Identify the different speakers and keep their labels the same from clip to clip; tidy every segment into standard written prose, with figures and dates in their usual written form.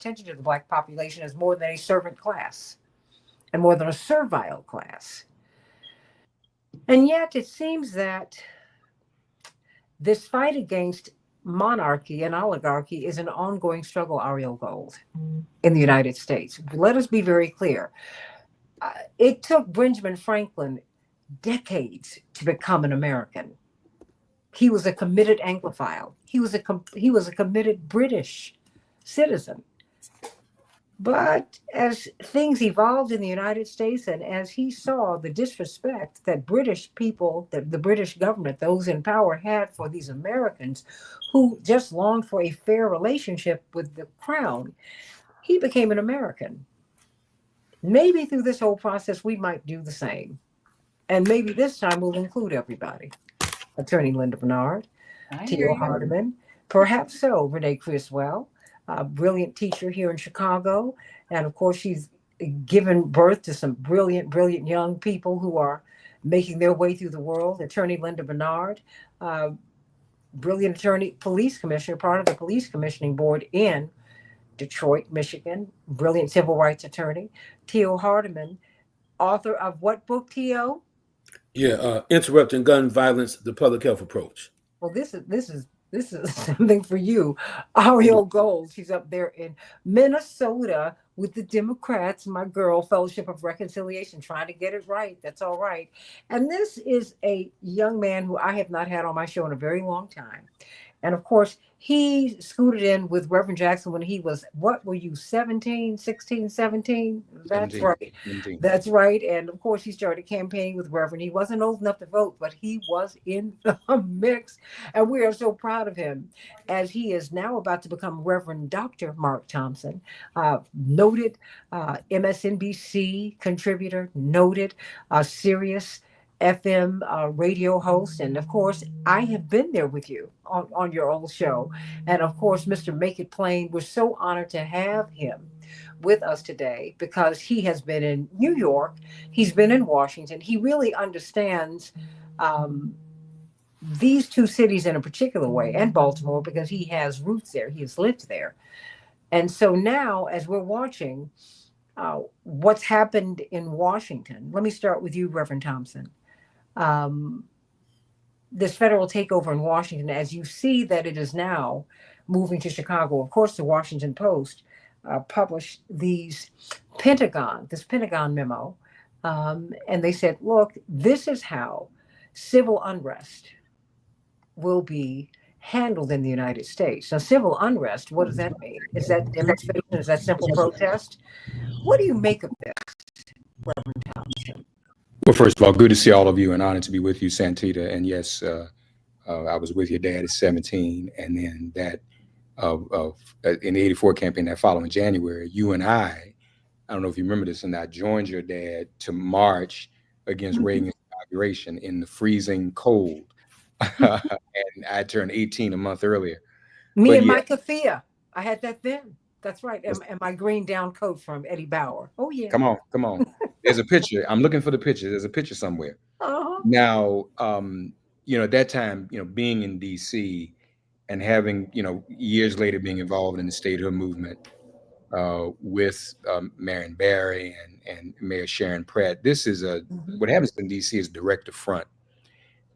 Speaker 1: attention to the black population as more than a servant class and more than a servile class. And yet it seems that this fight against monarchy and oligarchy is an ongoing struggle, Ariel Gold, in the United States. Let us be very clear. It took Benjamin Franklin decades to become an American. He was a committed Anglophile. He was a committed British citizen. But as things evolved in the United States and as he saw the disrespect that British people, that the British government, those in power had for these Americans who just longed for a fair relationship with the crown, he became an American. Maybe through this whole process, we might do the same. And maybe this time we'll include everybody. Attorney Linda Bernard, T.O. Hardiman, perhaps so, Renee Criswell, a brilliant teacher here in Chicago. And of course, she's given birth to some brilliant young people who are making their way through the world. Attorney Linda Bernard, brilliant attorney, police commissioner, part of the police commissioning board in Detroit, Michigan, brilliant civil rights attorney. T.O. Hardiman, author of what book, T.O.?
Speaker 2: Yeah, Interrupting Gun Violence, the Public Health Approach.
Speaker 1: Well, this is something for you. Ariel Gold, she's up there in Minnesota with the Democrats, my girl, Fellowship of Reconciliation, trying to get it right. That's all right. And this is a young man who I have not had on my show in a very long time. And of course, he scooted in with Reverend Jackson when he was, what were you, 17, 16, 17? That's
Speaker 2: 17,
Speaker 1: right.
Speaker 2: 17.
Speaker 1: That's right. And of course, he started campaigning with Reverend. He wasn't old enough to vote, but he was in the mix. And we are so proud of him as he is now about to become Reverend Dr. Mark Thompson, noted MSNBC contributor, noted Sirius FM radio host. And of course, I have been there with you on your old show. And of course, Mr. Make It Plain, we're so honored to have him with us today because he has been in New York, he's been in Washington. He really understands these two cities in a particular way, and Baltimore, because he has roots there, he has lived there. And so now, as we're watching what's happened in Washington, let me start with you, Reverend Thompson. This federal takeover in Washington, as you see that it is now moving to Chicago. Of course, the Washington Post published this Pentagon memo, and they said, look, this is how civil unrest will be handled in the United States. Now, civil unrest, what does that mean? Is that demonstration? Is that simple protest? What do you make of this, Reverend Thompson?
Speaker 3: Well, first of all, good to see all of you and honored to be with you, Santita. And yes, I was with your dad at 17. And then that in the 84 campaign that following January, you and I don't know if you remember this, and I joined your dad to march against Reagan's inauguration in the freezing cold. And I turned 18 a month earlier.
Speaker 1: Me and my keffiyeh. I had that then. That's right. And my green down coat from Eddie Bauer. Oh, yeah.
Speaker 3: Come on. There's a picture. I'm looking for the picture. There's a picture somewhere.
Speaker 1: Uh-huh.
Speaker 3: Now, at that time, being in D.C. and having, years later being involved in the statehood movement with Marion Barry and Mayor Sharon Pratt, this is what happens in D.C. is direct to front.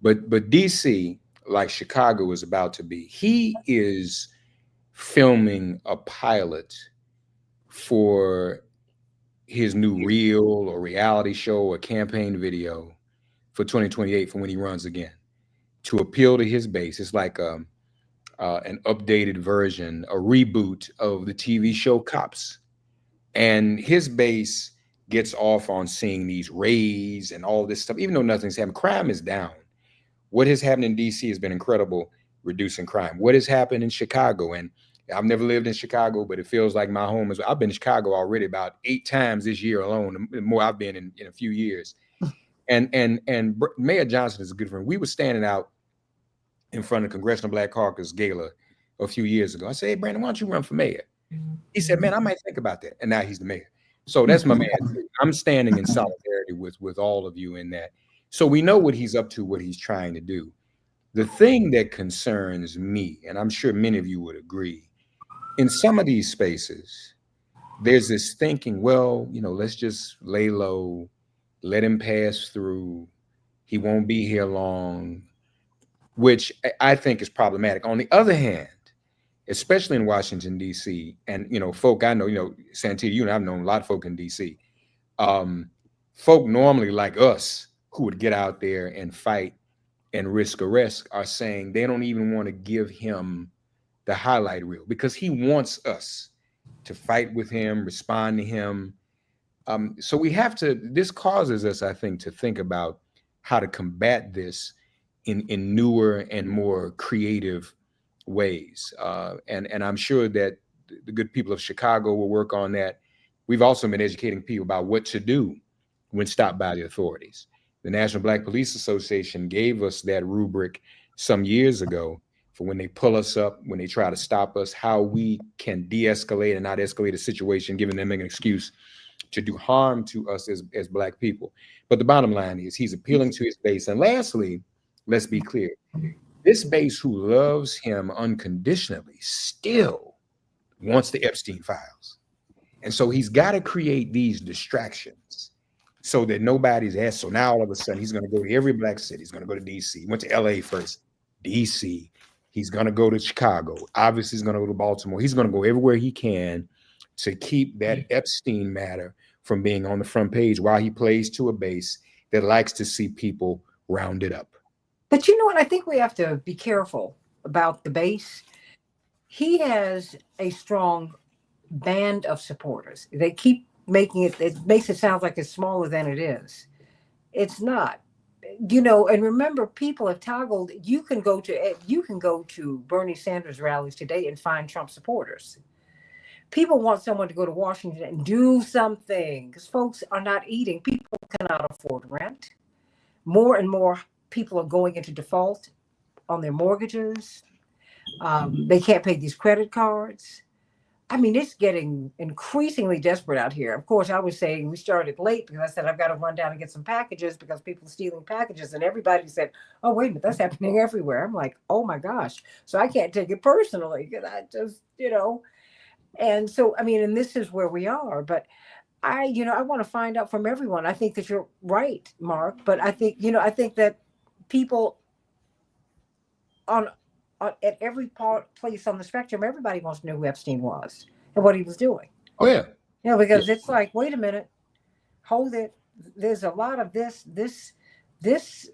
Speaker 3: But D.C., like Chicago is about to be, he is filming a pilot for his new reel or reality show or campaign video for 2028 for when he runs again to appeal to his base. It's like an updated version, a reboot of the TV show Cops. And his base gets off on seeing these raids and all this stuff, even though nothing's happened. Crime is down. What has happened in DC has been incredible, reducing crime. What has happened in Chicago? And I've never lived in Chicago, but it feels like my home is. I've been in Chicago already about 8 times this year alone, the more I've been in a few years. And Mayor Johnson is a good friend. We were standing out in front of the Congressional Black Caucus Gala a few years ago. I said, hey, Brandon, why don't you run for mayor? He said, man, I might think about that. And now he's the mayor. So that's my man. I'm standing in solidarity with all of you in that. So we know what he's up to, what he's trying to do. The thing that concerns me, and I'm sure many of you would agree, in some of these spaces, there's this thinking, well, let's just lay low, let him pass through. He won't be here long, which I think is problematic. On the other hand, especially in Washington, D.C., and, folk I know, Santita, you and I've known a lot of folk in D.C., um, folk normally like us who would get out there and fight and risk arrest are saying they don't even want to give him the highlight reel because he wants us to fight with him, respond to him. So this causes us, I think, to think about how to combat this in newer and more creative ways. And I'm sure that the good people of Chicago will work on that. We've also been educating people about what to do when stopped by the authorities. The National Black Police Association gave us that rubric some years ago for when they pull us up, when they try to stop us, how we can de-escalate and not escalate a situation, giving them an excuse to do harm to us as Black people. But the bottom line is he's appealing to his base. And lastly, let's be clear, this base who loves him unconditionally still wants the Epstein files. And so he's got to create these distractions so that nobody's asked. So now all of a sudden he's going to go to every Black city. He's going to go to DC. He went to LA first, DC. He's going to go to Chicago. Obviously, he's going to go to Baltimore. He's going to go everywhere he can to keep that Epstein matter from being on the front page while he plays to a base that likes to see people rounded up.
Speaker 1: But you know what? I think we have to be careful about the base. He has a strong band of supporters. They keep making it makes it sound like it's smaller than it is. It's not. And remember, people have toggled. You can go to Bernie Sanders rallies today and find Trump supporters. People want someone to go to Washington and do something because folks are not eating. People cannot afford rent. More and more people are going into default on their mortgages. They can't pay these credit cards. I mean, it's getting increasingly desperate out here. Of course, I was saying we started late because I said I've got to run down and get some packages because people are stealing packages. And everybody said, oh, wait a minute, that's happening everywhere. I'm like, oh, my gosh. So I can't take it personally because I just, And so, I mean, and this is where we are. But I want to find out from everyone. I think that you're right, Mark. But I think that people at every place on the spectrum, everybody wants to know who Epstein was and what he was doing.
Speaker 3: Oh, yeah.
Speaker 1: Because it's like, wait a minute, hold it. There's a lot of this doesn't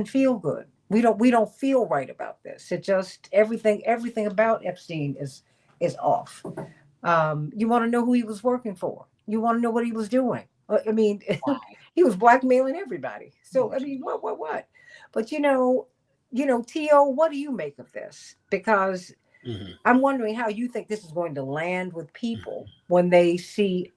Speaker 1: feel good. We don't feel right about this. It just, everything about Epstein is off. You want to know who he was working for. You want to know what he was doing. I mean, he was blackmailing everybody. So, I mean, what? But, T.O., what do you make of this? Because I'm wondering how you think this is going to land with people when they see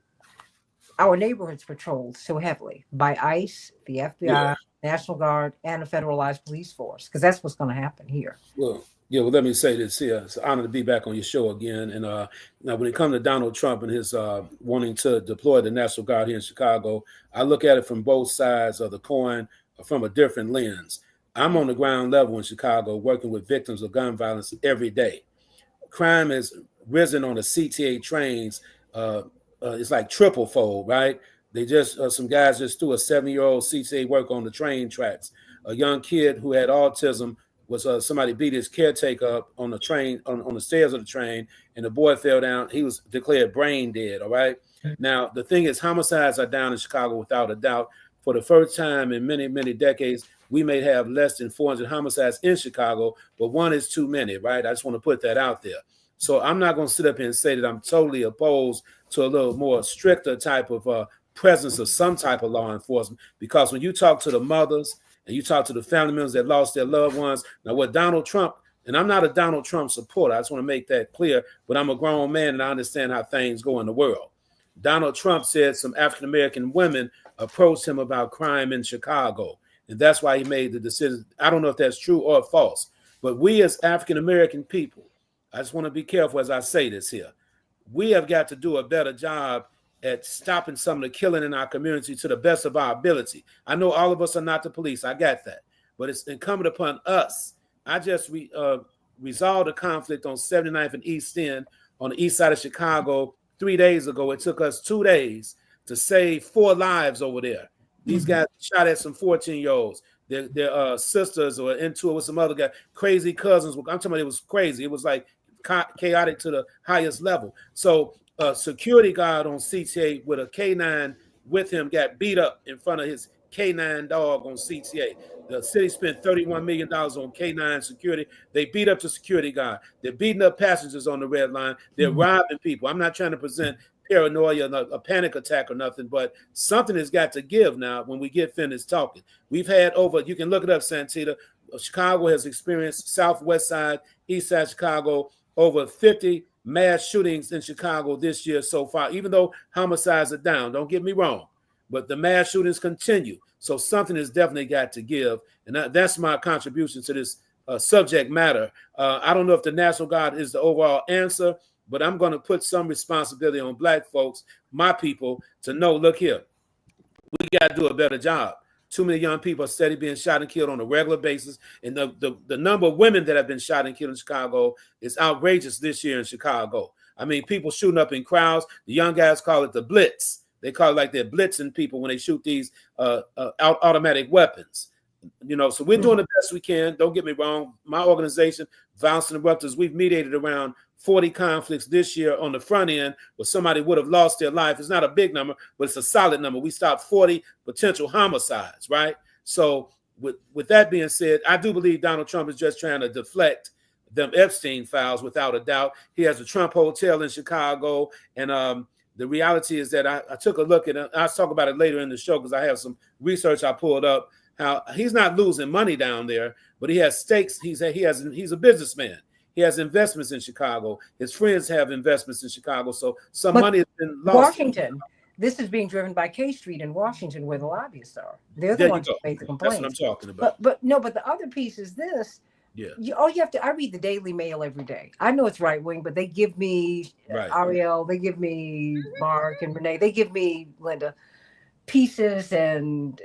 Speaker 1: our neighborhoods patrolled so heavily by ICE, the FBI, National Guard, and a federalized police force, because that's what's going to happen here.
Speaker 2: Well, let me say this here. It's an honor to be back on your show again. And now when it comes to Donald Trump and his wanting to deploy the National Guard here in Chicago, I look at it from both sides of the coin from a different lens. I'm on the ground level in Chicago working with victims of gun violence every day. Crime has risen on the CTA trains. It's like triple fold, right? They just, some guys just threw a 7-year-old CTA work on the train tracks. A young kid who had autism was somebody beat his caretaker up on the train, on the stairs of the train, and the boy fell down. He was declared brain dead, all right? Now, the thing is, homicides are down in Chicago without a doubt. For the first time in many, many decades, we may have less than 400 homicides in Chicago, but one is too many, right? I just want to put that out there. So I'm not going to sit up here and say that I'm totally opposed to a little more stricter type of presence of some type of law enforcement, because when you talk to the mothers and you talk to the family members that lost their loved ones, now what Donald Trump, and I'm not a Donald Trump supporter, I just want to make that clear, but I'm a grown man and I understand how things go in the world. Donald Trump said some African-American women approached him about crime in Chicago, and that's why he made the decision. I don't know if that's true or false, but we as African-American people, I just want to be careful as I say this here. We have got to do a better job at stopping some of the killing in our community to the best of our ability. I know all of us are not the police. I got that. But it's incumbent upon us. I just resolved a conflict on 79th and East End on the east side of Chicago 3 days ago. It took us 2 days to save 4 lives over there. These guys shot at some 14-year-olds. Their sisters were into it with some other guy. Crazy cousins. I'm talking about, it was crazy. It was like chaotic to the highest level. So a security guard on CTA with a K9 with him got beat up in front of his K9 dog on CTA. The city spent $31 million on K9 security. They beat up the security guard. They're beating up passengers on the red line. They're robbing people. I'm not trying to present paranoia, a panic attack or nothing, but something has got to give now when we get finished talking. We've had over, you can look it up, Santita, Chicago has experienced southwest side, east side Chicago, over 50 mass shootings in Chicago this year so far, even though homicides are down, don't get me wrong, but the mass shootings continue. So something has definitely got to give. And that's my contribution to this subject matter. I don't know if the National Guard is the overall answer, but I'm going to put some responsibility on Black folks, my people, to know, look here, we got to do a better job. Too many young people are steady being shot and killed on a regular basis. And the number of women that have been shot and killed in Chicago is outrageous this year in Chicago. I mean, people shooting up in crowds. The young guys call it the blitz. They call it like they're blitzing people when they shoot these automatic weapons. You know, so we're doing the best we can. Don't get me wrong. My organization, Violence Interrupters, we've mediated around 40 conflicts this year on the front end where somebody would have lost their life. It's not a big number, but it's a solid number. We stopped 40 potential homicides, right? So with that being said, I do believe Donald Trump is just trying to deflect them Epstein files without a doubt. He has a Trump hotel in Chicago, and the reality is that I took a look at it. I'll talk about it later in the show because I have some research I pulled up. How he's not losing money down there, but he has stakes. He's a businessman. He has investments in Chicago. His friends have investments in Chicago. So some money has been lost.
Speaker 1: Washington, this is being driven by K Street in Washington, where the lobbyists are. They're the ones who make the complaints.
Speaker 2: That's what I'm talking about.
Speaker 1: But the other piece is this.
Speaker 2: Yeah.
Speaker 1: I read the Daily Mail every day. I know it's right wing, but they give me Ariel, they give me Mark and Renee, they give me Linda pieces, and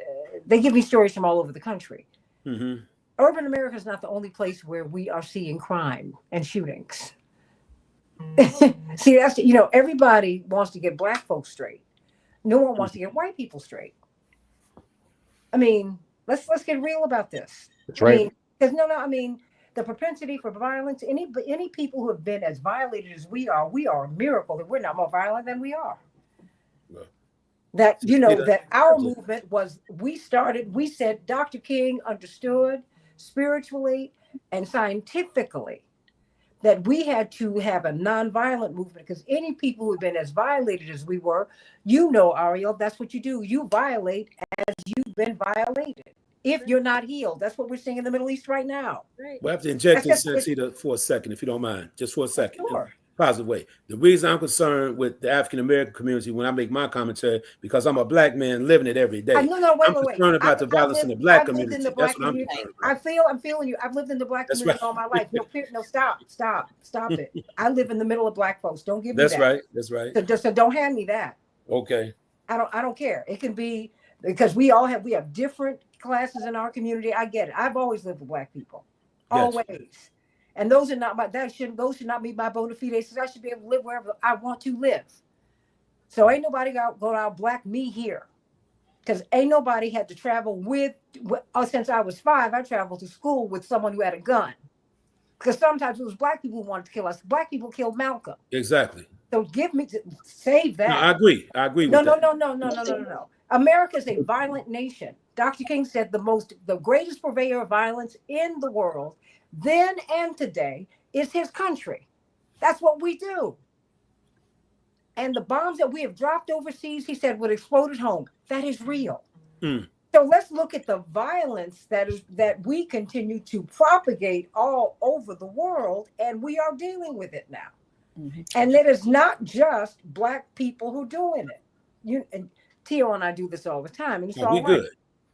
Speaker 1: they give me stories from all over the country. Mm-hmm. Urban America is not the only place where we are seeing crime and shootings. See, that's, everybody wants to get Black folks straight. No one wants to get white people straight. I mean, let's get real about this.
Speaker 3: That's right.
Speaker 1: Because the propensity for violence, any people who have been as violated as we are a miracle that we're not more violent than we are. Yeah. That our movement was, we said Dr. King understood spiritually and scientifically that we had to have a nonviolent movement, because any people who have been as violated as we were, Ariel, that's what you do. You violate as you've been violated. If you're not healed, that's what we're seeing in the Middle East right now. Right.
Speaker 2: We'll have to inject this, Santita, for a second, if you don't mind, just for a second.
Speaker 1: Sure.
Speaker 2: Positive way. The reason I'm concerned with the African American community when I make my commentary, because I'm a Black man living it every day.
Speaker 1: I'm
Speaker 2: concerned about the violence in the Black community. That's what I'm concerned about.
Speaker 1: I'm feeling you. I've lived in the Black community all my life. No, stop it. I live in the middle of Black folks. Don't give me that.
Speaker 2: That's right.
Speaker 1: So don't hand me that.
Speaker 2: Okay.
Speaker 1: I don't care. It can be, because we have different classes in our community. I get it. I've always lived with Black people. Always. Yes. And those should not be my bona fides. I should be able to live wherever I want to live. So ain't nobody going to out-Black me here. Because ain't nobody had to travel since I was 5, I traveled to school with someone who had a gun. Because sometimes it was Black people who wanted to kill us. Black people killed Malcolm.
Speaker 2: Exactly.
Speaker 1: So save that.
Speaker 2: No, I agree with that.
Speaker 1: No. America is a violent nation. Dr. King said the greatest purveyor of violence in the world, then and today, is his country. That's what we do. And the bombs that we have dropped overseas, he said, would explode at home. That is real. So let's look at the violence that we continue to propagate all over the world, and we are dealing with it now. Mm-hmm. And it is not just Black people who are doing it. And Tio and I do this all the time, and it's all right. Good.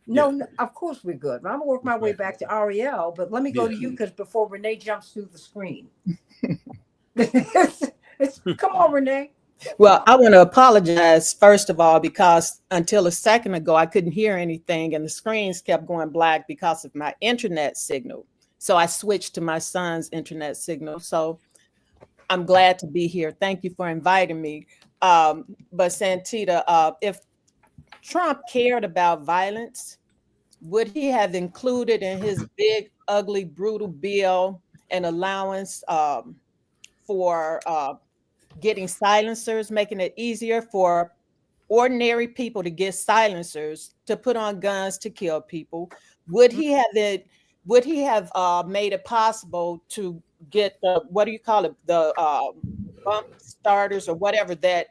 Speaker 1: No, of course we're good. I'm gonna work my way back to Ariel, but let me go to you, because before Renee jumps through the screen. Come on, Renee.
Speaker 4: Well, I want to apologize first of all, because until a second ago I couldn't hear anything, and the screens kept going black because of my internet signal. So I switched to my son's internet signal. So I'm glad to be here. Thank you for inviting me. But Santita, if Trump cared about violence, would he have included in his big, ugly, brutal bill an allowance for getting silencers, making it easier for ordinary people to get silencers to put on guns to kill people? Would he have it? Would he have made it possible to get the, what do you call it, the bump starters or whatever that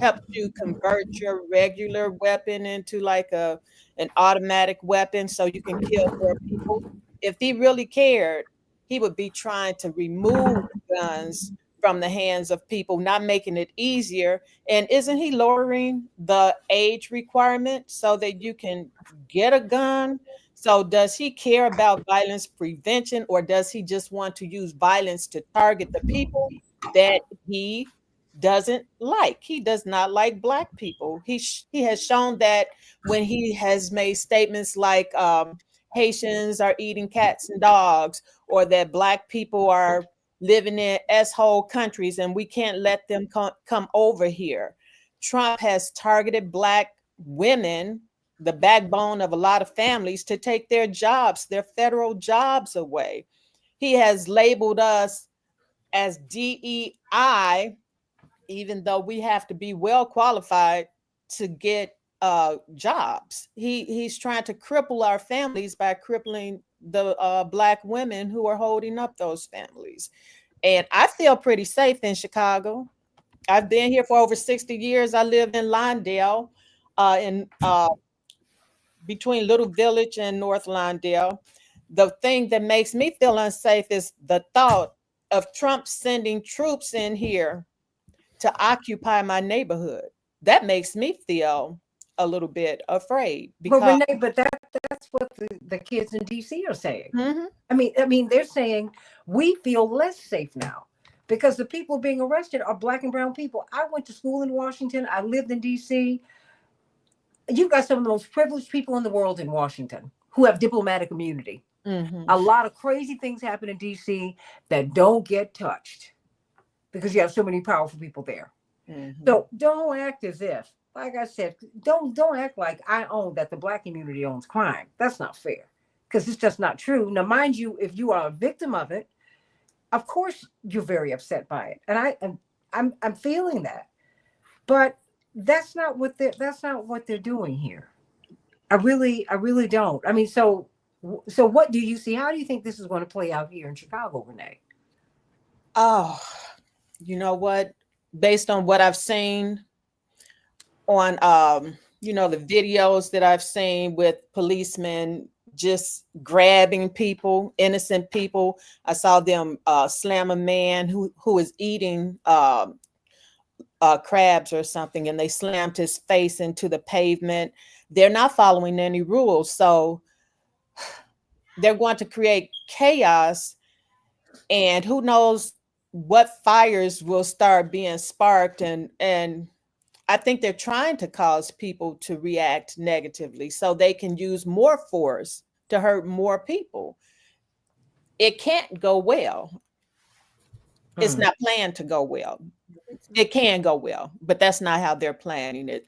Speaker 4: helps you convert your regular weapon into like an automatic weapon so you can kill more people? If he really cared, he would be trying to remove guns from the hands of people, not making it easier. And isn't he lowering the age requirement so that you can get a gun? So does he care about violence prevention, or does he just want to use violence to target the people that he doesn't like? He does not like Black people. He has shown that when he has made statements like Haitians are eating cats and dogs, or that Black people are living in S-hole countries and we can't let them come over here. Trump has targeted Black women, the backbone of a lot of families, to take their jobs, their federal jobs away. He has labeled us as DEI, even though we have to be well qualified to get jobs. He's trying to cripple our families by crippling the Black women who are holding up those families. And I feel pretty safe in Chicago. I've been here for over 60 years. I lived in Lawndale, in between Little Village and North Lawndale. The thing that makes me feel unsafe is the thought of Trump sending troops in here to occupy my neighborhood. That makes me feel a little bit afraid,
Speaker 1: But
Speaker 4: because
Speaker 1: Renee, but that's what the kids in DC are saying.
Speaker 4: Mhm.
Speaker 1: I mean, they're saying we feel less safe now because the people being arrested are Black and brown people. I went to school in Washington. I lived in DC. You've got some of the most privileged people in the world in Washington who have diplomatic immunity.
Speaker 4: Mhm.
Speaker 1: A lot of crazy things happen in DC that don't get touched because you have so many powerful people there.
Speaker 4: Mhm.
Speaker 1: So don't act as if, like I said, don't act like I own that the Black community owns crime. That's not fair because it's just not true. Now, mind you, if you are a victim of it, of course you're very upset by it, and I'm feeling that, but that's not what they're doing here. I really don't. I mean, so what do you see? How do you think this is going to play out here in Chicago, Renee?
Speaker 4: Oh, you know what? Based on what I've seen on the videos that I've seen with policemen just grabbing people, innocent people. I saw them slam a man who is eating crabs or something, and they slammed his face into the pavement. They're not following any rules, so they're going to create chaos, and who knows what fires will start being sparked. And I think they're trying to cause people to react negatively so they can use more force to hurt more people. It can't go well. It's not planned to go well. It can go well, but that's not how they're planning it.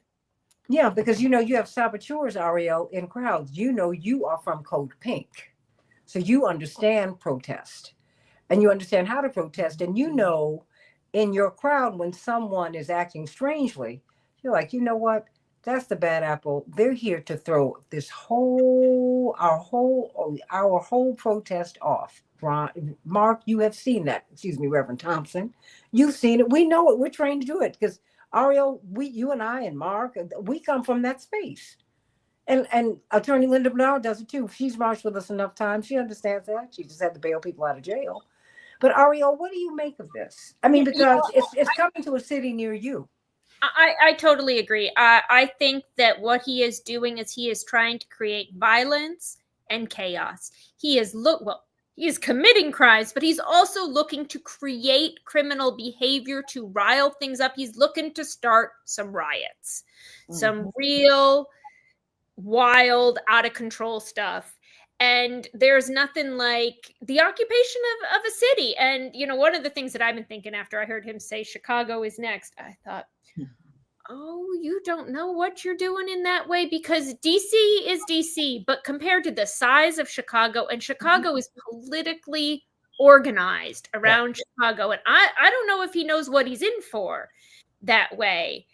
Speaker 1: Yeah, because you have saboteurs, Ariel, in crowds. You are from Code Pink, so you understand protest and you understand how to protest. And in your crowd, when someone is acting strangely, you're like, you know what? That's the bad apple. They're here to throw our whole protest off. Mark, you have seen that. Excuse me, Reverend Thompson. You've seen it. We know it. We're trained to do it because Ariel, you and I and Mark, we come from that space. And Attorney Linda Bernard does it too. She's marched with us enough times. She understands that. She just had to bail people out of jail. But Ariel, what do you make of this? I mean, because it's coming to a city near you.
Speaker 5: I totally agree. I think that what he is doing is he is trying to create violence and chaos. He is committing crimes, but he's also looking to create criminal behavior to rile things up. He's looking to start some riots, some real wild, out of control stuff. And there's nothing like the occupation of a city. And, one of the things that I've been thinking after I heard him say Chicago is next, I thought, oh, you don't know what you're doing in that way, because DC is DC, but compared to the size of Chicago, and Chicago is politically organized around Chicago. And I don't know if he knows what he's in for that way.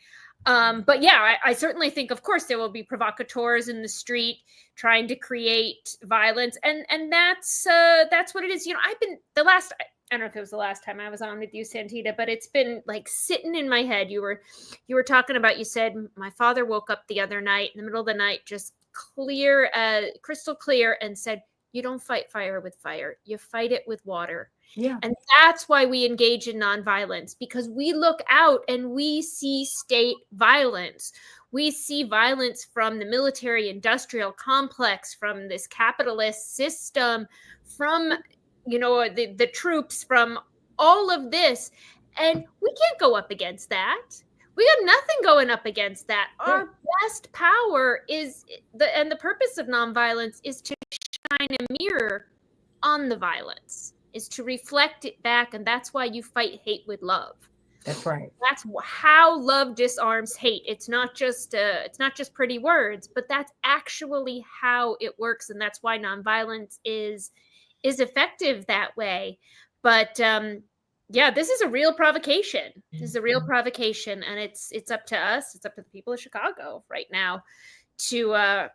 Speaker 5: But yeah, I certainly think, of course, there will be provocateurs in the street trying to create violence, and that's what it is. I've been I don't know if it was the last time I was on with you, Santita, but it's been like sitting in my head. You were talking about, you said, my father woke up the other night in the middle of the night, just crystal clear, and said, you don't fight fire with fire, you fight it with water.
Speaker 1: Yeah.
Speaker 5: And that's why we engage in nonviolence, because we look out and we see state violence. We see violence from the military industrial complex, from this capitalist system, from, the troops, from all of this. And we can't go up against that. We got nothing going up against that. Our best power is the purpose of nonviolence is to shine a mirror on the violence, is to reflect it back. And that's why you fight hate with love.
Speaker 1: That's right.
Speaker 5: That's how love disarms hate. It's not just pretty words, but that's actually how it works. And that's why nonviolence is effective that way. But this is a real provocation. This is a real provocation. And it's up to us. It's up to the people of Chicago right now to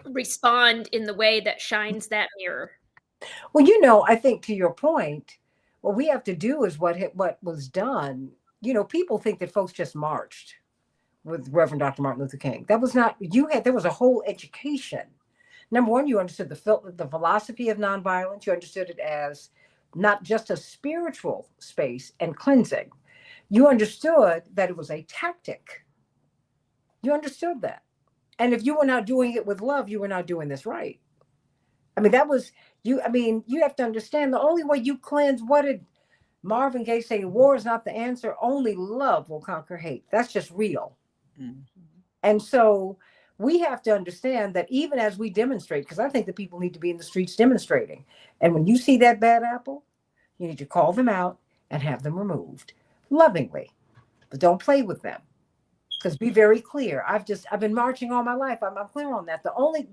Speaker 5: respond in the way that shines that mirror.
Speaker 1: Well, I think to your point, what we have to do is what was done. People think that folks just marched with Reverend Dr. Martin Luther King. That was not, there was a whole education. Number one, you understood the philosophy of nonviolence. You understood it as not just a spiritual space and cleansing. You understood that it was a tactic. You understood that. And if you were not doing it with love, you were not doing this right. I mean, that was you. I mean, you have to understand the only way you cleanse, what did Marvin Gaye say? War is not the answer. Only love will conquer hate. That's just real. Mm-hmm. And so we have to understand that even as we demonstrate, because I think the people need to be in the streets demonstrating. And when you see that bad apple, you need to call them out and have them removed lovingly, but don't play with them. Because be very clear. I've been marching all my life. I'm clear on that.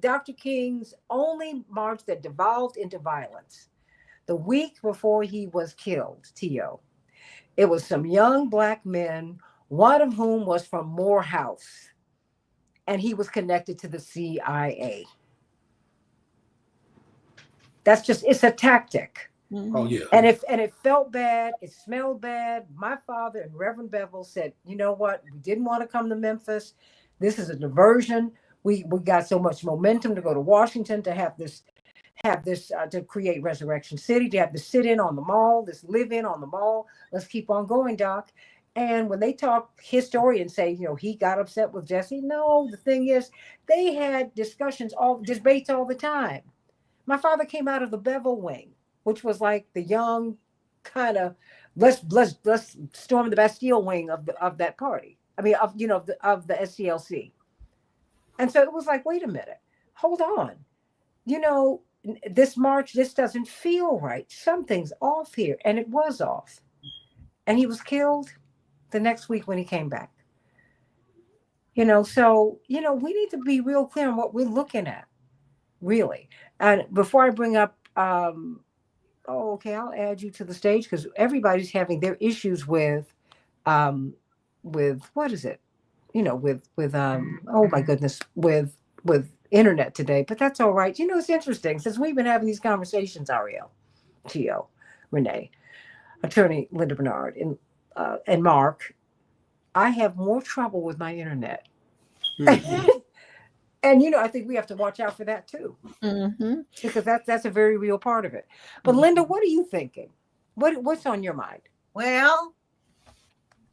Speaker 1: Dr. King's only march that devolved into violence, the week before he was killed, T.O., it was some young Black men, one of whom was from Morehouse, and he was connected to the CIA. It's a tactic.
Speaker 2: Oh yeah.
Speaker 1: And it felt bad, it smelled bad. My father and Reverend Bevel said, you know what? We didn't want to come to Memphis. This is a diversion. We got so much momentum to go to Washington, to have this to create Resurrection City, to have this sit-in on the mall, this live-in on the mall. Let's keep on going, Doc. And when they talk, historians say, he got upset with Jesse. No, the thing is, they had debates all the time. My father came out of the Bevel wing, which was like the young kind of let's storm the Bastille wing of that party. I mean, of the SCLC. And so it was like, wait a minute, hold on. This march, this doesn't feel right. Something's off here. And it was off. And he was killed the next week when he came back. So, we need to be real clear on what we're looking at, really. And before I bring up, okay, I'll add you to the stage, because everybody's having their issues with what is it? Oh my goodness, with internet today. But that's all right. It's interesting, since we've been having these conversations, Ariel, Tio, Renee, Attorney Linda Bernard, and Mark. I have more trouble with my internet. And I think we have to watch out for that too, because that's a very real part of it. But Linda, what are you thinking? What's on your mind?
Speaker 6: Well,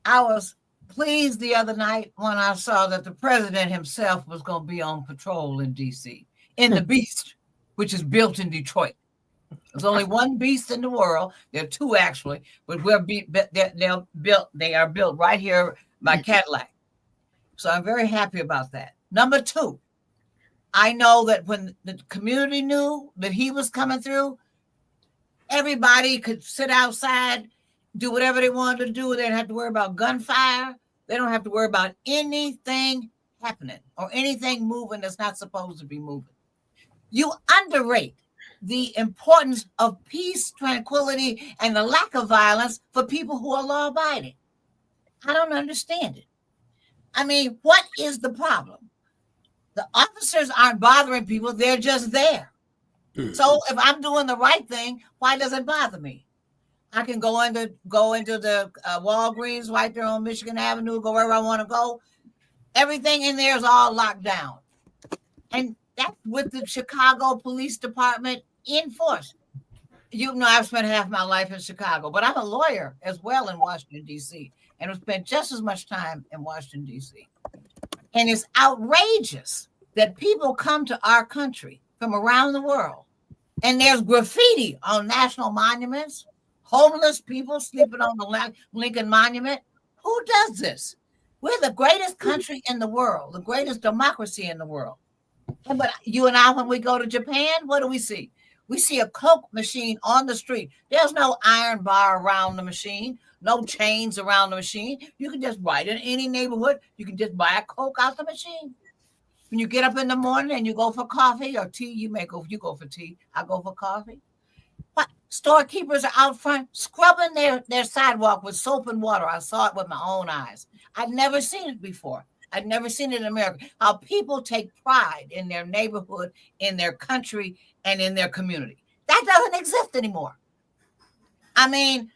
Speaker 6: I was pleased the other night when I saw that the president himself was going to be on patrol in D.C. in the Beast, which is built in Detroit. There's only one Beast in the world. There are two actually, but they are built right here by Cadillac. So I'm very happy about that. Number two, I know that when the community knew that he was coming through, everybody could sit outside, do whatever they wanted to do. They didn't have to worry about gunfire. They don't have to worry about anything happening or anything moving that's not supposed to be moving. You underrate the importance of peace, tranquility, and the lack of violence for people who are law-abiding. I don't understand it. I mean, what is the problem? The officers aren't bothering people. They're just there. So if I'm doing the right thing, why does it bother me? I can go into the Walgreens right there on Michigan Avenue, go wherever I want to go. Everything in there is all locked down. And that's with the Chicago Police Department in force. You know, I've spent half my life in Chicago, but I'm a lawyer as well in Washington, D.C., and I've spent just as much time in Washington, D.C. And it's outrageous that people come to our country from around the world, and there's graffiti on national monuments, homeless people sleeping on the Lincoln Monument. Who does this? We're the greatest country in the world, the greatest democracy in the world. But you and I, when we go to Japan, what do we see? We see a Coke machine on the street. There's no iron bar around the machine, no chains around the machine. You can just right in any neighborhood, you can just buy a Coke out the machine. When you get up in the morning and you go for coffee or tea, you go for tea. I go for coffee. But storekeepers are out front scrubbing their sidewalk with soap and water. I saw it with my own eyes. I'd never seen it before. I'd never seen it in America. How people take pride in their neighborhood, in their country, and in their community. That doesn't exist anymore. I mean,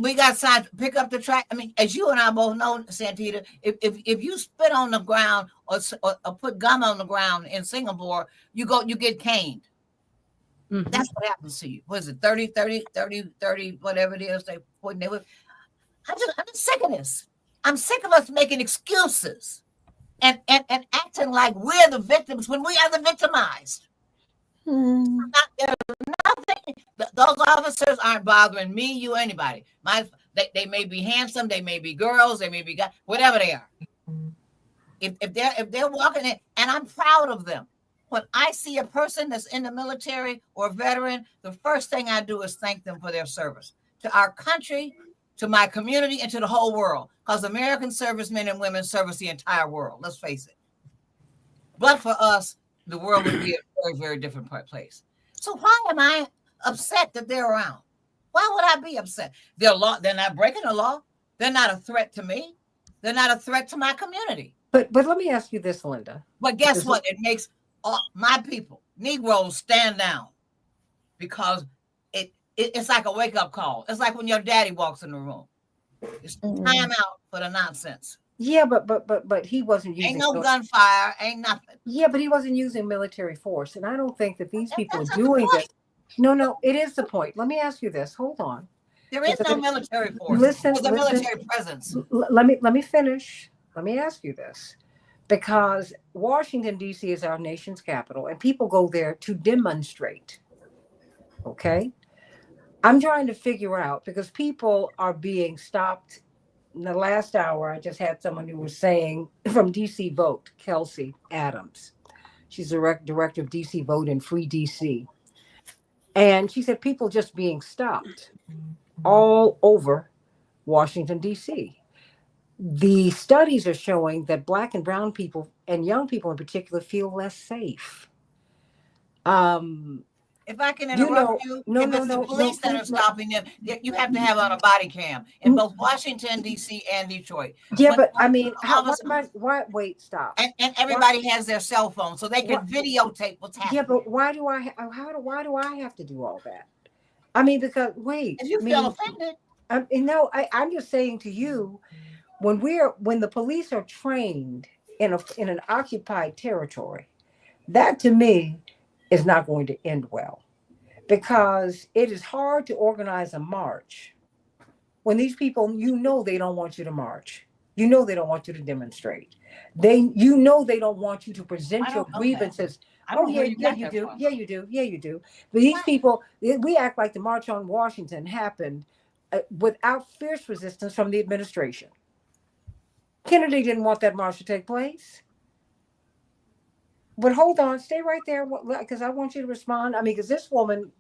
Speaker 6: we got signs, pick up the trash. I mean, as you and I both know, Santita, if you spit on the ground or put gum on the ground in Singapore, you get caned. Mm-hmm. That's what happens to you. What is it, 30, whatever it is they put in there with. I'm sick of this. I'm sick of us making excuses and acting like we're the victims when we are the victimized. There's nothing. Those officers aren't bothering me, you, anybody. They may be handsome, they may be girls, they may be guys, whatever they are. If they're walking in, and I'm proud of them. When I see a person that's in the military or a veteran, the first thing I do is thank them for their service to our country, to my community, and to the whole world. Because American servicemen and women service the entire world. Let's face it. But for us, the world would be a very, very different place. So why am I upset that they're around? Why would I be upset? They're not breaking the law. They're not a threat to me. They're not a threat to my community.
Speaker 1: But let me ask you this, Linda.
Speaker 6: But guess what? It makes my people, Negroes, stand down because it's like a wake-up call. It's like when your daddy walks in the room. It's time out for the nonsense.
Speaker 1: Yeah, but he wasn't using.
Speaker 6: Ain't no gunfire, ain't nothing.
Speaker 1: Yeah, but he wasn't using military force, and I don't think that these people are doing this. No, it is the point. Let me ask you this. Hold on.
Speaker 6: There is no military force.
Speaker 1: Listen,
Speaker 6: there's a military presence.
Speaker 1: Let me finish. Let me ask you this, because Washington, D.C. is our nation's capital, and people go there to demonstrate. Okay, I'm trying to figure out, because people are being stopped. In the last hour, I just had someone who was saying from DC Vote, Kelsey Adams. She's the director of DC Vote and Free DC. And she said people just being stopped all over Washington, D.C. The studies are showing that Black and brown people, and young people in particular, feel less safe.
Speaker 6: If I can interrupt you, if it's the police that are stopping them, you have to have on a body cam in both Washington, D.C. and Detroit.
Speaker 1: Yeah, but I mean, why wait, stop.
Speaker 6: And everybody has their cell phone, so they can videotape what's happening.
Speaker 1: Yeah, but why do I have to do all that? I mean, because
Speaker 6: if you feel offended.
Speaker 1: I'm just saying to you, when the police are trained in an occupied territory, that to me is not going to end well, because it is hard to organize a march when these people, they don't want you to march. They don't want you to demonstrate. They don't want you to present your grievances. You do. But these people, we act like the March on Washington happened without fierce resistance from the administration. Kennedy didn't want that march to take place. But hold on, stay right there, because I want you to respond. I mean, because this woman,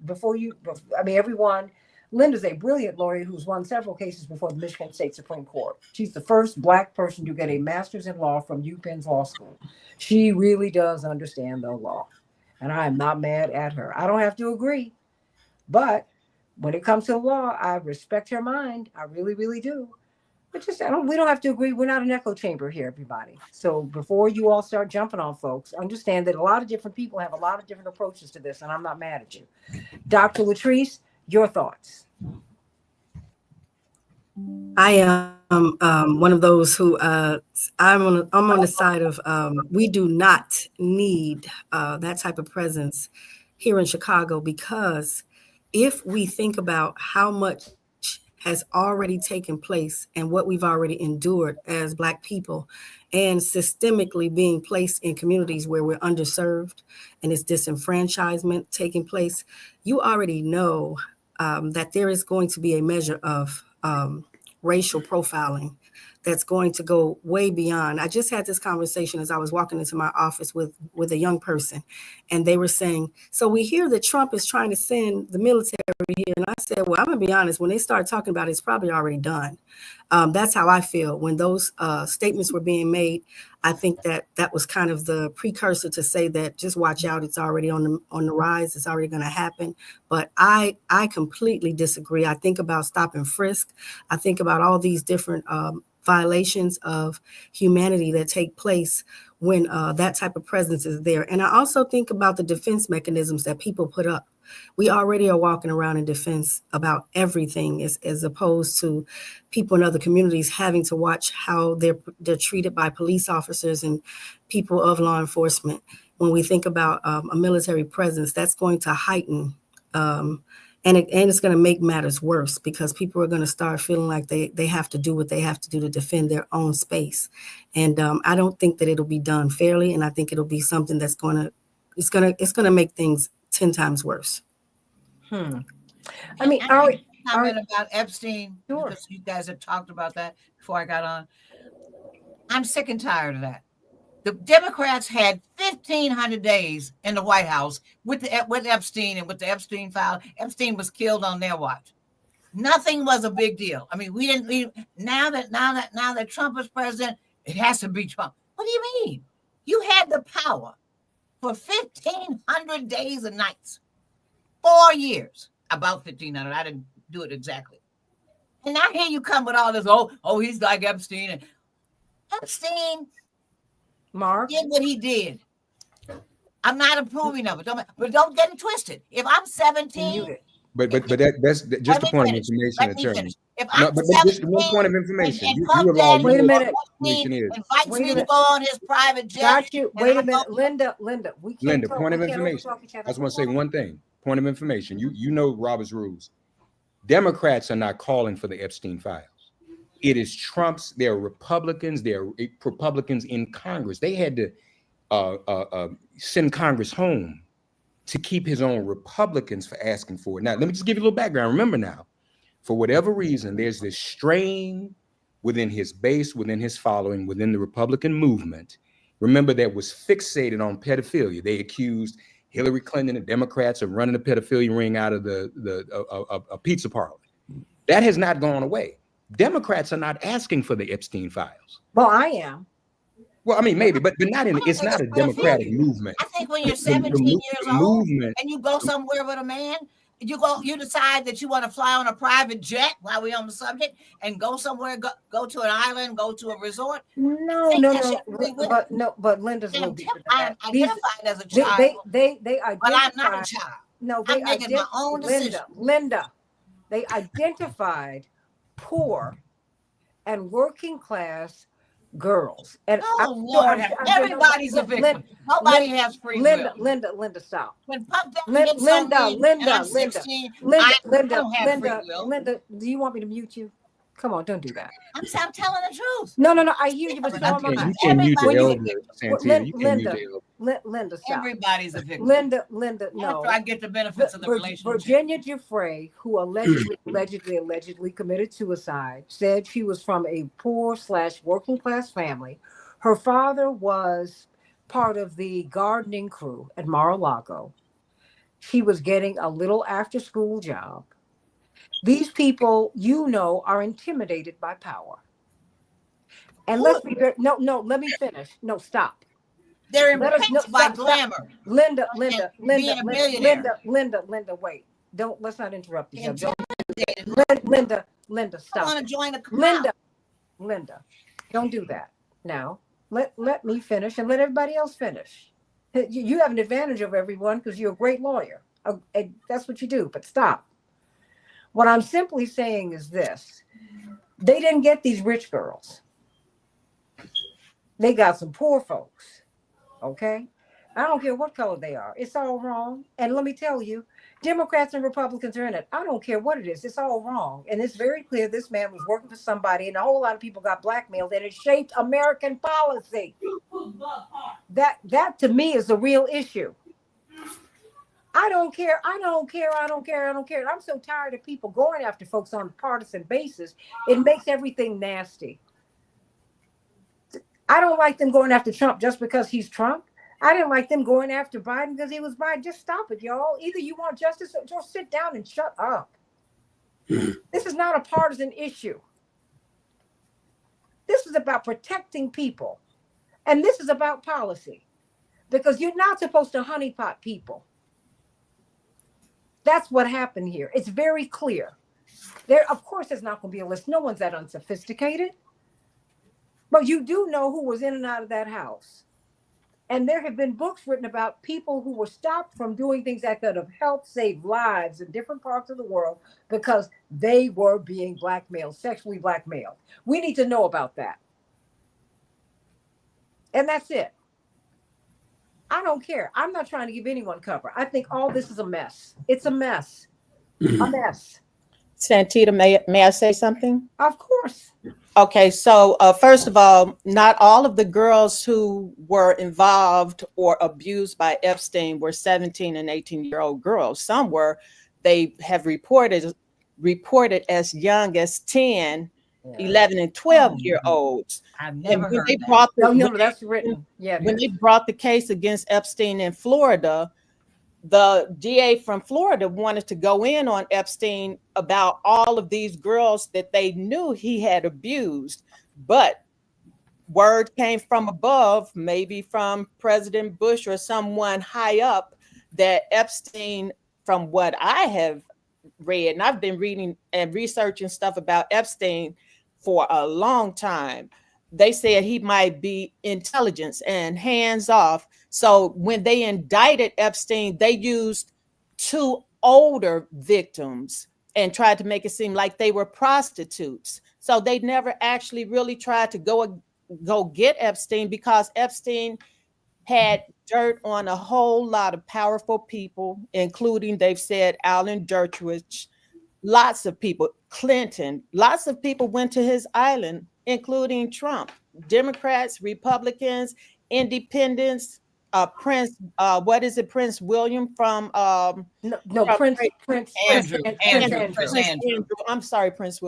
Speaker 1: everyone, Linda's a brilliant lawyer who's won several cases before the Michigan State Supreme Court. She's the first Black person to get a master's in law from UPenn's law school. She really does understand the law, and I am not mad at her. I don't have to agree, but when it comes to the law, I respect her mind. I really, really do. But we don't have to agree. We're not an echo chamber here, everybody. So before you all start jumping on folks, understand that a lot of different people have a lot of different approaches to this, and I'm not mad at you. Dr. Latrice, your thoughts.
Speaker 7: I am one of those who I'm on the side of we do not need that type of presence here in Chicago, because if we think about how much has already taken place and what we've already endured as Black people, and systemically being placed in communities where we're underserved and it's disenfranchisement taking place, you already know that there is going to be a measure of racial profiling that's going to go way beyond. I just had this conversation as I was walking into my office with a young person, and they were saying, so we hear that Trump is trying to send the military here. And I said, well, I'm gonna be honest, when they start talking about it, it's probably already done. That's how I feel. When those statements were being made, I think that was kind of the precursor to say that just watch out, it's already on the rise, it's already gonna happen. But I completely disagree. I think about stop and frisk. I think about all these different violations of humanity that take place when that type of presence is there. And I also think about the defense mechanisms that people put up. We already are walking around in defense about everything, as opposed to people in other communities having to watch how they're treated by police officers and people of law enforcement. When we think about a military presence, that's going to heighten and it's going to make matters worse, because people are going to start feeling like they have to do what they have to do to defend their own space. And I don't think that it'll be done fairly. And I think it'll be something that's going to make things 10 times worse.
Speaker 1: I mean,
Speaker 6: comment about Epstein,
Speaker 1: sure,
Speaker 6: because you guys had talked about that before I got on. I'm sick and tired of that. The Democrats had 1,500 days in the White House with Epstein and with the Epstein file. Epstein was killed on their watch. Nothing was a big deal. I mean, now that Trump is president, it has to be Trump. What do you mean? You had the power for 1,500 days and nights, 4 years, about 1,500. I didn't do it exactly. And now here you come with all this. Oh, he's like Epstein. And Epstein
Speaker 1: Mark
Speaker 6: did what he did. I'm not approving of it. But don't get it twisted. If I'm 17,
Speaker 3: but that's just a point of information, attorney.
Speaker 6: If I'm 17,
Speaker 3: just one point of information.
Speaker 1: Wait a minute.
Speaker 6: Invites me to go on his private jet.
Speaker 1: Got you. Wait a minute, Linda. We can't
Speaker 3: Linda,
Speaker 1: talk,
Speaker 3: point of
Speaker 1: we can't
Speaker 3: information.
Speaker 1: overtalk each other.
Speaker 3: I just want to say one thing. Point of information. You know Robert's rules. Democrats are not calling for the Epstein files. It is Trump's. There are Republicans. There are Republicans in Congress. They had to send Congress home to keep his own Republicans for asking for it. Now, let me just give you a little background. Remember now, for whatever reason, there's this strain within his base, within his following, within the Republican movement. Remember, that was fixated on pedophilia. They accused Hillary Clinton and Democrats of running a pedophilia ring out of a pizza parlor. That has not gone away. Democrats are not asking for the Epstein files.
Speaker 1: Well, I am.
Speaker 3: Well, I mean, maybe, but not in. It's not a Democratic movement.
Speaker 6: I think when you're 17 years old and you go somewhere with a man, you decide that you want to fly on a private jet while we're on the subject and go somewhere, go to an island, go to a resort.
Speaker 1: No, but Linda's a little deeper than that.
Speaker 6: I'm identified as a child.
Speaker 1: They identified,
Speaker 6: but I'm not a child.
Speaker 1: No,
Speaker 6: I'm making my own decision.
Speaker 1: Linda, they identified poor and working class girls. And
Speaker 6: Lord, everybody's a victim. Nobody has free will.
Speaker 1: Linda, stop.
Speaker 6: When Pump Down gets Linda, 16, I don't have free will.
Speaker 1: Linda, do you want me to mute you? Come on, don't do that.
Speaker 6: I'm telling the truth.
Speaker 1: No, I hear you, but so am I.
Speaker 3: You can't mute the elder, Santita. You can't mute the elder.
Speaker 1: Linda, stop.
Speaker 6: Everybody's a victim.
Speaker 1: Linda, no.
Speaker 6: After I get the benefits of the relationship.
Speaker 1: Virginia Giuffre, who allegedly committed suicide, said she was from a poor/working class family. Her father was part of the gardening crew at Mar-a-Lago. She was getting a little after-school job. These people, are intimidated by power. And let's be very, no, let me finish. No, stop.
Speaker 6: They're
Speaker 1: Let us know.
Speaker 6: impressed by
Speaker 1: Stop, stop.
Speaker 6: glamour.
Speaker 1: Linda,
Speaker 6: being a millionaire.
Speaker 1: Linda, wait. Let's not interrupt each other.
Speaker 6: Intimidated.
Speaker 1: Linda,
Speaker 6: I
Speaker 1: stop.
Speaker 6: want to join a crowd.
Speaker 1: Linda, don't do that. Now, let me finish and let everybody else finish. You have an advantage over everyone because you're a great lawyer. And that's what you do, but stop. What I'm simply saying is this. They didn't get these rich girls. They got some poor folks, okay? I don't care what color they are. It's all wrong. And let me tell you, Democrats and Republicans are in it. I don't care what it is. It's all wrong. And it's very clear this man was working for somebody, and a whole lot of people got blackmailed, and it shaped American policy. That to me is a real issue. I don't care. I'm so tired of people going after folks on a partisan basis. It makes everything nasty. I don't like them going after Trump just because he's Trump. I didn't like them going after Biden because he was Biden. Just stop it, y'all. Either you want justice or just sit down and shut up. This is not a partisan issue. This is about protecting people. And this is about policy. Because you're not supposed to honeypot people. That's what happened here. It's very clear. Of course, there's not going to be a list. No one's that unsophisticated. But you do know who was in and out of that house. And there have been books written about people who were stopped from doing things that could have helped save lives in different parts of the world because they were being blackmailed, sexually blackmailed. We need to know about that. And that's it. I don't care. I'm not trying to give anyone cover. I think all this is a mess. It's a mess. A mess.
Speaker 4: Santita, may I say something?
Speaker 1: Of course.
Speaker 4: Okay, so first of all, not all of the girls who were involved or abused by Epstein were 17 and 18-year-old girls. Some were, they have reported as young as 10, 11, and 12-year-olds.
Speaker 6: I've never heard that.
Speaker 1: No, that's written. Yeah.
Speaker 4: When they brought the case against Epstein in Florida, the DA from Florida wanted to go in on Epstein about all of these girls that they knew he had abused. But word came from above, maybe from President Bush or someone high up, that Epstein, from what I have read, and I've been reading and researching stuff about Epstein for a long time, they said he might be intelligence and hands off. So when they indicted Epstein, they used 2 older victims and tried to make it seem like they were prostitutes. So they never actually really tried to go get Epstein because Epstein had dirt on a whole lot of powerful people, including, they've said, Alan Dershowitz, lots of people, Clinton, lots of people went to his island, including Trump, Democrats, Republicans, independents, Prince William from
Speaker 6: Prince Andrew.
Speaker 4: I'm sorry, Prince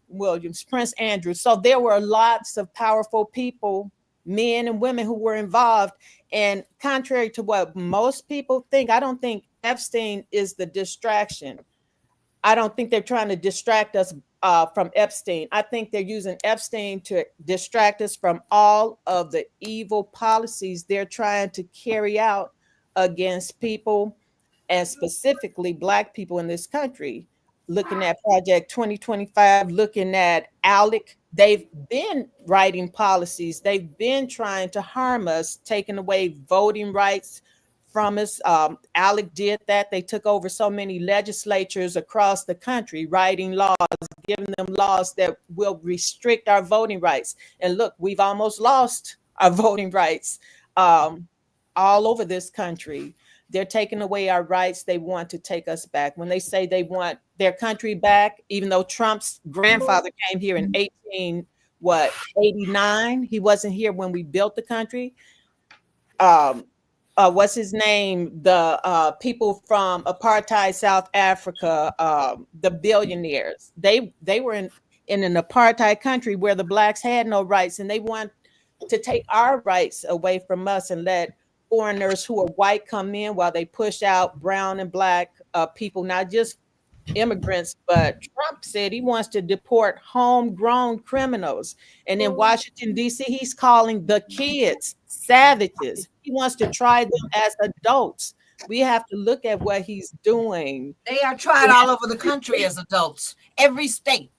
Speaker 4: Williams, Prince Andrew. So there were lots of powerful people, men and women, who were involved. And contrary to what most people think, I don't think Epstein is the distraction. I don't think they're trying to distract us from Epstein. I think they're using Epstein to distract us from all of the evil policies they're trying to carry out against people, and specifically Black people in this country. Looking at Project 2025, looking at ALEC, they've been writing policies. They've been trying to harm us, taking away voting rights from us. ALEC did that. They took over so many legislatures across the country, writing laws, giving them laws that will restrict our voting rights. And look, we've almost lost our voting rights all over this country. They're taking away our rights. They want to take us back. When they say they want their country back, even though Trump's grandfather came here in 89, he wasn't here when we built the country. What's his name? The people from apartheid South Africa, the billionaires, they were in an apartheid country where the Blacks had no rights, and they want to take our rights away from us and let foreigners who are white come in while they push out brown and black people, not just immigrants, but Trump said he wants to deport homegrown criminals. And in Washington, D.C., he's calling the kids savages. He wants to try them as adults. We have to look at what he's doing.
Speaker 6: They are tried all over the country as adults. Every state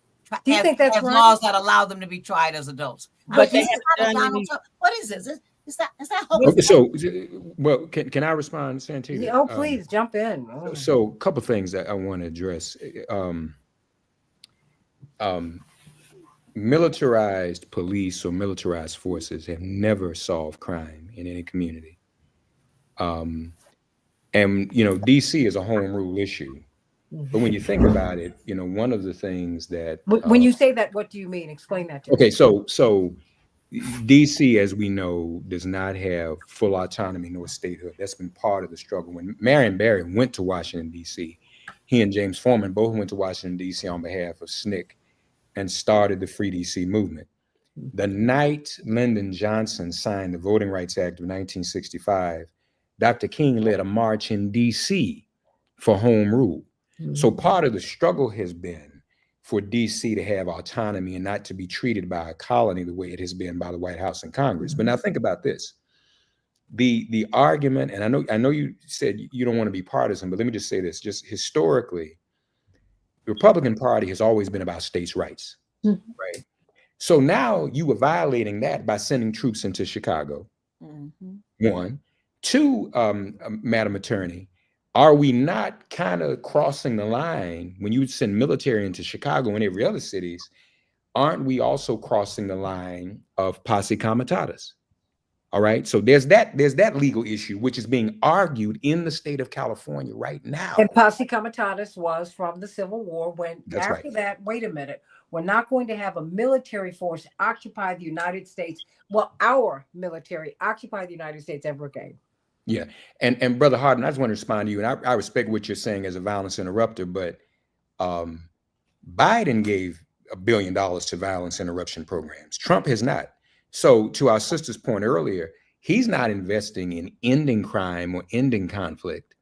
Speaker 1: Do you think that's
Speaker 6: has
Speaker 1: right?
Speaker 6: laws that allow them to be tried as adults.
Speaker 4: But they
Speaker 6: this is
Speaker 4: haven't
Speaker 6: not
Speaker 4: done
Speaker 6: Donald
Speaker 4: any-
Speaker 6: Trump. What is this? Is that
Speaker 3: Okay, so, well, can I respond, Santita?
Speaker 1: Oh, please jump in. Oh.
Speaker 3: So, a couple of things that I want to address. Militarized police or militarized forces have never solved crime in any community. And, you know, DC is a home rule issue. But when you think about it, you know, one of the things that
Speaker 1: When you say that, what do you mean? Explain that to me.
Speaker 3: okay, so DC, as we know, does not have full autonomy nor statehood. That's been part of the struggle. When Marion Barry went to Washington, D.C., he and James Foreman both went to Washington, D.C. on behalf of SNCC and started the Free D.C. movement. The night Lyndon Johnson signed the Voting Rights Act of 1965, Dr. King led a march in D.C. for home rule. So part of the struggle has been for DC to have autonomy and not to be treated by a colony the way it has been by the White House and Congress. But now think about this. The argument, and I know you said you don't want to be partisan, but let me just say this, just historically, the Republican Party has always been about states' rights, right? So now you were violating that by sending troops into Chicago, one. Two, Madam Attorney, are we not kind of crossing the line when you send military into Chicago and every other cities? Aren't we also crossing the line of posse comitatus? All right. So there's that legal issue, which is being argued in the state of California right now.
Speaker 1: And posse comitatus was from the Civil War. When
Speaker 3: That's
Speaker 1: after
Speaker 3: right.
Speaker 1: that, wait a minute, we're not going to have a military force occupy the United States. Well, our military occupy the United States ever again.
Speaker 3: Yeah. And Brother Harden, I just want to respond to you. And I respect what you're saying as a violence interrupter, but Biden gave $1 billion to violence interruption programs. Trump has not. So to our sister's point earlier, he's not investing in ending crime or ending conflict.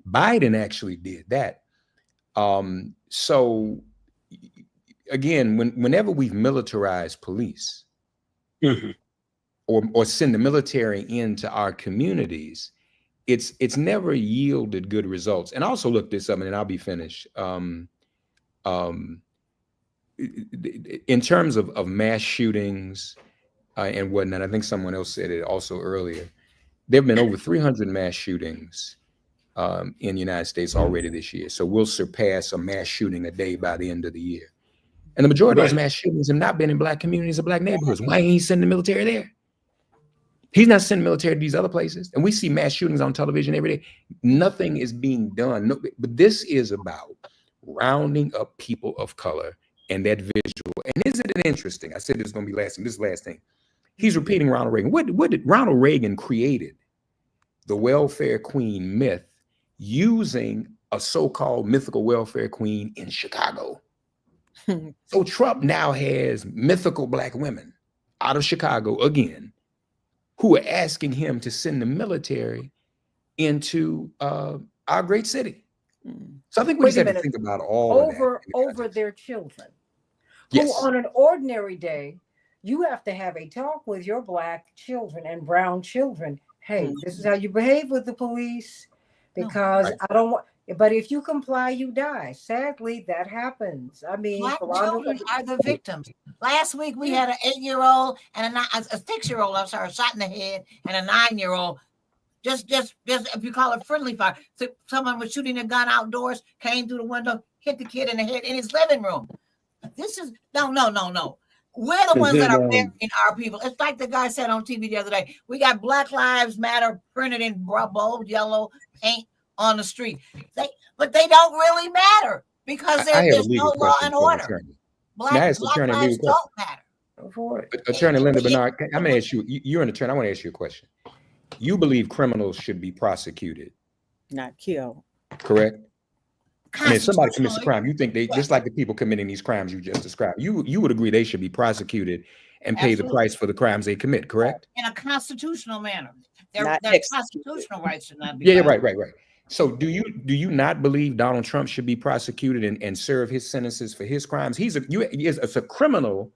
Speaker 3: Biden actually did that. So again, whenever we've militarized police, or send the military into our communities, it's never yielded good results. And also look this up, and then I'll be finished. In terms of mass shootings and whatnot, I think someone else said it also earlier. There have been over 300 mass shootings in the United States already this year. So we'll surpass a mass shooting a day by the end of the year. And the majority of those mass shootings have not been in Black communities or Black neighborhoods. Why ain't he sending the military there? He's not sending military to these other places. And we see mass shootings on television every day. Nothing is being done. No, but this is about rounding up people of color and that visual. And isn't it interesting? I said this is going to be last thing. This is last thing. He's repeating Ronald Reagan. What did Ronald Reagan created? The welfare queen myth using a so-called mythical welfare queen in Chicago. So Trump now has mythical Black women out of Chicago again, who are asking him to send the military into our great city. So I think we just have to think about all of that.
Speaker 1: Over their children.
Speaker 3: Yes.
Speaker 1: Who on an ordinary day, you have to have a talk with your Black children and brown children. Hey, this is how you behave with the police, because I don't want. But if you comply, you die. Sadly, that happens. I mean,
Speaker 6: Black children are the victims. Last week we had an 8-year-old and a 6-year-old, I'm sorry, shot in the head, and a 9-year-old. Just if you call it friendly fire. So someone was shooting a gun outdoors, came through the window, hit the kid in the head in his living room. This is no. We're the ones that are burying our people. It's like the guy said on TV the other day. We got Black Lives Matter printed in bold yellow paint on the street. But they don't really matter because there's no law and order. Black lives don't matter.
Speaker 3: Attorney Linda Bernard, I'm going to ask you, you're an attorney, I want to ask you a question. You believe criminals should be prosecuted,
Speaker 4: not killed.
Speaker 3: correct? I mean, if somebody commits a
Speaker 6: constitutionally,
Speaker 3: crime, you think they, just like the people committing these crimes you just described, you would agree they should be prosecuted and pay the
Speaker 6: absolutely,
Speaker 3: price for the crimes they commit, correct?
Speaker 6: in a constitutional manner. Their
Speaker 4: Not
Speaker 6: constitutional rights should not be
Speaker 3: Yeah,
Speaker 6: violated.
Speaker 3: right. So do you not believe Donald Trump should be prosecuted and serve his sentences for his crimes? It's a criminal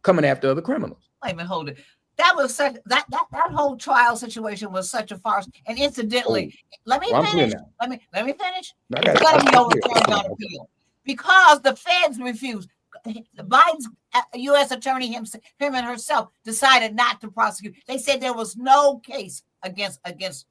Speaker 3: coming after other criminals.
Speaker 6: Wait a minute, hold it. That was such that whole trial situation was such a farce. And incidentally, let me
Speaker 3: Well, I'm clear
Speaker 6: finish.
Speaker 3: now.
Speaker 6: Let me finish.
Speaker 3: I
Speaker 6: It's
Speaker 3: got
Speaker 6: going to be
Speaker 3: it.
Speaker 6: overturned on appeal because the feds refused. Biden's U.S. attorney him and herself decided not to prosecute. They said there was no case against.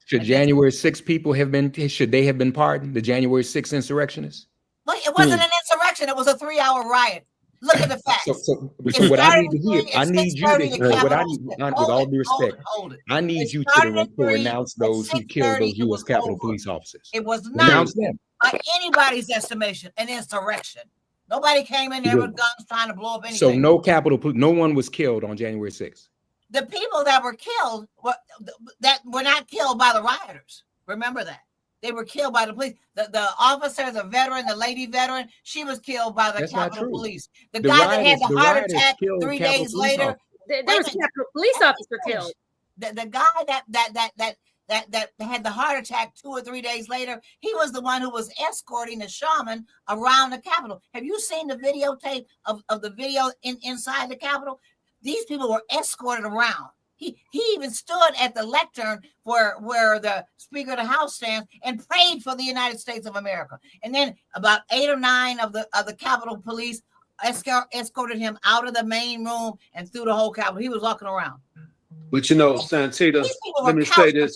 Speaker 3: Should January 6 people should they have been pardoned? The January 6 insurrectionists?
Speaker 6: But it wasn't an insurrection. It was a 3-hour riot. Look at the facts.
Speaker 3: So what I need to hear, I need you to hear what I need, with all due respect,
Speaker 6: Hold it.
Speaker 3: I need
Speaker 6: It
Speaker 3: you
Speaker 6: started
Speaker 3: to
Speaker 6: at 3,
Speaker 3: renounce those who killed
Speaker 6: 6:30,
Speaker 3: those
Speaker 6: it
Speaker 3: U.S.
Speaker 6: was
Speaker 3: Capitol
Speaker 6: over.
Speaker 3: Police officers.
Speaker 6: It was not,
Speaker 3: Renounce them.
Speaker 6: by anybody's estimation, an insurrection. Nobody came in there with guns trying to blow up anything.
Speaker 3: So no one was killed on January 6th.
Speaker 6: The people that were killed were not killed by the rioters. Remember that. They were killed by the police. The officer, the veteran, the lady veteran, she was killed by the
Speaker 3: That's not
Speaker 6: Capitol
Speaker 3: true.
Speaker 6: Police. The
Speaker 3: The
Speaker 6: guy that had
Speaker 3: rioters-
Speaker 6: the
Speaker 3: the
Speaker 6: heart
Speaker 3: rioters
Speaker 6: attack
Speaker 3: killed
Speaker 6: 3
Speaker 3: Capitol
Speaker 6: days
Speaker 3: Police
Speaker 6: later.
Speaker 3: officers.
Speaker 5: There was a Capitol Police officer killed.
Speaker 6: The guy that had the heart attack 2 or 3 days later, he was the one who was escorting the shaman around the Capitol. Have you seen the videotape of the video inside the Capitol? These people were escorted around. He even stood at the lectern where the Speaker of the House stands and prayed for the United States of America. And then about 8 or 9 of the Capitol Police escorted him out of the main room and through the whole Capitol. He was walking around.
Speaker 2: But Santita,
Speaker 6: These people
Speaker 2: let
Speaker 6: were
Speaker 2: me
Speaker 6: couch
Speaker 2: say this.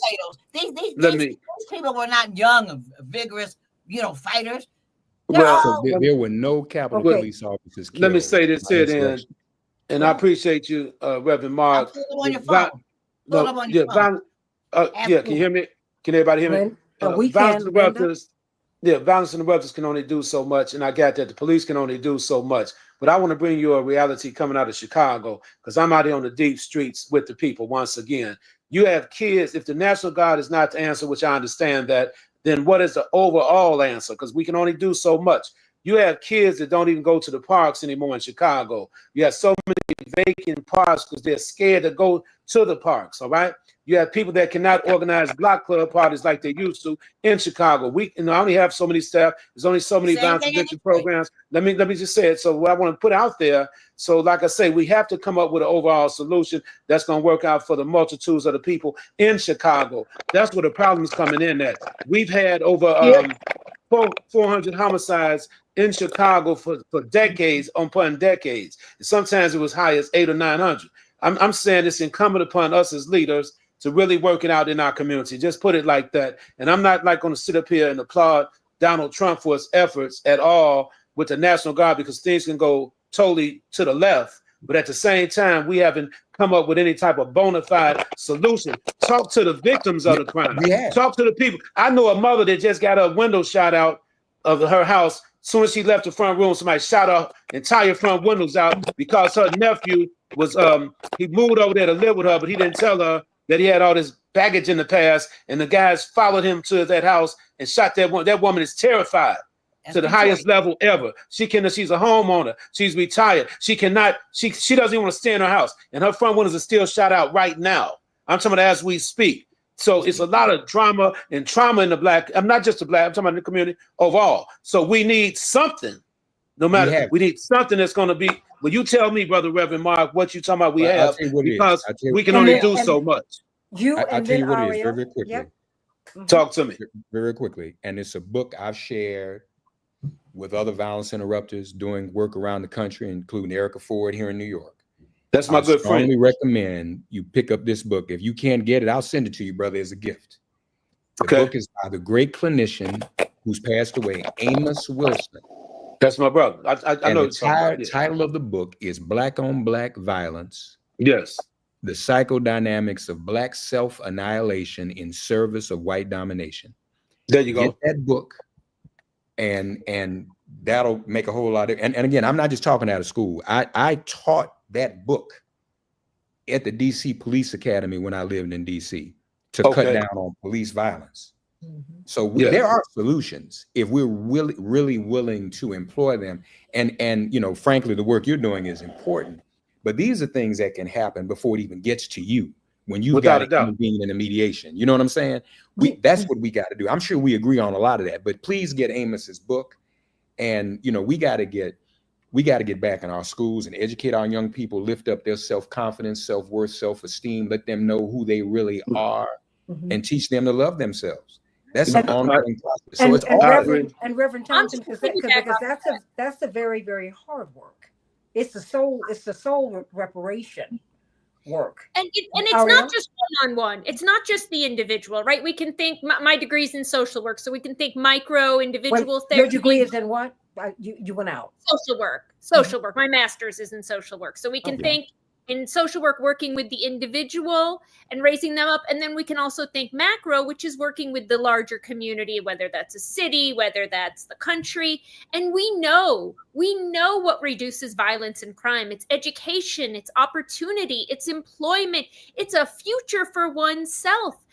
Speaker 6: potatoes.
Speaker 2: Let
Speaker 6: These people were not young, vigorous, fighters.
Speaker 3: So there were no Capitol
Speaker 1: Okay.
Speaker 3: Police officers killed.
Speaker 2: Let me say this
Speaker 3: by
Speaker 2: here, then,
Speaker 3: insurrection.
Speaker 2: and I appreciate you, Reverend Mark.
Speaker 6: Pull up on your phone. Pull up on your phone.
Speaker 2: Yeah, can you hear me? Can everybody hear me?
Speaker 1: We
Speaker 2: Violence
Speaker 1: can,
Speaker 2: interrupters. Yeah, violence interrupters can only do so much, and I got that. The police can only do so much. But I want to bring you a reality coming out of Chicago, because I'm out here on the deep streets with the people once again. You have kids. If the National Guard is not the answer, which I understand that, then what is the overall answer? Because we can only do so much. You have kids that don't even go to the parks anymore in Chicago. You have so many vacant parks because they're scared to go to the parks, all right? You have people that cannot organize block club parties like they used to in Chicago. I only have so many staff. There's only so many violence prevention programs. Let me just say it. So what I want to put out there, so like I say, we have to come up with an overall solution that's going to work out for the multitudes of the people in Chicago. That's where the problem is coming in at. We've had over 400 homicides in Chicago for decades upon decades. And sometimes it was high as 800 or 900. I'm saying it's incumbent upon us as leaders to really work it out in our community. Just put it like that. And I'm not like going to sit up here and applaud Donald Trump for his efforts at all with the National Guard, because things can go totally to the left. But at the same time, we haven't come up with any type of bona fide solution. Talk to the victims of the crime. Talk to the people. I know a mother that just got a window shot out of her house. As soon as she left the front room, somebody shot her entire front windows out because her nephew was he moved over there to live with her, but he didn't tell her that he had all this baggage in the past, and the guys followed him to that house and shot that woman. That woman is terrified to the highest level ever. She's a homeowner. She's retired. She doesn't even want to stay in her house, and her front windows are still shot out right now. I'm talking about as we speak. So it's a lot of drama and trauma in the black. I'm not just the black. I'm talking about the community overall. So we need something. No matter, we need something that's going to be. Well, you tell me, Brother Reverend Mark, what you talking about we have, because we can only do so much.
Speaker 3: I'll tell you what it is very quickly.
Speaker 1: Yep.
Speaker 2: Talk to me.
Speaker 3: Very quickly. And it's a book I've shared with other violence interrupters doing work around the country, including Erica Ford here in New York.
Speaker 2: That's my good friend. I
Speaker 3: strongly recommend you pick up this book. If you can't get it, I'll send it to you, brother, as a gift. The book is by the great clinician who's passed away, Amos Wilson.
Speaker 2: That's my brother. I know.
Speaker 3: The title of the book is Black on Black Violence.
Speaker 2: Yes.
Speaker 3: The Psychodynamics of Black Self-Annihilation in Service of White Domination.
Speaker 2: There you go.
Speaker 3: Get that book, and that'll make a whole lot of. And again, I'm not just talking out of school. I taught that book at the DC Police Academy when I lived in DC to cut down on police violence. So
Speaker 2: Yes.
Speaker 3: there are solutions if we're really willing to employ them. And frankly, the work you're doing is important. But these are things that can happen before it even gets to you when you've
Speaker 2: Without
Speaker 3: got
Speaker 2: a doubt.
Speaker 3: a being in a mediation. You know what I'm saying? That's what we got to do. I'm sure we agree on a lot of that. But please get Amos's book, and we got to get back in our schools and educate our young people, lift up their self-confidence, self-worth, self-esteem, let them know who they really are, and teach them to love themselves. That's an ongoing process. So it's all
Speaker 1: Reverend Thompson, because that's a very, very hard work. It's the soul reparation work.
Speaker 5: And it's not just one-on-one. It's not just the individual, right? We can think, my degree's in social work, so we can think micro individual therapy.
Speaker 1: Your degree is in what? You went out.
Speaker 5: Social work. My master's is in social work. So we can think in social work, working with the individual and raising them up. And then we can also think macro, which is working with the larger community, whether that's a city, whether that's the country. And we know what reduces violence and crime. It's education, it's opportunity, it's employment, it's a future for oneself.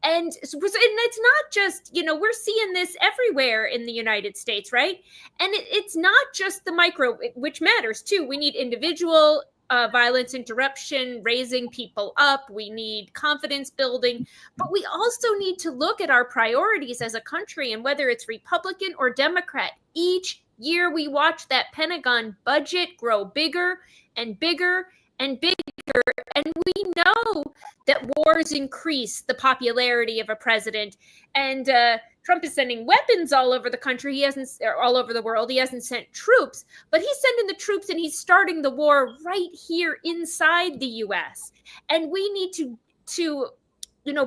Speaker 5: And it's not just, we're seeing this everywhere in the United States, right? And it's not just the micro, which matters too. We need individual violence interruption, raising people up. We need confidence building, but we also need to look at our priorities as a country, and whether it's Republican or Democrat. Each year we watch that Pentagon budget grow bigger and bigger and bigger. And we know that wars increase the popularity of a president. And Trump is sending weapons all over the country. All over the world. He hasn't sent troops, but he's sending the troops and he's starting the war right here inside the U.S. And we need to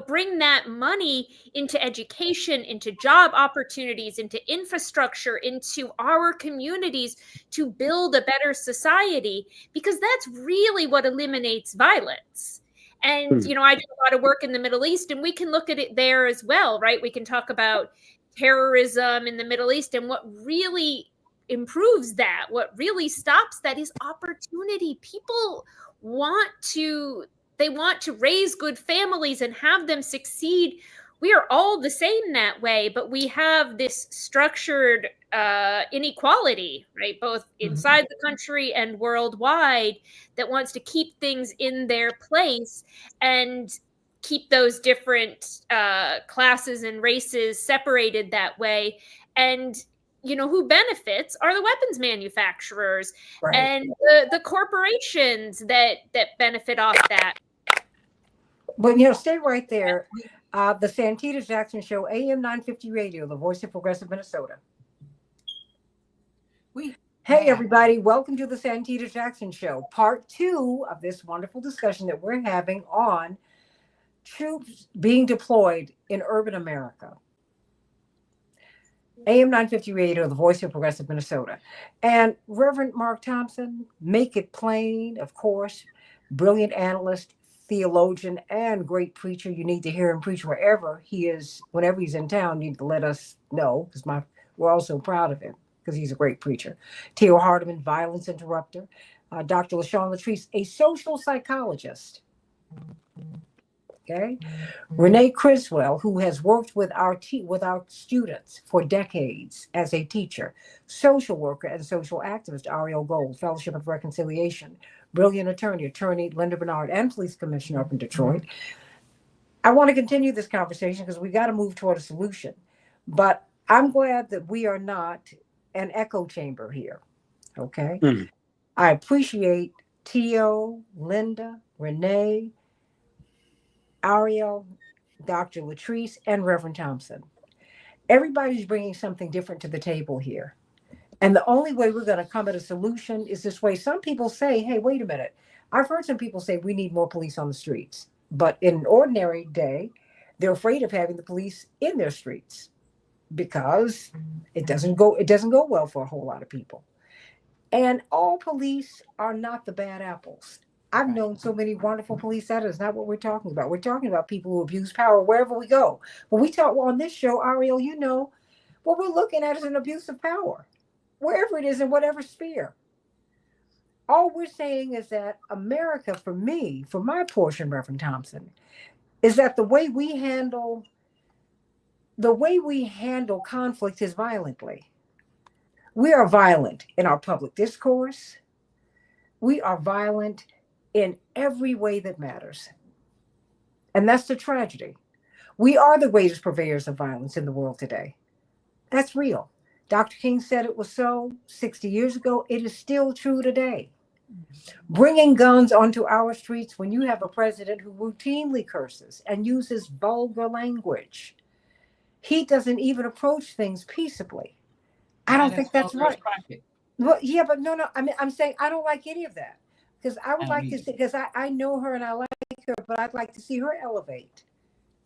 Speaker 5: bring that money into education, into job opportunities, into infrastructure, into our communities to build a better society, because that's really what eliminates violence. And, I do a lot of work in the Middle East, and we can look at it there as well, right? We can talk about terrorism in the Middle East, and what really improves that, what really stops that is opportunity. People want to raise good families and have them succeed. We are all the same that way, but we have this structured inequality, right? Both inside the country and worldwide, that wants to keep things in their place and keep those different classes and races separated that way. And who benefits are the weapons manufacturers, right, and the corporations that benefit off that.
Speaker 1: But stay right there. The Santita Jackson Show, AM 950 Radio, the voice of progressive Minnesota. Hey, everybody. Welcome to the Santita Jackson Show, part 2 of this wonderful discussion that we're having on troops being deployed in urban America. AM 950 Radio, the voice of progressive Minnesota. And Reverend Mark Thompson, make it plain, of course, brilliant analyst, theologian, and great preacher. You need to hear him preach wherever he is. Whenever he's in town, you need to let us know, because we're all so proud of him, because he's a great preacher. Theo Hardiman, violence interrupter. Dr. LaShawn Latrice, a social psychologist. Okay. Renee Criswell, who has worked with our students for decades as a teacher, social worker and social activist. Ariel Gold, Fellowship of Reconciliation, brilliant attorney Linda Bernard, and police commissioner up in Detroit. I want to continue this conversation because we got to move toward a solution. But I'm glad that we are not an echo chamber here. Okay. I appreciate Tio, Linda, Renee, Ariel, Dr. Latrice, and Reverend Thompson. Everybody's bringing something different to the table here. And the only way we're going to come at a solution is this way. Some people say, hey, wait a minute. I've heard some people say we need more police on the streets. But in an ordinary day, they're afraid of having the police in their streets because it doesn't go well for a whole lot of people. And all police are not the bad apples. I've known so many wonderful police. That is not what we're talking about. We're talking about people who abuse power wherever we go. When we talk on this show, Ariel, what we're looking at is an abuse of power, wherever it is, in whatever sphere. All we're saying is that America, for my portion, Reverend Thompson, is that the way we handle the way we handle conflict is violently. We are violent in our public discourse. We are violent in every way that matters. And that's the tragedy. We are the greatest purveyors of violence in the world today. That's real. Dr. King said it was so 60 years ago. It is still true today. Bringing guns onto our streets when you have a president who routinely curses and uses vulgar language. He doesn't even approach things peaceably. I don't think that's right. Well, yeah, but no. I mean, I'm saying I don't like any of that because I would like to see, because I know her and I like her, but I'd like to see her elevate.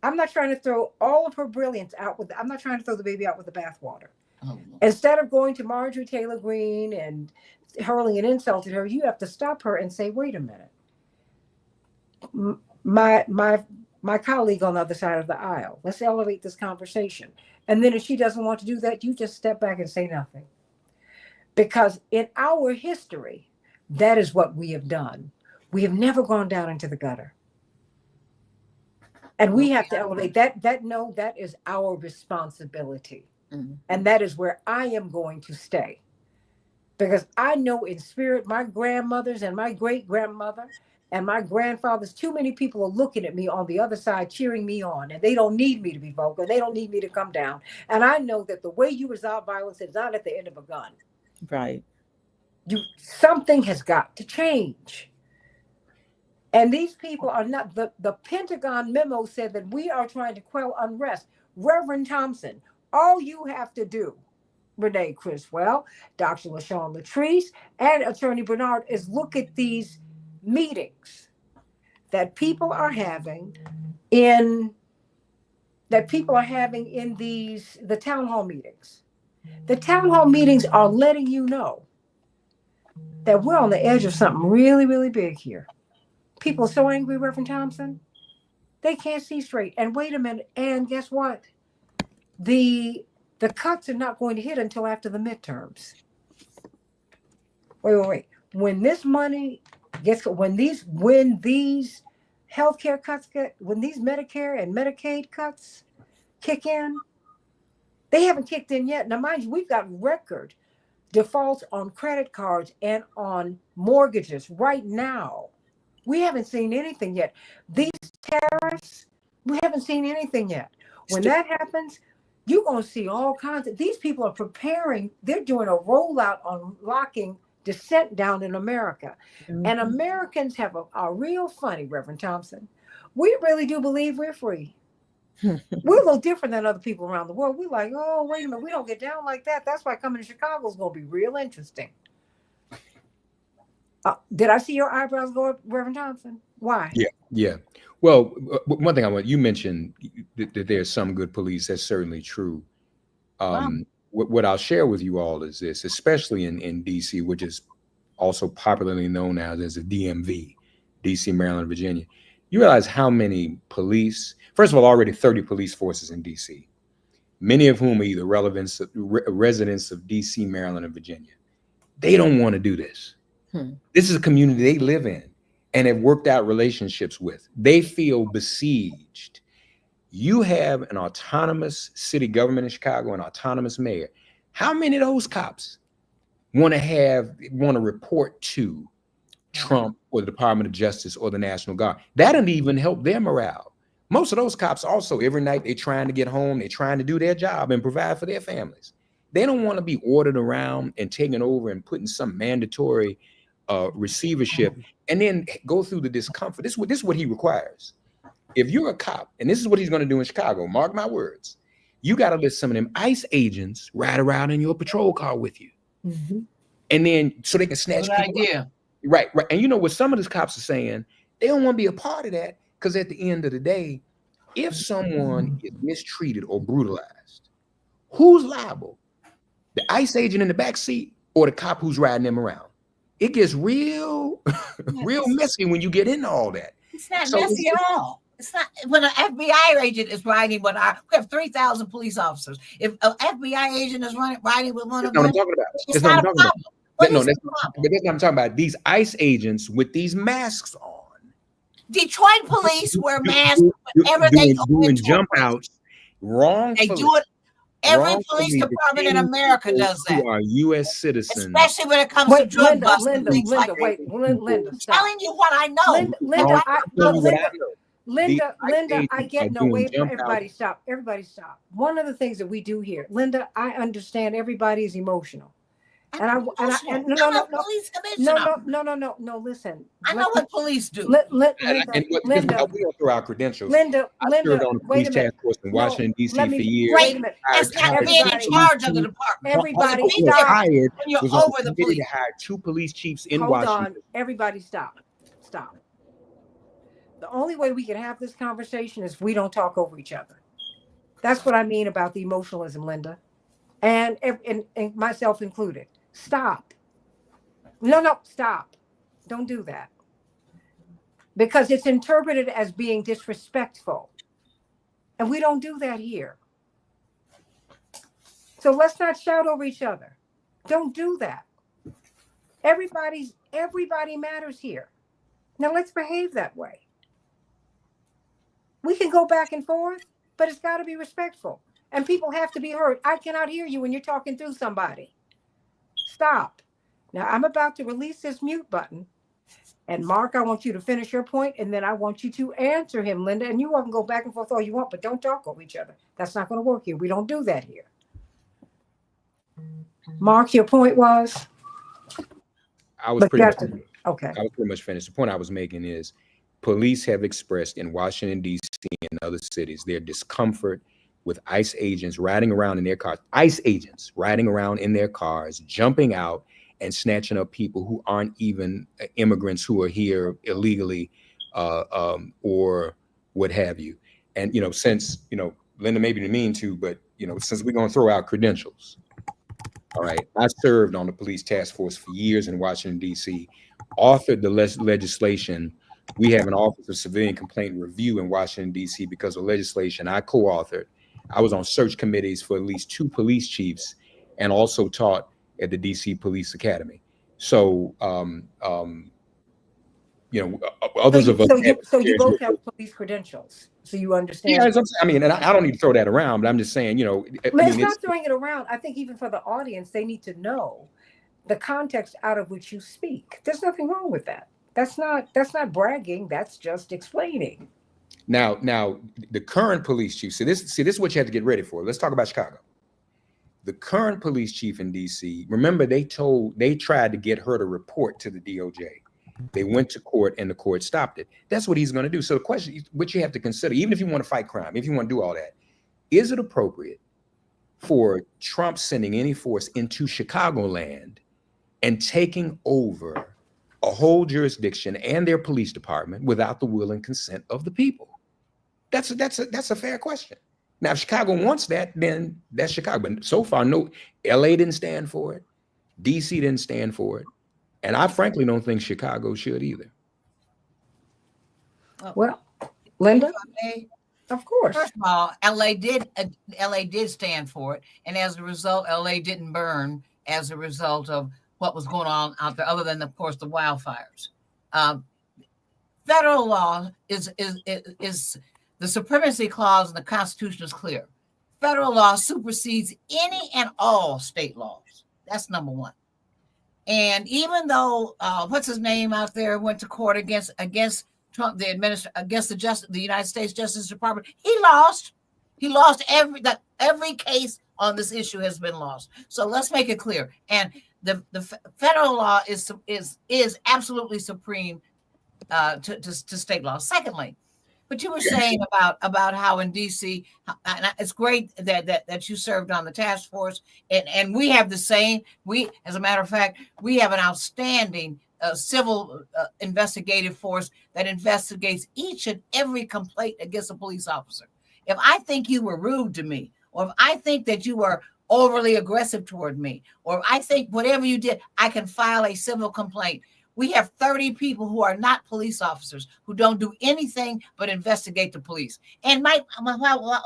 Speaker 1: I'm not trying to throw all of her brilliance out with, I'm not trying to throw the baby out with the bathwater. Oh. Instead of going to Marjorie Taylor Greene and hurling an insult at her, you have to stop her and say, wait a minute. My colleague on the other side of the aisle, let's elevate this conversation. And then if she doesn't want to do that, you just step back and say nothing. Because in our history, that is what we have done. We have never gone down into the gutter. And we have to elevate that. That is our responsibility. Mm-hmm. And that is where I am going to stay. Because I know in spirit, my grandmothers and my great grandmother and my grandfathers, too many people are looking at me on the other side, cheering me on, and they don't need me to be vocal. They don't need me to come down. And I know that the way you resolve violence is not at the end of a gun.
Speaker 4: Right.
Speaker 1: Something has got to change. And these people are not, the Pentagon memo said that we are trying to quell unrest. Reverend Thompson, all you have to do, Renee Criswell, Dr. LaShawn Latrice, and Attorney Bernard, is look at these meetings that people are having in the town hall meetings. The town hall meetings are letting you know that we're on the edge of something really, really big here. People are so angry, Reverend Thompson, they can't see straight. And wait a minute, and guess what? The cuts are not going to hit until after the midterms. Wait. When this money when these healthcare cuts when these Medicare and Medicaid cuts kick in, they haven't kicked in yet. Now, mind you, we've got record defaults on credit cards and on mortgages right now. We haven't seen anything yet. These tariffs, we haven't seen anything yet. When that happens, you're going to see all kinds of, these people are preparing, they're doing a rollout on locking dissent down in America. Mm-hmm. And Americans are real funny, Reverend Thompson. We really do believe we're free. We're a little different than other people around the world. We're like, oh, wait a minute, we don't get down like that. That's why coming to Chicago is going to be real interesting. Did I see your eyebrows go up, Reverend Thompson? Why?
Speaker 3: Yeah. Well, one thing you mentioned that there's some good police. That's certainly true. Wow. What I'll share with you all is this, especially in DC, which is also popularly known now as the DMV, DC, Maryland, Virginia. You realize how many police, first of all, already 30 police forces in DC, many of whom are either residents of DC, Maryland, and Virginia. They don't want to do this. This is a community they live in and have worked out relationships with. They feel besieged. You have an autonomous city government in Chicago, an autonomous mayor. How many of those cops want to report to Trump or the Department of Justice or the National Guard? That doesn't even help their morale. Most of those cops also, every night they're trying to get home, they're trying to do their job and provide for their families. They don't want to be ordered around and taken over and put in some mandatory receivership and then go through the discomfort. This is what he requires. If you're a cop, and this is what he's going to do in Chicago, mark my words, you got to let some of them ICE agents ride around in your patrol car with you. Mm-hmm. And then so they can snatch people up. Right. And you know what some of these cops are saying? They don't want to be a part of that because at the end of the day, if someone is mistreated or brutalized, who's liable? The ICE agent in the back seat or the cop who's riding them around? It gets real messy when you get into all that.
Speaker 6: It's not messy at all. It's not when an FBI agent is riding. We have 3,000 police officers. If an FBI agent is riding with one of them, it's not a problem. That's not what I'm talking about.
Speaker 3: These ICE agents with these masks on.
Speaker 6: Detroit police wear masks whenever they
Speaker 3: doing jump outs, Wrongfully.
Speaker 6: They do it. Every police
Speaker 3: wrongfully
Speaker 6: department in
Speaker 3: detain
Speaker 6: America
Speaker 3: people
Speaker 6: does that,
Speaker 3: who are U.S. citizens.
Speaker 6: especially when it comes to
Speaker 1: Wait,
Speaker 6: drug
Speaker 1: Linda,
Speaker 6: busting
Speaker 1: Linda,
Speaker 6: and things
Speaker 1: Linda,
Speaker 6: like
Speaker 1: wait,
Speaker 6: that.
Speaker 1: Linda,
Speaker 6: I'm
Speaker 1: stop.
Speaker 6: telling you what I know.
Speaker 1: Linda,
Speaker 3: Wrongfully,
Speaker 1: Linda, I
Speaker 3: agents
Speaker 1: get
Speaker 3: are
Speaker 1: no
Speaker 3: doing
Speaker 1: way.
Speaker 3: jump
Speaker 1: Everybody stop. Everybody stop. One of the things that we do here, Linda, I understand everybody's emotional. And
Speaker 6: I'm emotional. I'm a police commissioner.
Speaker 1: No. Listen.
Speaker 6: I know what police do.
Speaker 1: Linda,
Speaker 3: we go through our credentials.
Speaker 1: Linda,
Speaker 3: I served on the
Speaker 1: wait
Speaker 3: police
Speaker 1: a minute.
Speaker 3: task force in
Speaker 1: No,
Speaker 3: Washington, D.C.
Speaker 1: let
Speaker 3: for
Speaker 1: me-
Speaker 3: years.
Speaker 6: Great.
Speaker 1: a minute.
Speaker 6: That's not being in
Speaker 1: Everybody-
Speaker 6: charge of the department.
Speaker 1: Everybody
Speaker 6: There's a big
Speaker 1: stop.
Speaker 6: difference when you're
Speaker 3: was on
Speaker 6: over
Speaker 3: the
Speaker 6: the
Speaker 3: committee
Speaker 6: police.
Speaker 3: to hire 2 police chiefs in
Speaker 1: Hold
Speaker 3: Washington.
Speaker 1: on. Everybody stop. Stop. The only way we can have this conversation is if we don't talk over each other. That's what I mean about the emotionalism, Linda. And myself included. Stop. No, stop. Don't do that. Because it's interpreted as being disrespectful. And we don't do that here. So let's not shout over each other. Don't do that. Everybody matters here. Now let's behave that way. We can go back and forth, but it's got to be respectful. And people have to be heard. I cannot hear you when you're talking through somebody. Stop. Now I'm about to release this mute button. And Mark, I want you to finish your point, and then I want you to answer him, Linda. And you all can go back and forth all you want, but don't talk over each other. That's not going to work here. We don't do that here. Mark, your point was?
Speaker 3: I was pretty
Speaker 1: much
Speaker 3: finished. The point I was making is police have expressed in Washington, D.C. and other cities their discomfort with ICE agents riding around in their cars, jumping out and snatching up people who aren't even immigrants who are here illegally or what have you. And, since, Linda may be mean to, but, since we're going to throw out credentials. All right. I served on the police task force for years in Washington, D.C., authored the legislation. We have an Office of Civilian Complaint Review in Washington, D.C. because of legislation I co-authored. I was on search committees for at least 2 police chiefs and also taught at the D.C. Police Academy. So, others of us.
Speaker 1: So you both have police credentials. So you understand.
Speaker 3: Yeah, and I don't need to throw that around, but I'm just saying,
Speaker 1: it's not throwing it around. I think even for the audience, they need to know the context out of which you speak. There's nothing wrong with that. That's not bragging. That's just explaining.
Speaker 3: Now, the current police chief. This is what you have to get ready for. Let's talk about Chicago. The current police chief in D.C. Remember, they tried to get her to report to the DOJ. They went to court and the court stopped it. That's what he's going to do. So the question, which you have to consider, even if you want to fight crime, if you want to do all that, is it appropriate for Trump sending any force into Chicagoland and taking over a whole jurisdiction and their police department without the will and consent of the people? That's a fair question. Now, if Chicago wants that, then that's Chicago. But so far, no, LA didn't stand for it. DC didn't stand for it. And I frankly don't think Chicago should either.
Speaker 1: Well, Linda, of course.
Speaker 6: First of all, LA did stand for it. And as a result, LA didn't burn as a result of what was going on out there, other than, of course, the wildfires. Federal law is the supremacy clause in the Constitution is clear. Federal law supersedes any and all state laws. That's number one. And even though what's his name out there went to court against Trump, against the United States Justice Department, he lost. He lost every case on this issue has been lost. So let's make it clear. And the federal law is absolutely supreme to state law. Secondly, but you were saying about how in DC, and it's great that you served on the task force, and we have the same. As a matter of fact, we have an outstanding civil investigative force that investigates each and every complaint against a police officer. If I think you were rude to me, or if I think that you were overly aggressive toward me, or if I think whatever you did, I can file a civil complaint. We have 30 people who are not police officers, who don't do anything but investigate the police. And while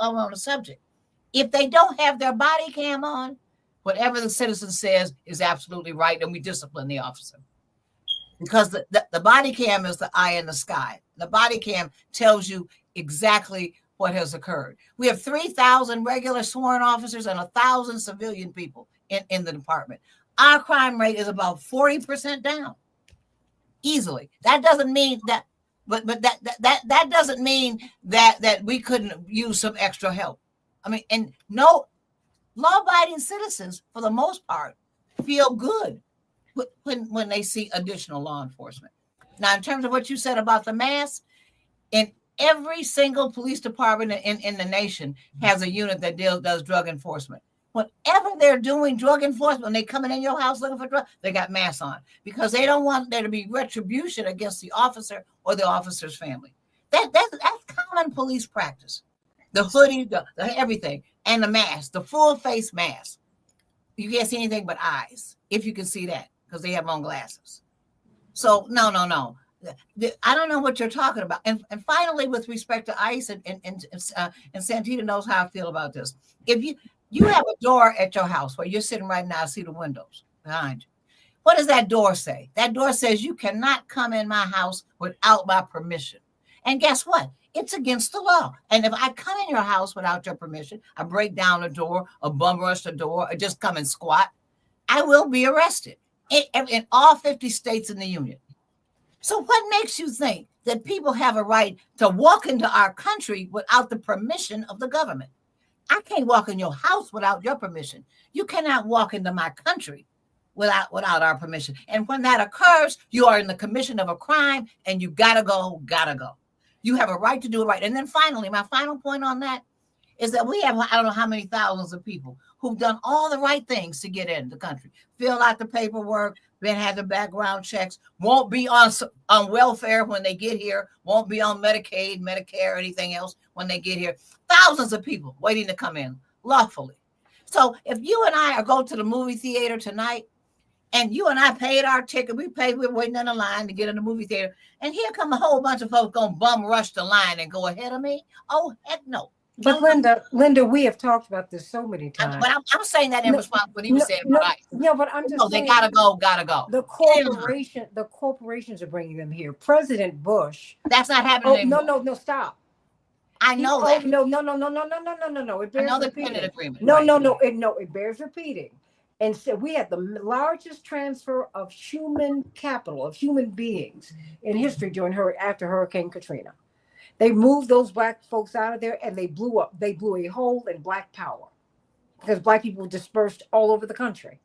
Speaker 6: on the subject, if they don't have their body cam on, whatever the citizen says is absolutely right, and we discipline the officer. Because the body cam is the eye in the sky. The body cam tells you exactly what has occurred. We have 3,000 regular sworn officers and 1,000 civilian people in the department. Our crime rate is about 40% down, easily. That doesn't mean that, but that doesn't mean that we couldn't use some extra help. I mean, and no, law-abiding citizens, for the most part, feel good when they see additional law enforcement. Now, in terms of what you said about the mask, in every single police department in the nation has a unit that does drug enforcement. Whenever they're doing drug enforcement, when they coming in your house looking for drugs, they got masks on because they don't want there to be retribution against the officer or the officer's family. That's common police practice. The hoodie, the everything, and the mask, the full face mask. You can't see anything but eyes, if you can see that, because they have on glasses. So no. I don't know what you're talking about. And finally, with respect to ICE, and Santita knows how I feel about this. If you have a door at your house where you're sitting right now, I see the windows behind you. What does that door say? That door says you cannot come in my house without my permission. And guess what? It's against the law. And if I come in your house without your permission, I break down the door, or bum rush the door, or just come and squat, I will be arrested in all 50 states in the union. So what makes you think that people have a right to walk into our country without the permission of the government? I can't walk in your house without your permission. You cannot walk into my country without our permission. And when that occurs, you are in the commission of a crime, and you gotta go. You have a right to do it right. And then finally, my final point on that is that we have, I don't know how many thousands of people who've done all the right things to get in the country, fill out the paperwork, then have the background checks, won't be on welfare when they get here, won't be on Medicaid, Medicare, or anything else when they get here. Thousands of people waiting to come in lawfully. So if you and I are going to the movie theater tonight, and you and I paid our ticket, we're waiting in the line to get in the movie theater, and here come a whole bunch of folks going to bum rush the line and go ahead of me. Oh, heck no.
Speaker 1: But Linda, we have talked about this so many times.
Speaker 6: But I'm saying that in response to what he was saying.
Speaker 1: No, but I'm just saying,
Speaker 6: they gotta go.
Speaker 1: The corporations are bringing them here. President Bush.
Speaker 6: That's not happening anymore.
Speaker 1: No, stop.
Speaker 6: I know that.
Speaker 1: No. It bears repeating. It bears repeating. And so we had the largest transfer of human capital, of human beings in history after Hurricane Katrina. They moved those Black folks out of there, and they blew a hole in Black power because Black people were dispersed all over the country.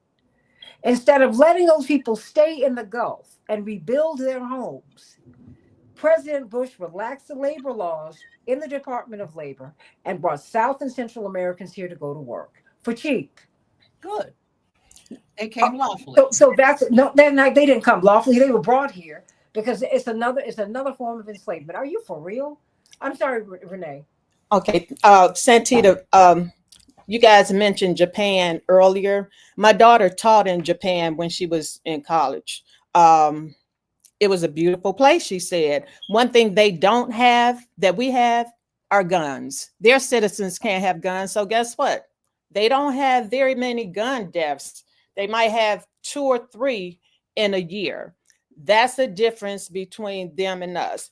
Speaker 1: Instead of letting those people stay in the Gulf and rebuild their homes, President Bush relaxed the labor laws in the Department of Labor and brought South and Central Americans here to go to work for cheap.
Speaker 6: Good. They came lawfully.
Speaker 1: So that's no. They didn't come lawfully. They were brought here because it's another form of enslavement. Are you for real? I'm sorry, Renee.
Speaker 4: Okay, Santita, you guys mentioned Japan earlier. My daughter taught in Japan when she was in college. It was a beautiful place, she said. One thing they don't have that we have are guns. Their citizens can't have guns. So guess what? They don't have very many gun deaths. They might have 2 or 3 in a year. That's the difference between them and us.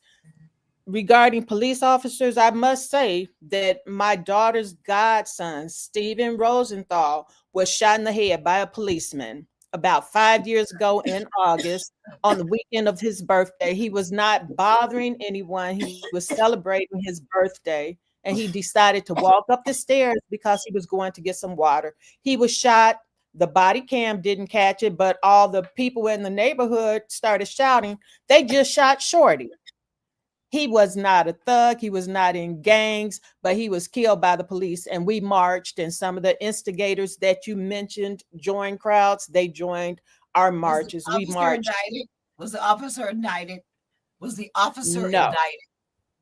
Speaker 4: Regarding police officers, I must say that my daughter's godson, Stephen Rosenthal, was shot in the head by a policeman about 5 years ago in August on the weekend of his birthday. He was not bothering anyone. He was celebrating his birthday, and he decided to walk up the stairs because he was going to get some water. He was shot. The body cam didn't catch it, but all the people in the neighborhood started shouting, "They just shot Shorty." He was not a thug. He was not in gangs, but he was killed by the police. And we marched, and some of the instigators that you mentioned joined crowds. They joined our marches. We marched.
Speaker 6: Was the officer indicted?
Speaker 4: No.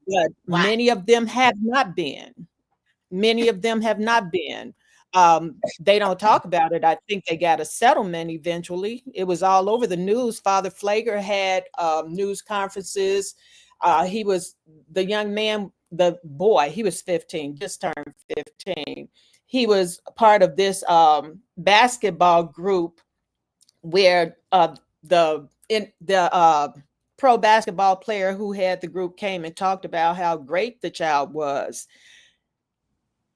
Speaker 4: But
Speaker 6: wow.
Speaker 4: Many of them have not been. They don't talk about it. I think they got a settlement eventually. It was all over the news. Father Flager had news conferences. He was the young man, the boy, he was 15, just turned 15. He was part of this basketball group where the pro basketball player who had the group came and talked about how great the child was.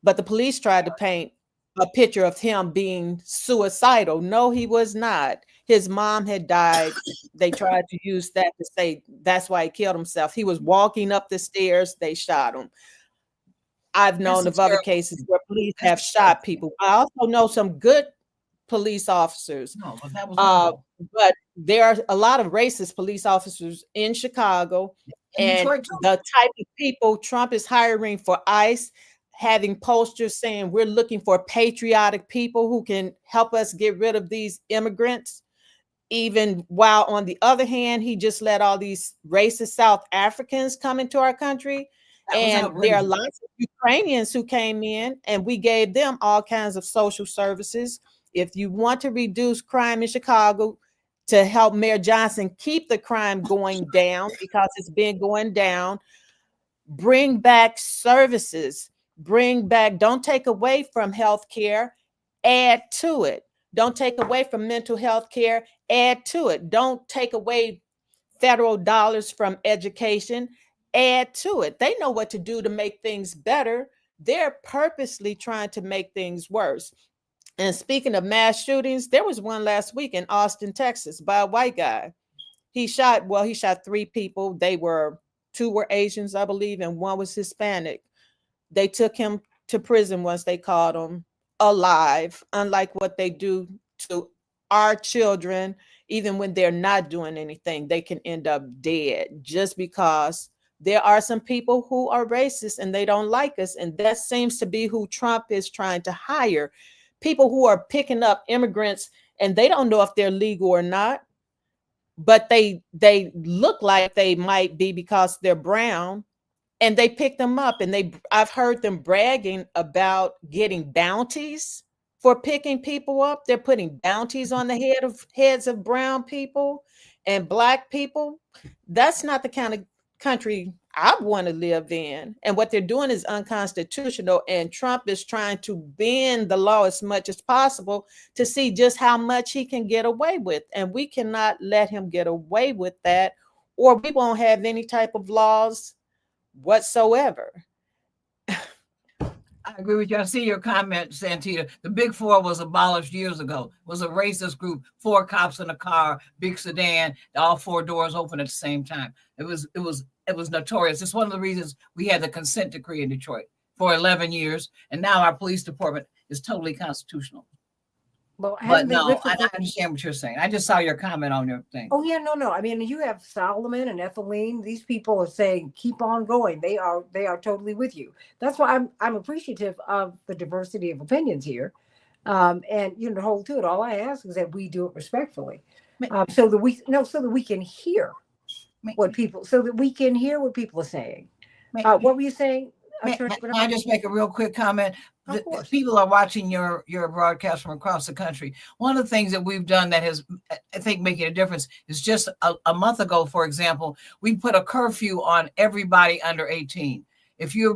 Speaker 4: But the police tried to paint a picture of him being suicidal. No, he was not. His mom had died. They tried to use that to say that's why he killed himself. He was walking up the stairs. They shot him. I've known of other cases where police have shot people. I also know some good police officers.
Speaker 6: No, but that was
Speaker 4: but there are a lot of racist police officers in Chicago, and the type of people Trump is hiring for ICE, having posters saying we're looking for patriotic people who can help us get rid of these immigrants, even while on the other hand, he just let all these racist South Africans come into our country. And there are lots of Ukrainians who came in, and we gave them all kinds of social services. If you want to reduce crime in Chicago, to help Mayor Johnson keep the crime going down, because it's been going down, bring back services, don't take away from health care, add to it. Don't take away from mental health care, add to it. Don't take away federal dollars from education, add to it. They know what to do to make things better. They're purposely trying to make things worse. And speaking of mass shootings, there was one last week in Austin, Texas, by a white guy. He shot 3 people. Two were Asians, I believe, and one was Hispanic. They took him to prison once they caught him alive, unlike what they do to our children. Even when they're not doing anything, they can end up dead just because there are some people who are racist and they don't like us. And that seems to be who Trump is trying to hire. People who are picking up immigrants and they don't know if they're legal or not, but they look like they might be because they're brown, and they pick them up. And I've heard them bragging about getting bounties for picking people up. They're putting bounties on the heads of brown people and black people. That's not the kind of country I want to live in. And what they're doing is unconstitutional. And Trump is trying to bend the law as much as possible to see just how much he can get away with. And we cannot let him get away with that, or we won't have any type of laws whatsoever.
Speaker 6: I agree with you. I see your comment, Santita. The Big Four was abolished years ago. It was a racist group, 4 cops in a car, big sedan, all 4 doors open at the same time. It was notorious. It's one of the reasons we had the consent decree in Detroit for 11 years, and now our police department is totally constitutional.
Speaker 1: Well,
Speaker 6: but no, I understand what you're saying. I just saw your comment on your thing.
Speaker 1: Oh yeah, no. I mean, you have Solomon and Ethelene. These people are saying keep on going. They are totally with you. That's why I'm appreciative of the diversity of opinions here, and to hold to it. All I ask is that we do it respectfully, so that we can hear what people are saying. What were you saying?
Speaker 6: Can I just make a real quick comment? People are watching your broadcast from across the country. One of the things that we've done that has, I think, making a difference is just a month ago, for example, we put a curfew on everybody under 18. If you're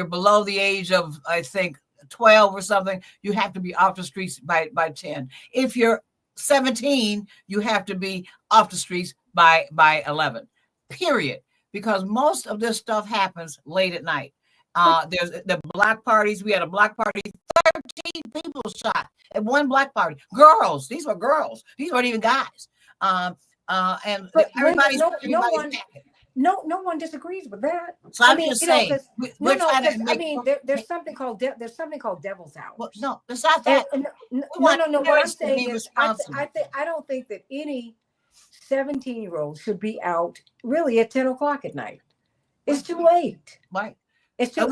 Speaker 6: below the age of, I think, 12 or something, you have to be off the streets by 10. If you're 17, you have to be off the streets by 11. Period. Because most of this stuff happens late at night. There's the black parties. We had a black party, 13 people shot at one black party. Girls. These were girls. These weren't even guys. And everybody's
Speaker 1: no one disagrees with that.
Speaker 6: So I'm just saying.
Speaker 1: There's something called devil's hours.
Speaker 6: Well, no, it's not that.
Speaker 1: No. What I'm saying is, I don't think that any 17-year-old should be out really at 10 o'clock at night. It's too late.
Speaker 6: Right.
Speaker 1: It's too.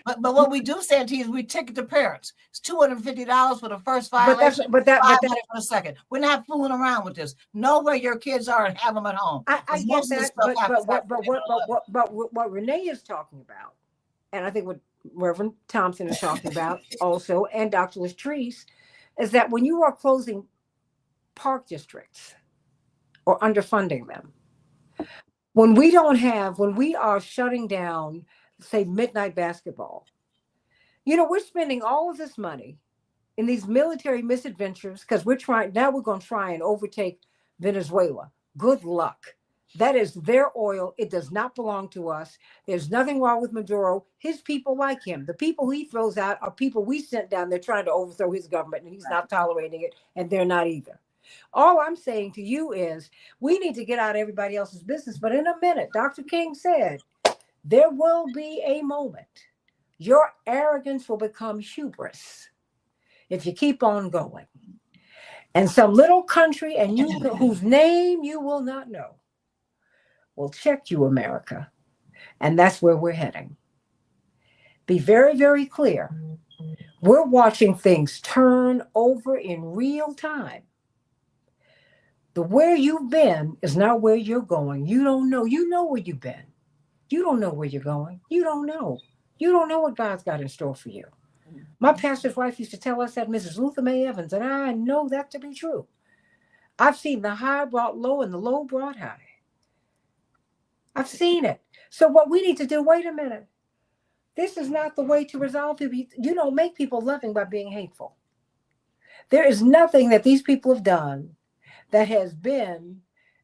Speaker 6: But what we do, Santee, is we ticket the parents. It's $250 for the first violation.
Speaker 1: But that's
Speaker 6: $500 for the second. We're not fooling around with this. Know where your kids are and have them at home.
Speaker 1: I get that. But what Renee is talking about, and I think what Reverend Thompson is talking about also, and Dr. Latrice, is that when you are closing park districts or underfunding them, when we are shutting down, say, midnight basketball, we're spending all of this money in these military misadventures because we're going to try and overtake Venezuela. Good luck. That is their oil. It does not belong to us. There's nothing wrong with Maduro. His people like him. The people he throws out are people we sent down there trying to overthrow his government, and he's not tolerating it, and they're not either. All I'm saying to you is we need to get out of everybody else's business. But in a minute, Dr. King said, there will be a moment. Your arrogance will become hubris if you keep on going. And some little country and you whose name you will not know will check you, America. And that's where we're heading. Be very, very clear. We're watching things turn over in real time. The where you've been is not where you're going. You don't know. You know where you've been. You don't know where you're going. You don't know. You don't know what God's got in store for you. My pastor's wife used to tell us that, Mrs. Luther May Evans, and I know that to be true. I've seen the high brought low and the low brought high. I've seen it. So what we need to do, wait a minute. This is not the way to resolve people. You don't make people loving by being hateful. There is nothing that these people have done that has been,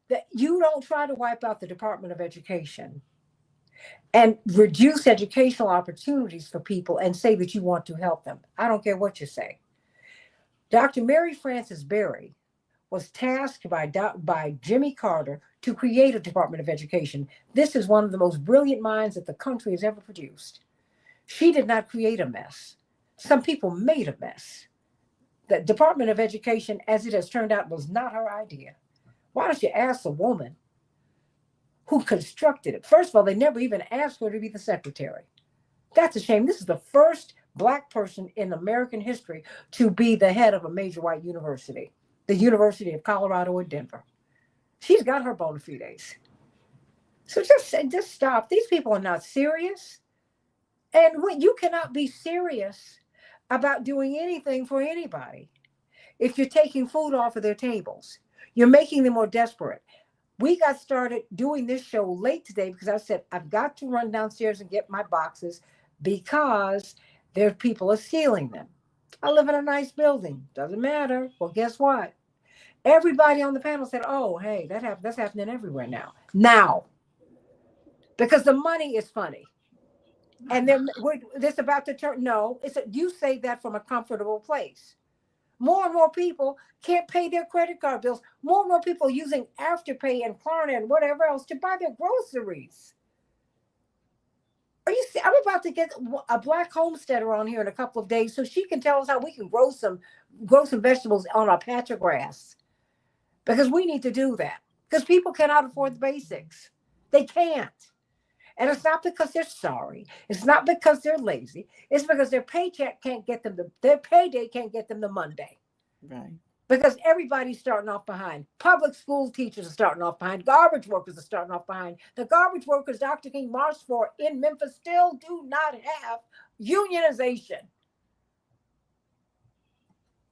Speaker 1: that you don't try to wipe out the Department of Education and reduce educational opportunities for people and say that you want to help them. I don't care what you say. Dr. Mary Frances Berry was tasked by Jimmy Carter to create a Department of Education. This is one of the most brilliant minds that the country has ever produced. She did not create a mess. Some people made a mess. The Department of Education, as it has turned out, was not her idea. Why don't you ask a woman who constructed it? First of all, they never even asked her to be the secretary. That's a shame. This is the first Black person in American history to be the head of a major white university, the University of Colorado in Denver. She's got her bona fides. So just stop. These people are not serious. And you cannot be serious about doing anything for anybody if you're taking food off of their tables. You're making them more desperate. We got started doing this show late today because I said, I've got to run downstairs and get my boxes because their people are stealing them. I live in a nice building. Doesn't matter. Well, guess what? Everybody on the panel said, oh, hey, that's happening everywhere now. Now. Because the money is funny. And then this about to turn. No, you say that from a comfortable place. More and more people can't pay their credit card bills. More and more people using Afterpay and Klarna and whatever else to buy their groceries. Are you? I'm about to get a Black homesteader on here in a couple of days so she can tell us how we can grow some vegetables on our patch of grass. Because we need to do that. Because people cannot afford the basics. They can't. And it's not because they're sorry. It's not because they're lazy. It's because their paycheck can't get them their payday can't get them to Monday.
Speaker 4: Right.
Speaker 1: Because everybody's starting off behind. Public school teachers are starting off behind. Garbage workers are starting off behind. The garbage workers Dr. King marched for in Memphis still do not have unionization.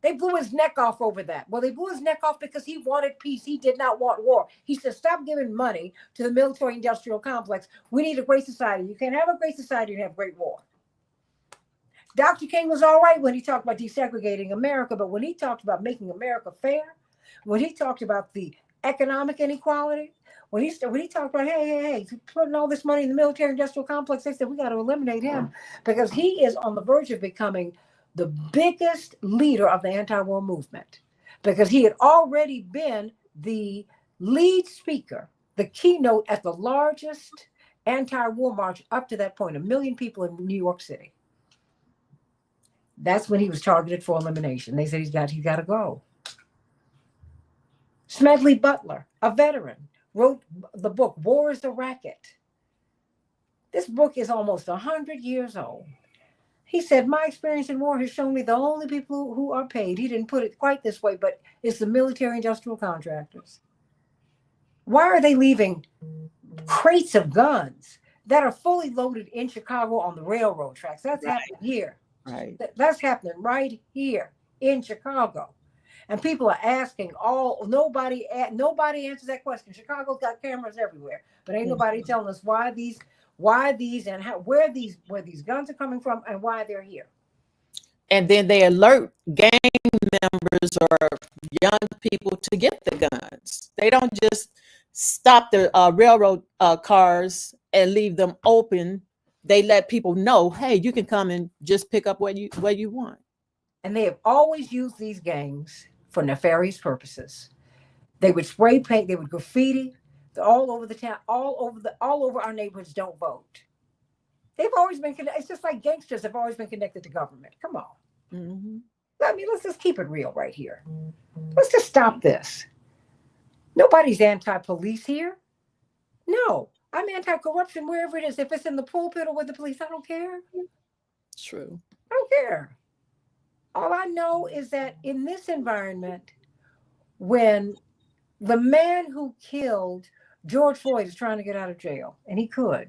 Speaker 1: They blew his neck off over that. Well, they blew his neck off because he wanted peace. He did not want war. He said, stop giving money to the military-industrial complex. We need a great society. You can't have a great society and have great war. Dr. King was all right when he talked about desegregating America, but when he talked about making America fair, when he talked about the economic inequality, when he talked about, hey, putting all this money in the military-industrial complex, they said, we got to eliminate him because he is on the verge of becoming the biggest leader of the anti-war movement, because he had already been the lead speaker, the keynote at the largest anti-war march up to that point, 1 million people in New York City. That's when he was targeted for elimination. They said he's got to go. Smedley Butler, a veteran, wrote the book, War is the Racket. This book is almost 100 years old. He said, my experience in war has shown me the only people who are paid, he didn't put it quite this way, but it's the military industrial contractors. Why are they leaving crates of guns that are fully loaded in Chicago on the railroad tracks? That's happening here.
Speaker 4: Right.
Speaker 1: That's happening right here in Chicago. And people are asking, nobody answers that question. Chicago's got cameras everywhere, but ain't nobody telling us why these and where these guns are coming from and why they're here.
Speaker 4: And then they alert gang members or young people to get the guns. They don't just stop the railroad cars and leave them open, they let people know, hey, you can come and just pick up what you want.
Speaker 1: And they have always used these gangs for nefarious purposes. They would spray paint, they would graffiti all over the town, all over our neighborhoods. Don't vote. They've always been connected. It's just like gangsters have always been connected to government. Come on.
Speaker 4: Mm-hmm.
Speaker 1: I mean, let's just keep it real right here. Let's just stop this. Nobody's anti-police here. No, I'm anti-corruption wherever it is. If it's in the pulpit or with the police, I don't care.
Speaker 4: True.
Speaker 1: I don't care. All I know is that in this environment, when the man who killed George Floyd is trying to get out of jail, and he could,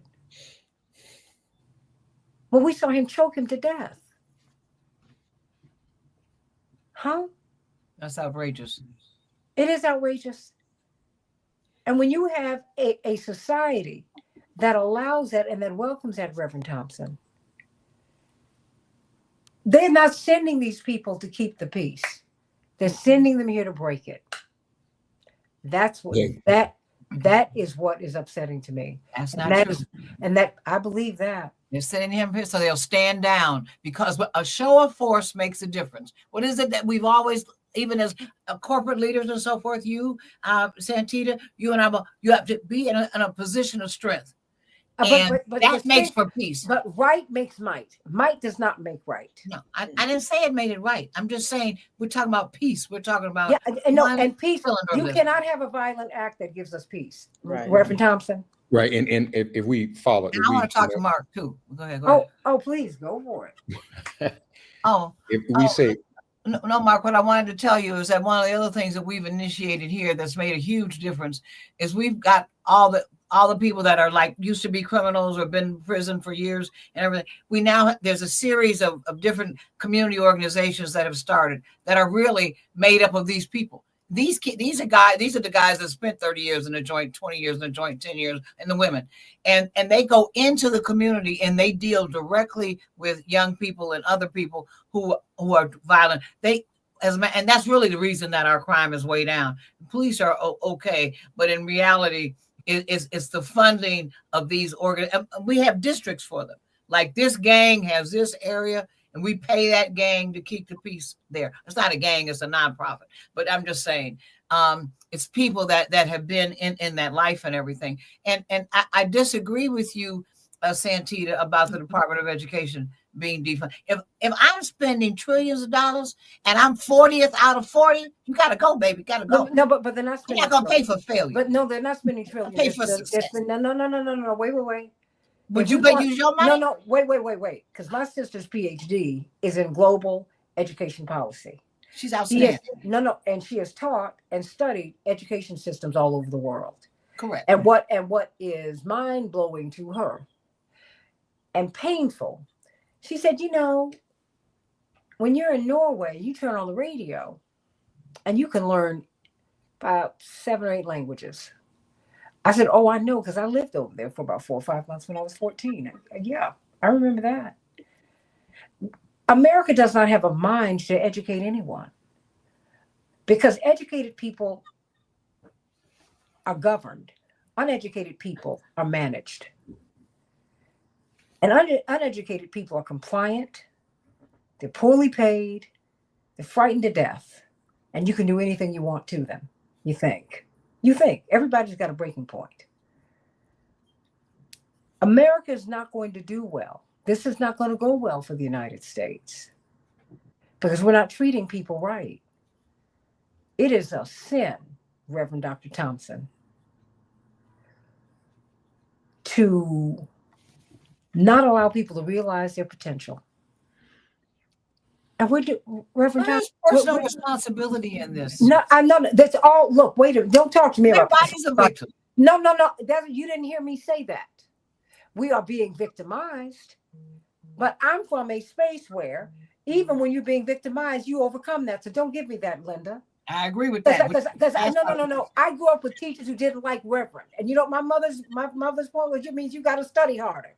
Speaker 1: well, we saw him choke him to death. Huh?
Speaker 6: That's outrageous.
Speaker 1: It is outrageous. And when you have a society that allows that and that welcomes that, Reverend Thompson, they're not sending these people to keep the peace. They're sending them here to break it. That's what that is what is upsetting to me.
Speaker 6: That's not true.
Speaker 1: And that I believe that.
Speaker 6: They're sending him here so they'll stand down, because a show of force makes a difference. What is it that we've always, even as corporate leaders and so forth, you, Santita, you and I, you have to be in a position of strength. And that makes for peace.
Speaker 1: But right makes might. Might does not make right.
Speaker 6: No, I didn't say it made it right. I'm just saying we're talking about peace. We're talking about
Speaker 1: and peace. You cannot have a violent act that gives us peace.
Speaker 4: Right.
Speaker 1: Reverend Thompson.
Speaker 3: Right. And if we follow,
Speaker 6: and I want to talk to Mark too. Go ahead.
Speaker 1: Oh, please go for it.
Speaker 3: If we say
Speaker 6: no, Mark, what I wanted to tell you is that one of the other things that we've initiated here that's made a huge difference is we've got all the people that are like used to be criminals or been in prison for years and everything. We now, there's a series of different community organizations that have started that are really made up of these people. These are the guys that spent 30 years in the joint, 20 years in the joint, 10 years, and the women. And they go into the community and they deal directly with young people and other people who are violent. And that's really the reason that our crime is way down. Police are okay, but in reality, it's the funding of these organizations. We have districts for them. Like this gang has this area, and we pay that gang to keep the peace there. It's not a gang, it's a nonprofit. But I'm just saying, it's people that have been in that life and everything. And I disagree with you, Santita, about the Department of Education being defunded. If I'm spending trillions of dollars and I'm 40th out of 40, you gotta go, baby. Gotta go.
Speaker 1: No, but they're not spending.
Speaker 6: You're not gonna pay for failure.
Speaker 1: But no, they're not spending trillions.
Speaker 6: Pay for success.
Speaker 1: No. Wait.
Speaker 6: Would you use your money?
Speaker 1: No. Wait. Because my sister's PhD is in global education policy.
Speaker 6: She's outstanding.
Speaker 1: And she has taught and studied education systems all over the world.
Speaker 6: Correct.
Speaker 1: And what is mind blowing to her and painful, she said, when you're in Norway, you turn on the radio and you can learn about 7 or 8 languages. I said, oh, I know, because I lived over there for about 4 or 5 months when I was 14. Yeah, I remember that. America does not have a mind to educate anyone, because educated people are governed. Uneducated people are managed. And uneducated people are compliant. They're poorly paid. They're frightened to death. And you can do anything you want to them, you think. Everybody's got a breaking point. America is not going to do well. This is not going to go well for the United States, because we're not treating people right. It is a sin, Reverend Dr. Thompson, to not allow people to realize their potential. And Reverend
Speaker 6: Thompson, there's personal responsibility in this.
Speaker 1: No, I know that's all. Look, wait a minute. Don't talk to me about
Speaker 6: everybody's a victim.
Speaker 1: No. You didn't hear me say that. We are being victimized, but I'm from a space where even when you're being victimized, you overcome that. So don't give me that, Linda.
Speaker 6: I agree with that.
Speaker 1: Because no. I grew up with teachers who didn't like Reverend, and my mother's point was, it means you got to study harder,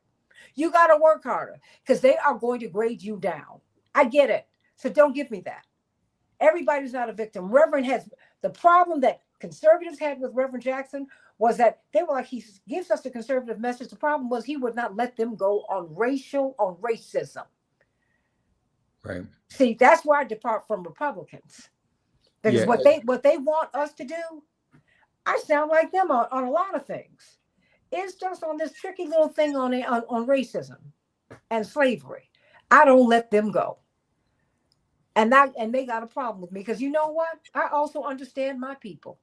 Speaker 1: you got to work harder, because they are going to grade you down. I get it. So don't give me that. Everybody's not a victim. Reverend has the problem that conservatives had with Reverend Jackson was that they were like, he gives us the conservative message. The problem was he would not let them go on racism.
Speaker 3: Right.
Speaker 1: See, that's where I depart from Republicans. Because what they want us to do, I sound like them on a lot of things. It's just on this tricky little thing on racism and slavery. I don't let them go. And they got a problem with me because you know what? I also understand my people.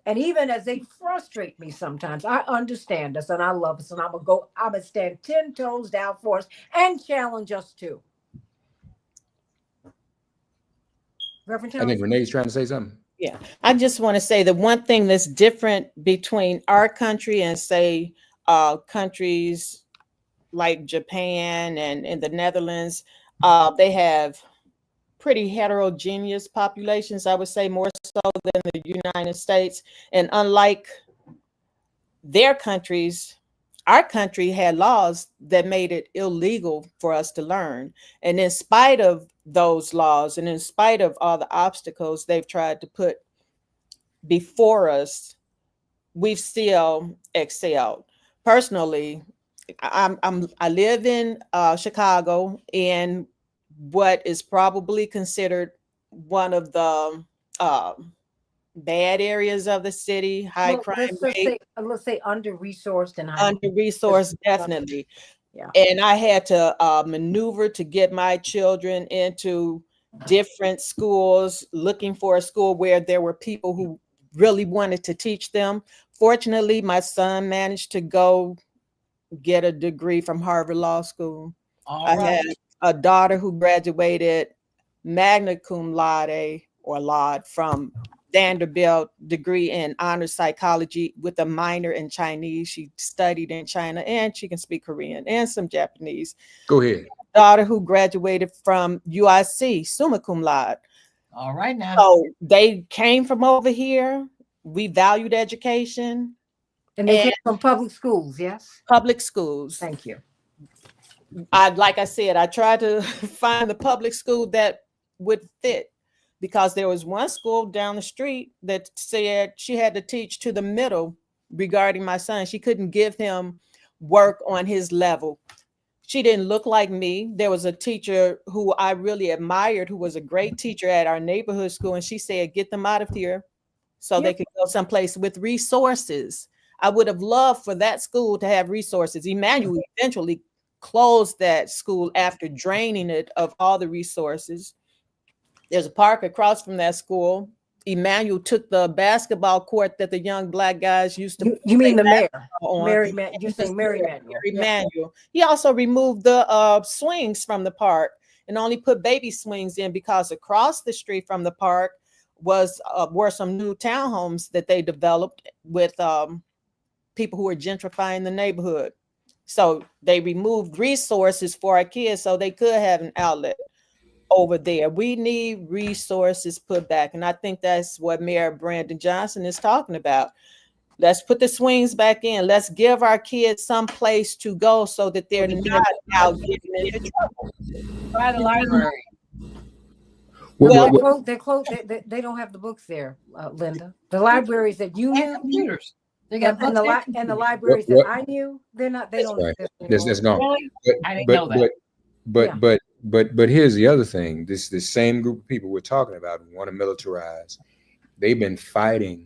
Speaker 1: And even as they frustrate me sometimes, I understand us and I love us. And I'm gonna stand 10 toes down for us and challenge us too. Reverend
Speaker 3: I think Renee's trying to say something.
Speaker 4: Yeah, I just want to say the one thing that's different between our country and say countries like Japan and in the Netherlands, they have pretty heterogeneous populations, I would say more so than the United States. And unlike their countries, our country had laws that made it illegal for us to learn. And in spite of those laws and in spite of all the obstacles they've tried to put before us, we've still excelled. Personally, I live in Chicago, in what is probably considered one of the bad areas of the city, high crime rate.
Speaker 1: Let's say under-resourced and
Speaker 4: under-resourced, definitely.
Speaker 1: Yeah.
Speaker 4: And I had to maneuver to get my children into different schools, looking for a school where there were people who really wanted to teach them. Fortunately, my son managed to go get a degree from Harvard Law School. I had a daughter who graduated magna cum laude or laude from Vanderbilt, degree in honors psychology with a minor in Chinese. She studied in China and she can speak Korean and some Japanese.
Speaker 3: Go ahead.
Speaker 4: Daughter who graduated from UIC, summa cum laude.
Speaker 6: All right now.
Speaker 4: So they came from over here. We valued education.
Speaker 1: And they came from public schools, yes?
Speaker 4: Public schools.
Speaker 1: Thank you.
Speaker 4: Like I said, I tried to find the public school that would fit, because there was one school down the street that said she had to teach to the middle regarding my son. She couldn't give him work on his level. She didn't look like me. There was a teacher who I really admired, who was a great teacher at our neighborhood school. And she said, get them out of here so they could go someplace with resources. I would have loved for that school to have resources. Emmanuel eventually closed that school after draining it of all the resources. There's a park across from that school. Emmanuel took the basketball court that the young Black guys used to.
Speaker 1: You mean the mayor?
Speaker 4: Mary Manuel. He also removed the swings from the park and only put baby swings in, because across the street from the park were some new townhomes that they developed with people who were gentrifying the neighborhood. So they removed resources for our kids so they could have an outlet over there. We need resources put back. And I think that's what Mayor Brandon Johnson is talking about. Let's put the swings back in. Let's give our kids some place to go so that they're not out getting into trouble.
Speaker 6: By the library.
Speaker 1: Well, they're closed. They don't have the books there, Linda. The libraries that you
Speaker 6: knew, computers. They got
Speaker 1: and the libraries that I knew, they're not. They don't.
Speaker 3: Right. That's gone.
Speaker 6: Really? I didn't know that.
Speaker 3: But here's the other thing. This same group of people we're talking about who want to militarize, they've been fighting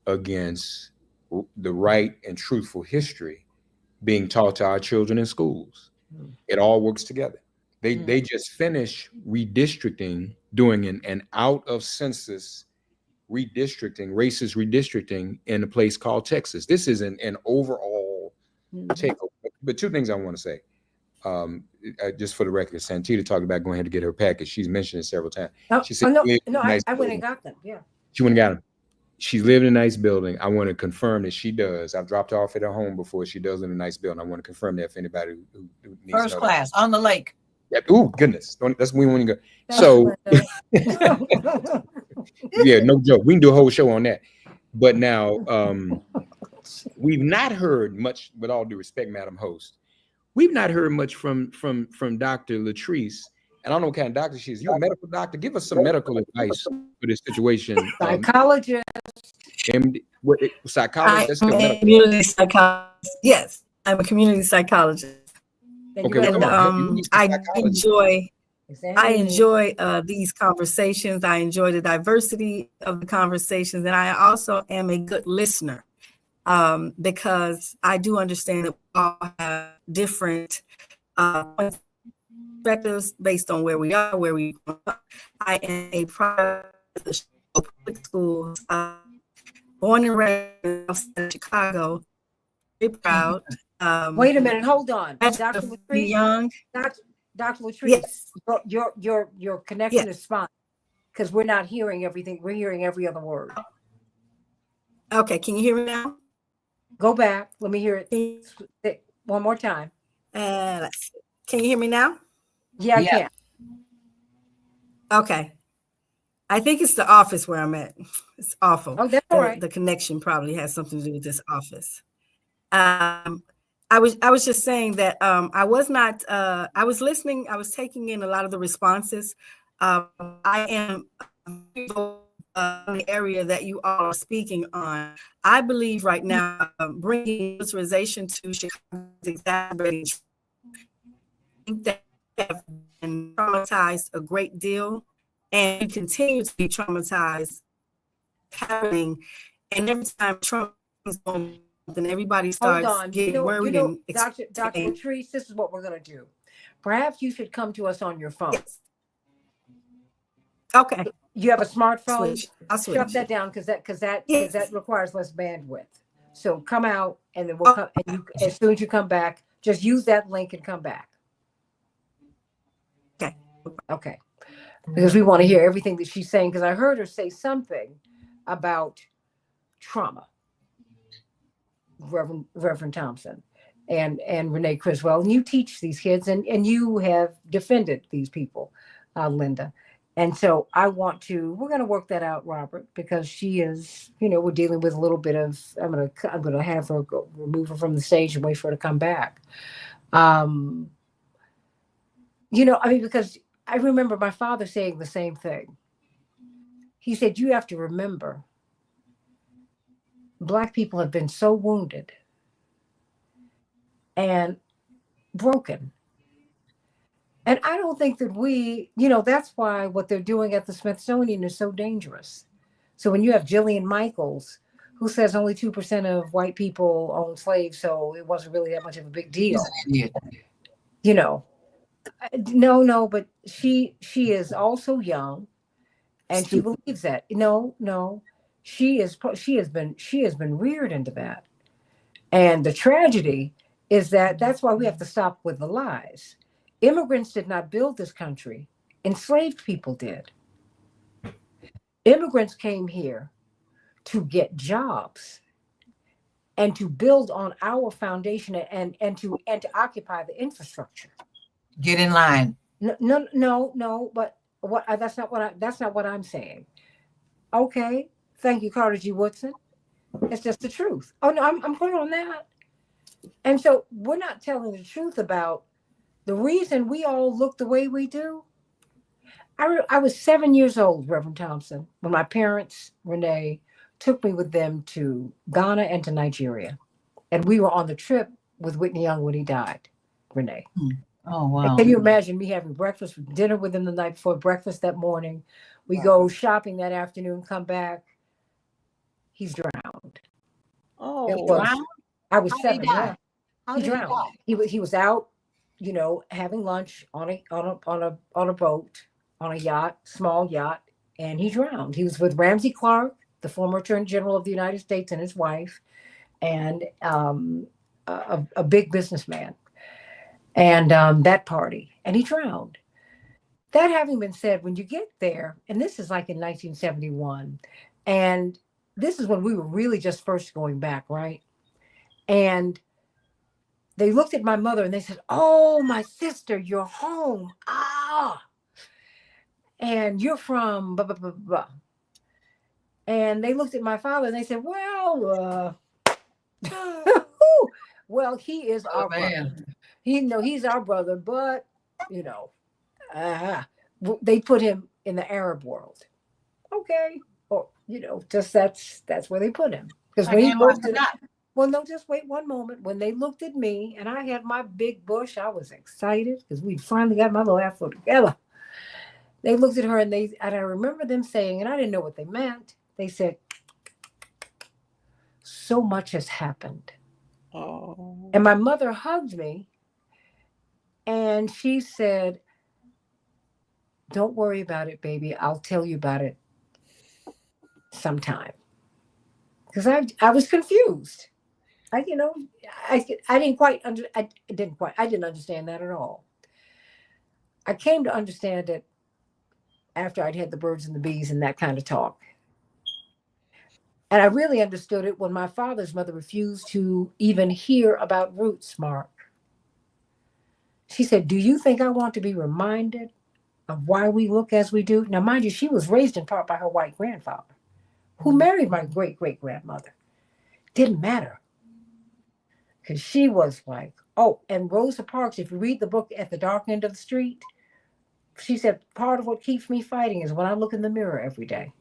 Speaker 3: against the right and truthful history being taught to our children in schools. It all works together. They just finished redistricting, doing an out of census redistricting, racist redistricting in a place called Texas. This is an overall takeover. But two things I want to say. Just for the record, Santita talked about going ahead to get her package. She's mentioned it several times. She said,
Speaker 1: I went and got them. Yeah.
Speaker 3: She went and got them. She's living in a nice building. I want to confirm that she does. I've dropped her off at her home before. She does in a nice building. I want to confirm that for anybody who needs
Speaker 6: first to know class that. On the lake.
Speaker 3: Yeah. Oh goodness, that's when we want to go. So, yeah, no joke. We can do a whole show on that. But now, we've not heard much. With all due respect, Madam Host, we've not heard much from Dr. Latrice. And I don't know what kind of doctor she is. You're a medical doctor. Give us some medical advice for this situation.
Speaker 1: Psychologist.
Speaker 3: What, psychologist? That's
Speaker 7: I'm
Speaker 3: still
Speaker 7: a
Speaker 3: medical.
Speaker 7: community psychologist. Yes, I'm a community psychologist.
Speaker 1: Then you
Speaker 3: Okay,
Speaker 1: better
Speaker 3: wait a
Speaker 1: learn.
Speaker 3: minute. You need some
Speaker 7: I
Speaker 3: psychology.
Speaker 7: enjoy these conversations. I enjoy the diversity of the conversations, and I also am a good listener because I do understand that we all have different perspectives based on where we are, where we grew up. I am a product of the public schools, born and raised in Chicago. Very proud.
Speaker 1: Wait a minute, hold on,
Speaker 7: Dr.
Speaker 1: Dr. Latrice.
Speaker 7: Young.
Speaker 1: Dr. Latrice,
Speaker 7: Yes.
Speaker 1: your connection
Speaker 7: Yes.
Speaker 1: is fine because we're not hearing everything. We're hearing every other word.
Speaker 7: Okay. Can you hear me now?
Speaker 1: Go back. Let me hear it one more time.
Speaker 7: Let's see. Can you hear me now?
Speaker 1: Yeah, I
Speaker 6: Yeah.
Speaker 1: can.
Speaker 7: Okay. I think it's the office where I'm at. It's awful.
Speaker 1: Oh, that's all right.
Speaker 7: The connection probably has something to do with this office. I was just saying that I was not. I was listening. I was taking in a lot of the responses. I am in the area that you all are speaking on. I believe right now bringing militarization to Chicago is exacerbating. I think that we have been traumatized a great deal, and we continue to be traumatized. Happening, and every time Trump is going, then everybody
Speaker 1: Hold
Speaker 7: starts
Speaker 1: on.
Speaker 7: getting worried and
Speaker 1: Dr. Latrice, this is what we're going to do. Perhaps you should come to us on your phone.
Speaker 7: Yes. Okay.
Speaker 1: You have a smartphone.
Speaker 7: I'll switch.
Speaker 1: Shut that down because that
Speaker 7: Yes.
Speaker 1: requires less bandwidth. So come out and then we'll come. And you, as soon as you come back, just use that link and come back.
Speaker 7: Okay.
Speaker 1: Okay. Because we want to hear everything that she's saying. Because I heard her say something about trauma. Reverend Thompson and Renee Criswell, and you teach these kids, and you have defended these people, Linda. And so we're going to work that out, Robert, because she is, we're dealing with a little bit of. I'm going to have her remove her from the stage and wait for her to come back. Because I remember my father saying the same thing. He said, "You have to remember, Black people have been so wounded and broken. And I don't think that that's why what they're doing at the Smithsonian is so dangerous." So when you have Jillian Michaels, who says only 2% of white people own slaves, so it wasn't really that much of a big deal. No, but she is also young, and she believes that. No, she has been reared into that. And the tragedy is that's why we have to stop with the lies. Immigrants did not build this country. Enslaved people did. Immigrants came here to get jobs and to build on our foundation and to occupy the infrastructure.
Speaker 6: Get in line.
Speaker 1: No, but that's not what I'm saying. Okay, thank you, Carter G. Woodson. It's just the truth. Oh no, I'm clear on that. And so we're not telling the truth about the reason we all look the way we do. I was 7 years old, Reverend Thompson, when my parents, Renee, took me with them to Ghana and to Nigeria. And we were on the trip with Whitney Young when he died, Renee.
Speaker 6: Oh, wow.
Speaker 1: And can you imagine me having dinner with him the night before, breakfast that morning? We go shopping that afternoon, come back. He's drowned.
Speaker 4: Oh,
Speaker 1: I was
Speaker 6: How did
Speaker 1: 7.
Speaker 6: he die?
Speaker 1: Yeah.
Speaker 6: How
Speaker 1: He
Speaker 6: did
Speaker 1: drowned.
Speaker 6: he die?
Speaker 1: He was out, having lunch on a boat, on a yacht, small yacht, and he drowned. He was with Ramsey Clark, the former Attorney General of the United States, and his wife, and a big businessman, and that party, and he drowned. That having been said, when you get there, and this is like in 1971, and this is when we were really just first going back, right? And they looked at my mother and they said, "Oh, my sister, you're home. Ah, and you're from blah, blah, blah, blah." And they looked at my father and they said, "Well, well, he is our brother. He's our brother, but they put him in the Arab world." Okay, or just that's where they put him. Because
Speaker 6: Like
Speaker 1: when he
Speaker 6: Anwar
Speaker 1: looked at,
Speaker 6: forgot.
Speaker 1: well, no, just wait one moment. When they looked at me and I had my big bush, I was excited because we finally got my little afro together. They looked at her and I remember them saying, and I didn't know what they meant. They said, "So much has happened."
Speaker 4: Oh.
Speaker 1: And my mother hugged me and she said, "Don't worry about it, baby. I'll tell you about it sometime." Because I was confused. I you know I didn't quite I didn't understand that at all. I came to understand it after I'd had the birds and the bees and that kind of talk. And I really understood it when my father's mother refused to even hear about roots, Mark. She said, "Do you think I want to be reminded of why we look as we do?" Now, mind you, she was raised in part by her white grandfather, who married my great great grandmother. Didn't matter. Because she was like, oh, and Rosa Parks, if you read the book At the Dark End of the Street, she said, part of what keeps me fighting is when I look in the mirror every day,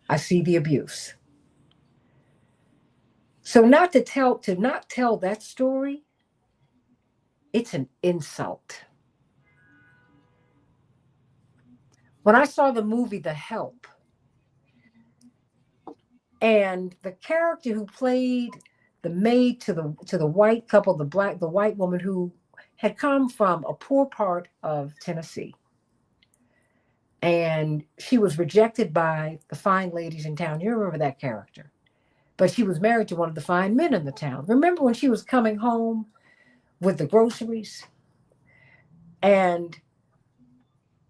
Speaker 1: I see the abuse. So to not tell that story, it's an insult. When I saw the movie The Help, and the character who played the maid to the white couple, the white woman who had come from a poor part of Tennessee, and she was rejected by the fine ladies in town. You remember that character? But she was married to one of the fine men in the town. Remember when she was coming home with the groceries, and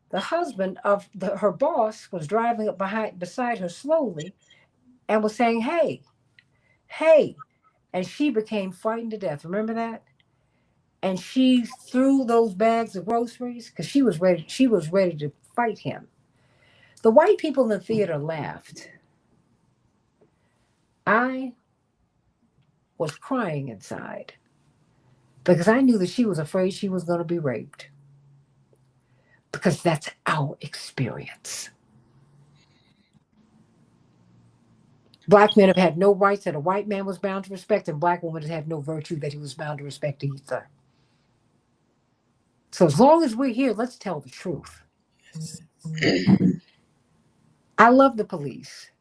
Speaker 1: the husband of her boss was driving up beside her slowly and was saying, "Hey, hey," and she became frightened to death. Remember that? And she threw those bags of groceries because she was ready. She was ready to fight him. The white people in the theater laughed. I was crying inside because I knew that she was afraid she was going to be raped. Because that's our experience. Black men have had no rights that a white man was bound to respect, and black women have had no virtue that he was bound to respect either. So as long as we're here, let's tell the truth. I love the police.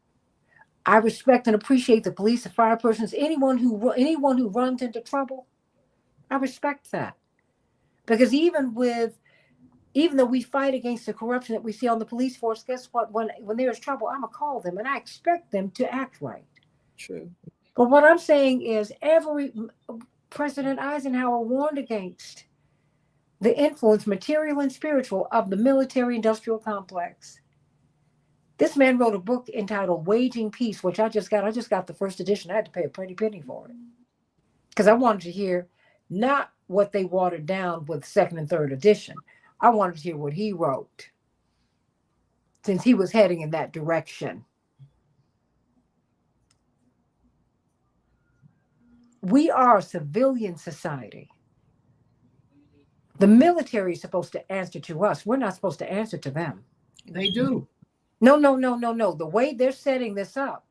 Speaker 1: I respect and appreciate the police, the fire persons, anyone who runs into trouble. I respect that. Because even though we fight against the corruption that we see on the police force, guess what? When there's trouble, I'm going to call them and I expect them to act right.
Speaker 4: True.
Speaker 1: But what I'm saying is President Eisenhower warned against the influence, material and spiritual, of the military-industrial complex. This man wrote a book entitled Waging Peace, which I just got. I just got the first edition. I had to pay a pretty penny for it. Because I wanted to hear not what they watered down with second and third edition. I wanted to hear what he wrote, since he was heading in that direction. We are a civilian society. The military is supposed to answer to us. We're not supposed to answer to them.
Speaker 6: They do.
Speaker 1: No. The way they're setting this up,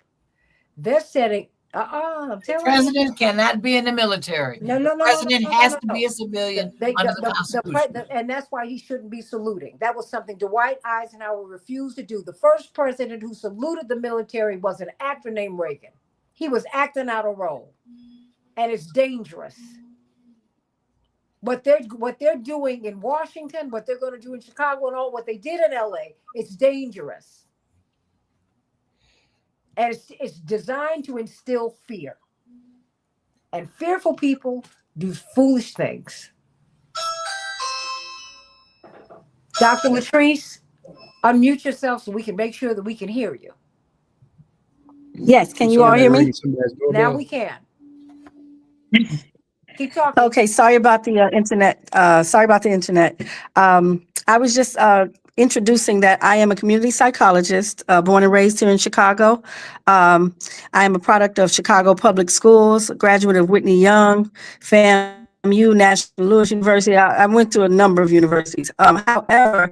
Speaker 1: they're setting. I'm telling you.
Speaker 6: President cannot be in the military.
Speaker 1: No.
Speaker 6: President has to be a civilian under the Constitution.
Speaker 1: And that's why he shouldn't be saluting. That was something Dwight Eisenhower refused to do. The first president who saluted the military was an actor named Reagan. He was acting out a role, and it's dangerous. What they're doing in Washington, what they're going to do in Chicago, and all what they did in LA, it's dangerous. And it's designed to instill fear. And fearful people do foolish things. Dr. Latrice, unmute yourself so we can make sure that we can hear you.
Speaker 7: Yes, can you all hear me?
Speaker 1: Now we can. Keep talking.
Speaker 7: Okay, sorry about the internet. I was just introducing that I am a community psychologist, born and raised here in Chicago. I am a product of Chicago Public Schools, a graduate of Whitney Young, FAMU, National Lewis University. I went to a number of universities. However,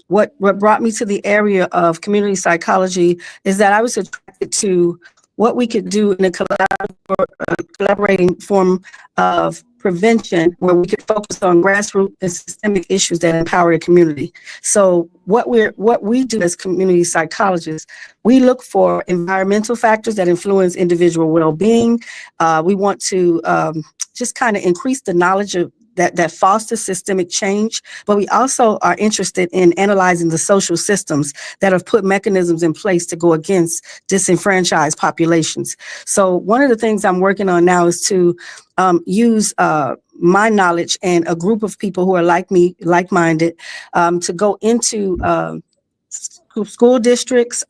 Speaker 7: what brought me to the area of community psychology is that I was attracted to what we could do in a collaborating form of prevention, where we could focus on grassroots and systemic issues that empower the community. So what we do as community psychologists, we look for environmental factors that influence individual well-being. We want to just kind of increase the knowledge of that fosters systemic change, but we also are interested in analyzing the social systems that have put mechanisms in place to go against disenfranchised populations. So one of the things I'm working on now is to use my knowledge and a group of people who are like me, like-minded, to go into school districts,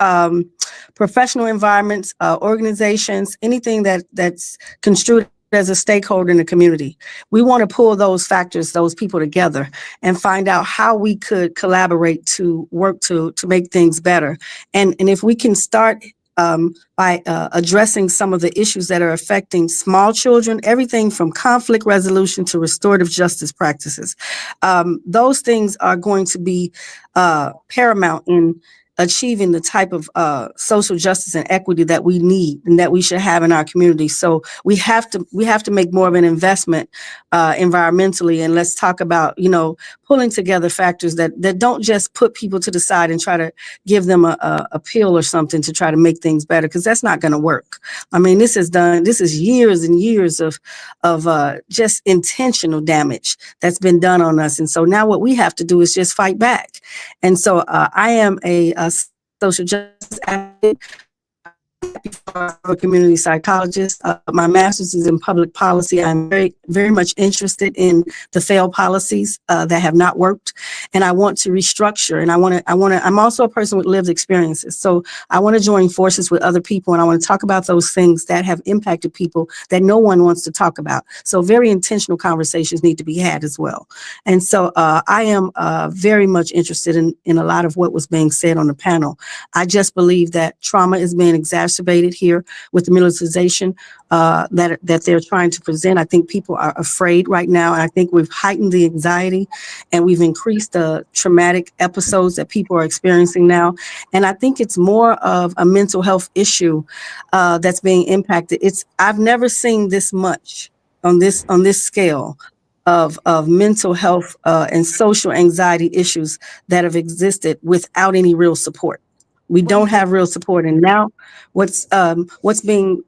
Speaker 7: professional environments, organizations, anything that's construed as a stakeholder in the community. We want to pull those factors, those people together, and find out how we could collaborate to work to make things better. And if we can start by addressing some of the issues that are affecting small children, everything from conflict resolution to restorative justice practices. Those things are going to be paramount in achieving the type of social justice and equity that we need and that we should have in our community. So we have to make more of an investment environmentally. And let's talk about, pulling together factors that don't just put people to the side and try to give them a pill or something to try to make things better, because that's not going to work. I mean, this is years and years of just intentional damage that's been done on us. And so now what we have to do is just fight back. And so I am a social justice advocate, a community psychologist. My master's is in public policy. I'm very, very much interested in the failed policies that have not worked, and I want to restructure. And I'm also a person with lived experiences, so I want to join forces with other people, and I want to talk about those things that have impacted people that no one wants to talk about. So very intentional conversations need to be had as well. And so I am very much interested in a lot of what was being said on the panel. I just believe that trauma is being exacerbated here with the militarization that they're trying to present. I think people are afraid right now, and I think we've heightened the anxiety and we've increased the traumatic episodes that people are experiencing now. And I think it's more of a mental health issue that's being impacted. I've never seen this much on this scale of mental health and social anxiety issues that have existed without any real support. We don't have real support. And now what's being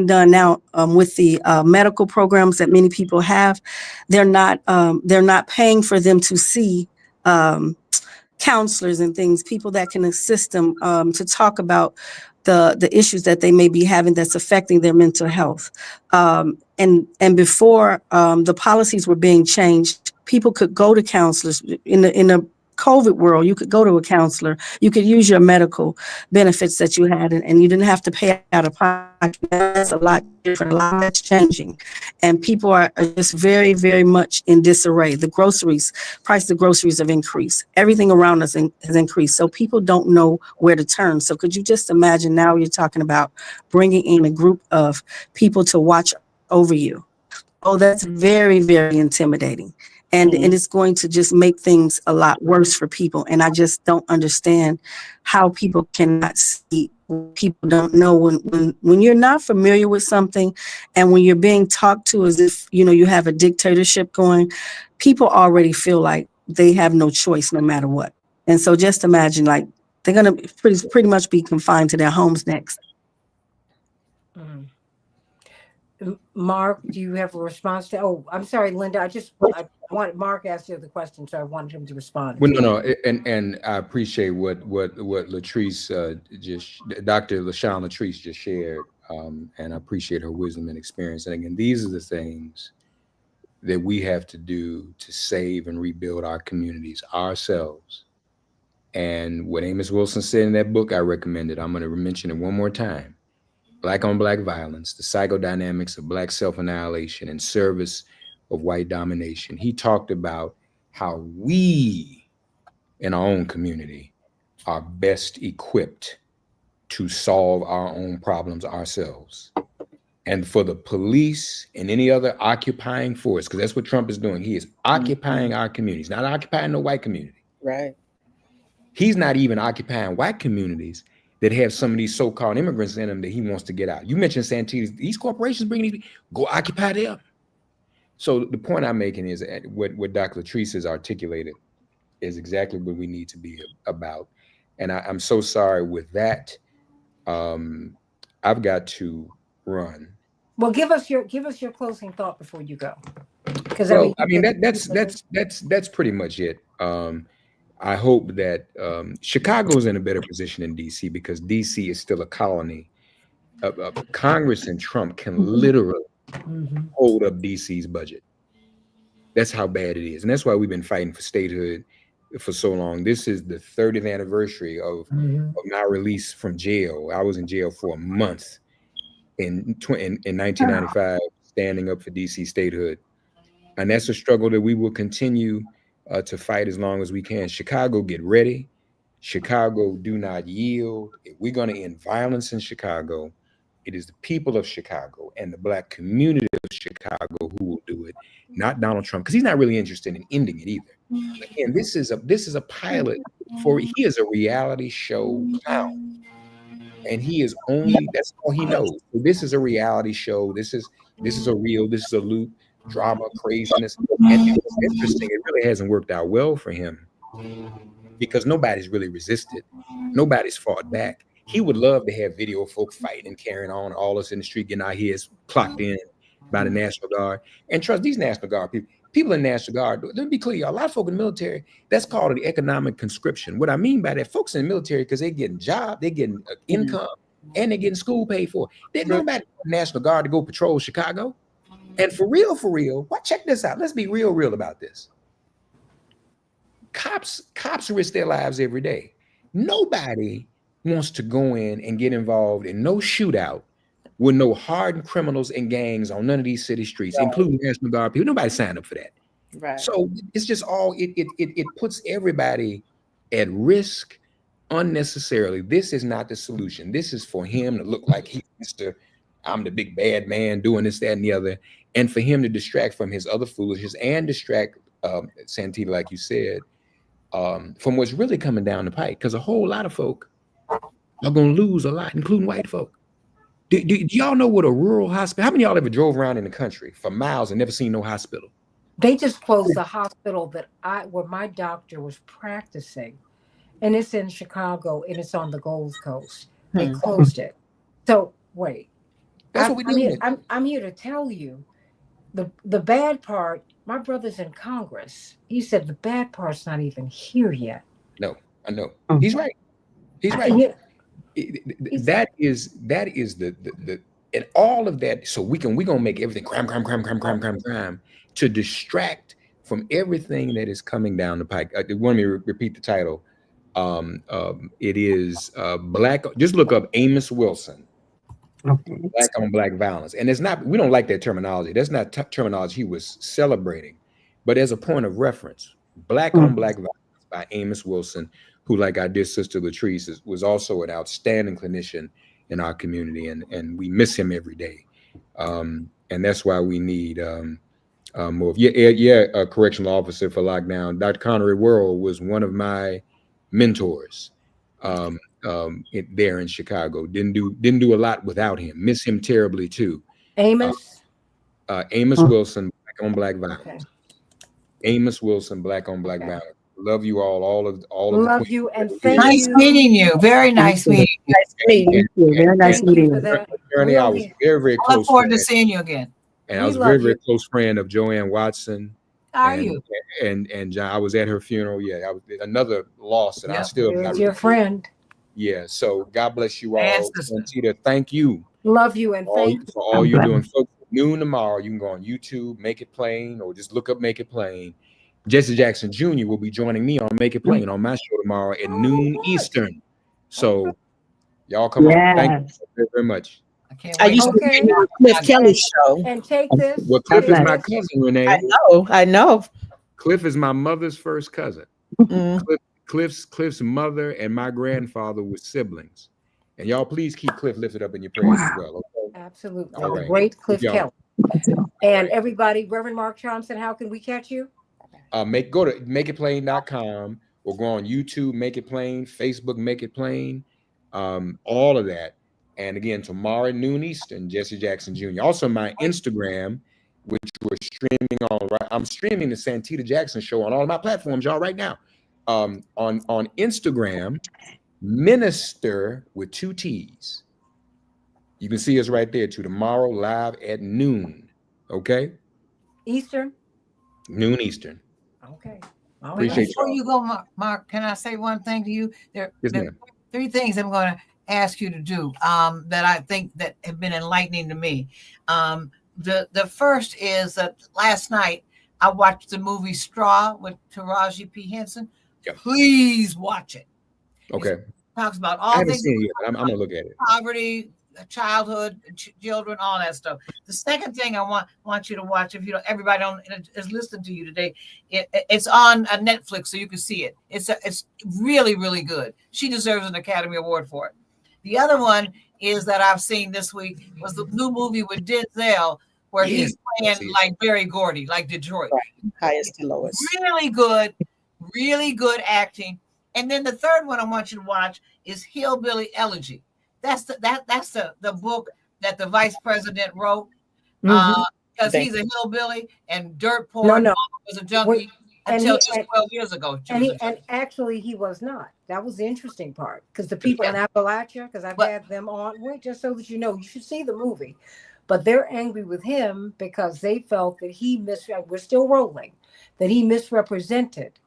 Speaker 7: done now with the medical programs that many people have, they're not paying for them to see counselors and things, people that can assist them to talk about the issues that they may be having that's affecting their mental health. And before the policies were being changed, people could go to counselors in the COVID world. You could go to a counselor. You could use your medical benefits that you had, and you didn't have to pay out of pocket. That's a lot different. A lot that's changing, and people are just very, very much in disarray. The price of groceries have increased. Everything around us has increased. So people don't know where to turn. So could you just imagine now you're talking about bringing in a group of people to watch over you? Oh, that's very, very intimidating. And it's going to just make things a lot worse for people. And I just don't understand how people cannot see, people don't know when you're not familiar with something, and when you're being talked to as if, you have a dictatorship going, people already feel like they have no choice no matter what. And so just imagine, like, they're going to pretty much be confined to their homes next.
Speaker 1: Mark, do you have a response to? Oh, I'm sorry, Linda. I want Mark asked you the question, so I wanted him to respond.
Speaker 3: Well, no, and I appreciate what Latrice Dr. LaShawn Latrice just shared, and I appreciate her wisdom and experience. And again, these are the things that we have to do to save and rebuild our communities ourselves. And what Amos Wilson said in that book, I recommend it. I'm going to mention it one more time. Black on Black violence, the psychodynamics of Black self-annihilation in service of white domination. He talked about how we in our own community are best equipped to solve our own problems ourselves. And for the police and any other occupying force, because that's what Trump is doing. He is occupying our communities, not occupying the white community.
Speaker 4: Right.
Speaker 3: He's not even occupying white communities that have some of these so-called immigrants in them that he wants to get out. You mentioned Santita. These corporations bring these, go occupy them. So the point I'm making is what Dr. Latrice has articulated is exactly what we need to be about. And I'm so sorry with that. I've got to run.
Speaker 1: Well, give us your closing thought before you go. Because
Speaker 3: that's pretty much it. I hope that Chicago's in a better position than DC because DC is still a colony. Congress and Trump can literally hold up DC's budget. That's how bad it is. And that's why we've been fighting for statehood for so long. This is the 30th anniversary of my release from jail. I was in jail for a month in 1995, standing up for DC statehood. And that's a struggle that we will continue to fight as long as we can. Chicago, get ready. Chicago, do not yield. If we're going to end violence in Chicago, it is the people of Chicago and the Black community of Chicago who will do it, not Donald Trump, because he's not really interested in ending it either. Again, this is a pilot for, he is a reality show clown. And he is only, that's all he knows. So this is a reality show. This is a loop, drama, craziness. And it's interesting, it really hasn't worked out well for him because nobody's really resisted. Nobody's fought back. He would love to have video of folk fighting and carrying on, all us in the street getting our heads clocked in by the National Guard. And trust these National Guard people in National Guard, let me be clear, a lot of folk in the military, that's called the economic conscription. What I mean by that, folks in the military, because they're getting job, they're getting income, and they're getting school paid for. There's nobody in the National Guard to go patrol Chicago. And for real, check this out. Let's be real about this. Cops risk their lives every day. Nobody wants to go in and get involved in no shootout with no hardened criminals and gangs on none of these city streets, including National Guard people. Nobody signed up for that.
Speaker 4: Right. So
Speaker 3: it's just all, it puts everybody at risk unnecessarily. This is not the solution. This is for him to look like he's I'm the big bad man doing this, that, and the other. And for him to distract from his other foolishness and distract Santita, like you said, from what's really coming down the pike. Because a whole lot of folk are going to lose a lot, including white folk. Do y'all know what a rural hospital, how many of y'all ever drove around in the country for miles and never seen no hospital?
Speaker 1: They just closed the hospital where my doctor was practicing. And it's in Chicago and it's on the Gold Coast. They closed it. So wait.
Speaker 3: That's what we do.
Speaker 1: I'm here to tell you the bad part. My brother's in Congress. He said the bad part's not even here yet.
Speaker 3: No, I know. He's right. He's right. That is the and all of that. So we're gonna make everything crime to distract from everything that is coming down the pike. Want me to repeat the title? It is Black. Just look up Amos Wilson. Black on Black violence. And it's not, we don't like that terminology. That's not terminology he was celebrating, but as a point of reference, Black on Black violence by Amos Wilson, who, like our dear sister Latrice, was also an outstanding clinician in our community. And we miss him every day. And that's why we need more. A correctional officer for lockdown. Dr. Connery Worrell was one of my mentors. There in Chicago, didn't do a lot without him. Miss him terribly too.
Speaker 1: Amos
Speaker 3: Wilson, Black on Black violence.
Speaker 1: Okay.
Speaker 3: Amos Wilson, Black on Black violence. Love you all of
Speaker 1: love you and thank
Speaker 6: nice
Speaker 1: you.
Speaker 6: Meeting you. Very nice meeting you.
Speaker 7: Nice meeting you. Very nice meeting you.
Speaker 3: Apparently, I was very
Speaker 6: I
Speaker 3: close.
Speaker 6: look forward to seeing you again.
Speaker 3: And I was a very close friend of Joanne Watson.
Speaker 6: How are you?
Speaker 3: And John, I was at her funeral. Yeah, I was another loss, and I still
Speaker 1: Here's your friend.
Speaker 3: Yeah, so God bless you all. Santita, thank you.
Speaker 1: Love you and thank you
Speaker 3: for all you're doing. Folks, noon tomorrow, you can go on YouTube, Make It Plain, or just look up Make It Plain. Jesse Jackson Jr. will be joining me on Make It Plain on my show tomorrow at noon Eastern. So y'all come on. Thank you very, very much.
Speaker 4: I used to be on Cliff Kelly's show.
Speaker 1: And take this.
Speaker 3: Well, Cliff is my cousin, Renee.
Speaker 4: I know.
Speaker 3: Cliff is my mother's first cousin. Cliff's mother and my grandfather were siblings. And y'all please keep Cliff lifted up in your prayers as well. Okay?
Speaker 1: Absolutely.
Speaker 3: All right.
Speaker 1: Great Cliff Kelly. And everybody, Reverend Mark Johnson, how can we catch you?
Speaker 3: Go to makeitplain.com or go on YouTube, Make It Plain, Facebook, Make It Plain, all of that. And again, tomorrow at noon Eastern, Jesse Jackson Jr. Also, my Instagram, which we're streaming on. Right, I'm streaming the Santita Jackson Show on all of my platforms, y'all, right now. On Instagram, Minister with 2 T's. You can see us right there too. Tomorrow, live at noon. Okay,
Speaker 1: Eastern.
Speaker 3: noon Eastern.
Speaker 1: Okay.
Speaker 3: Appreciate
Speaker 6: Before you go, Mark, can I say one thing to you? There are 3 things I'm going to ask you to do that I think that have been enlightening to me. The first is that last night I watched the movie Straw with Taraji P. Henson.
Speaker 3: Yep.
Speaker 6: Please watch it.
Speaker 3: Okay.
Speaker 6: It talks about
Speaker 3: I
Speaker 6: all
Speaker 3: haven't
Speaker 6: things,
Speaker 3: seen it yet. I'm gonna look at it.
Speaker 6: poverty, childhood, children, all that stuff. The second thing I want you to watch, if you don't, everybody is listening to you today, it's on Netflix, so you can see it. It's really, really good. She deserves an Academy Award for it. The other one is that I've seen this week was the new movie with Denzel, where he's playing like Barry Gordy, like Detroit.
Speaker 4: Right. Highest to lowest.
Speaker 6: Really good acting. And then the third one I want you to watch is Hillbilly Elegy. That's the book that the vice president wrote because he's a hillbilly and dirt poor.
Speaker 1: No.
Speaker 6: Was a junkie until just 12 years ago.
Speaker 1: And actually, he was not. That was the interesting part, because the people in Appalachia, because I've had them on. Wait, just so that you know, you should see the movie. But they're angry with him because they felt that we're still rolling, that he misrepresented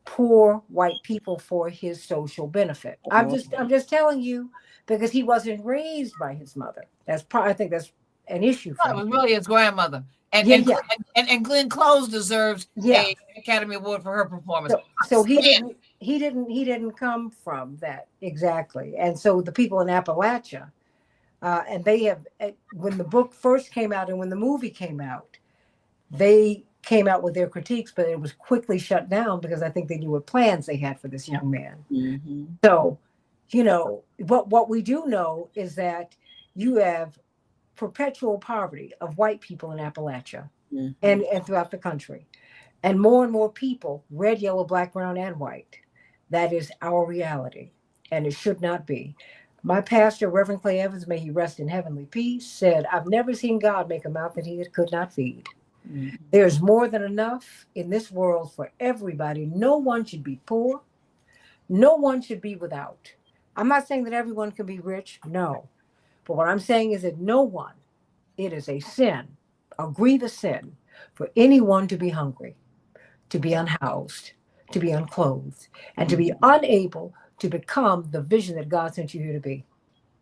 Speaker 1: poor white people for his social benefit. I'm just telling you, because he wasn't raised by his mother. I think that's an issue for him.
Speaker 6: It was really his grandmother. And Glenn Close deserves an Academy Award for her performance.
Speaker 1: So he didn't come from that exactly. And so the people in Appalachia, and they have, when the book first came out and when the movie came out, they came out with their critiques, but it was quickly shut down because I think they knew what plans they had for this young man. Mm-hmm. So, what we do know is that you have perpetual poverty of white people in Appalachia and throughout the country. And more people, red, yellow, black, brown, and white. That is our reality, and it should not be. My pastor, Reverend Clay Evans, may he rest in heavenly peace, said, "I've never seen God make a mouth that he could not feed." Mm-hmm. There's more than enough in this world for everybody. No one should be poor. No one should be without. I'm not saying that everyone can be rich, no. But what I'm saying is that it is a sin, a grievous sin, for anyone to be hungry, to be unhoused, to be unclothed, and to be unable to become the vision that God sent you here to be.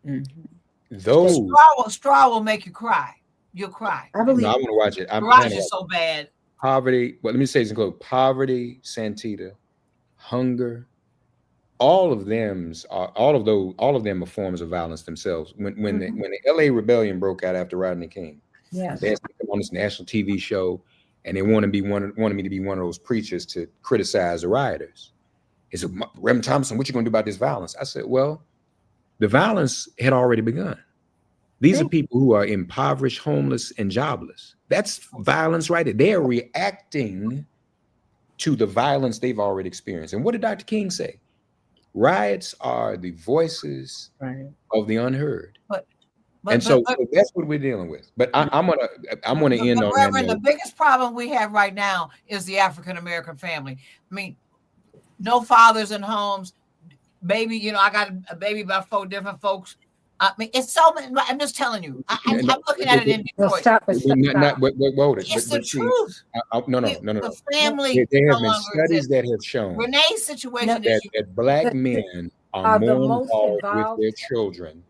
Speaker 3: Mm-hmm.
Speaker 6: Straw will make you cry. You'll cry.
Speaker 3: I want to watch it.
Speaker 6: Garage is so bad.
Speaker 3: Poverty. Well, let me say this in close. Poverty, Santita, hunger. All of them are forms of violence themselves. When the LA rebellion broke out after Rodney King, they had to come on this national TV show, and they wanted me to be one of those preachers to criticize the rioters. He said, "Reverend Thompson, what you gonna do about this violence?" I said, "Well, the violence had already begun. These are people who are impoverished, homeless, and jobless. That's violence right there. They're reacting to the violence they've already experienced." And what did Dr. King say? Riots are the voices of the unheard. So that's what we're dealing with. But I'm gonna end on that.
Speaker 6: The biggest problem we have right now is the African American family. I mean, no fathers in homes. Baby, I got a baby by 4 different folks. I mean, it's so many. I'm just telling you. I'm looking at it in Detroit.
Speaker 1: It's
Speaker 6: the truth.
Speaker 3: No.
Speaker 6: The family.
Speaker 3: There have been studies that have shown
Speaker 6: Renee's situation
Speaker 3: that black men are more involved with their children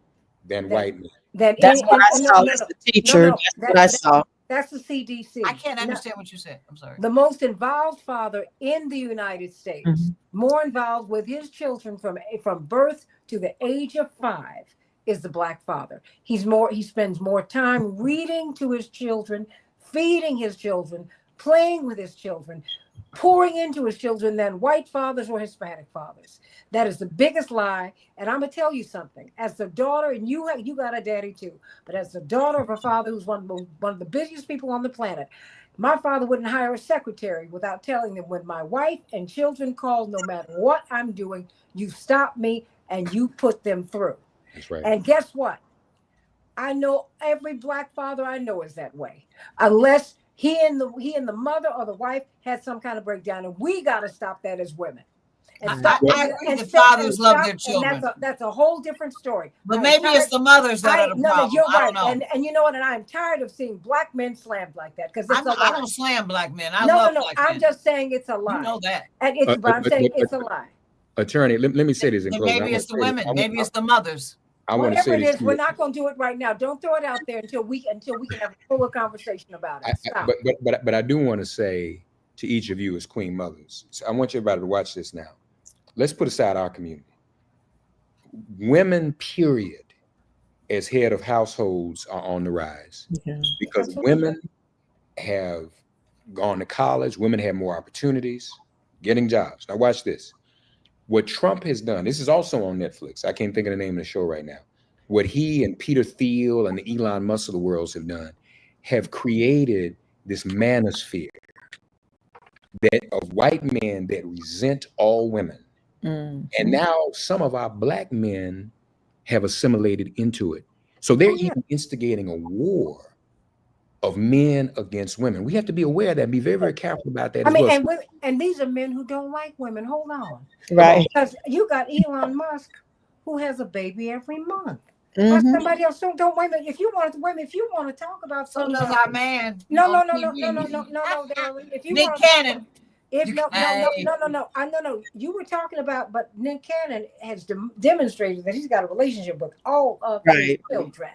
Speaker 3: than white men.
Speaker 4: That's what I saw as a teacher. That's what I saw.
Speaker 1: That's the CDC.
Speaker 6: I can't understand what you said. I'm sorry.
Speaker 1: The most involved father in the United States, more involved with his children from birth to the age of 5, is the black father. He spends more time reading to his children, feeding his children, playing with his children, pouring into his children than white fathers or Hispanic fathers. That is the biggest lie. And I'm gonna tell you something. As the daughter, and you got a daddy too, but as the daughter of a father who's one of the busiest people on the planet, My father wouldn't hire a secretary without telling them, when my wife and children call, no matter what I'm doing, you stop me and you put them through.
Speaker 3: That's right.
Speaker 1: And guess what? I know every Black father I know is that way, unless he and the mother or the wife had some kind of breakdown, and we got to stop that as women. And stop.
Speaker 6: I agree that fathers love their children.
Speaker 1: And that's a whole different story.
Speaker 6: But maybe it's the mothers that are the problem.
Speaker 1: You're right.
Speaker 6: I don't know.
Speaker 1: And you know what? And I'm tired of seeing Black men slammed like that, because it's a lie.
Speaker 6: I don't slam Black men. I love Black men.
Speaker 1: I'm just saying it's a lie.
Speaker 6: You know that.
Speaker 1: And I'm saying it's a lie.
Speaker 3: Attorney, let me say this in closing.
Speaker 6: Maybe it's the women. Maybe it's the mothers.
Speaker 1: Whatever it is, we're not going to do it right now. Don't throw it out there until we can have a fuller conversation about it. Stop.
Speaker 3: But I do want to say to each of you as queen mothers, I want everybody to watch this now. Let's put aside our community. Women, period, as head of households are on the rise, because women have gone to college. Women have more opportunities, getting jobs. Now watch this. What Trump has done, this is also on Netflix. I can't think of the name of the show right now. What he and Peter Thiel and the Elon Musk of the world have done, have created this manosphere of white men that resent all women. And now some of our Black men have assimilated into it. So they're even instigating a war of men against women. We have to be aware of that, be very, very careful about that.
Speaker 1: And these are men who don't like women. Hold on.
Speaker 4: Right.
Speaker 1: Because you got Elon Musk, who has a baby every month. Somebody else don't wait a minute. If you want to talk about
Speaker 6: So
Speaker 1: something,
Speaker 6: does our man.
Speaker 1: No. If you
Speaker 6: Nick Cannon.
Speaker 1: No. You were talking about, but Nick Cannon has demonstrated that he's got a relationship with all of his children.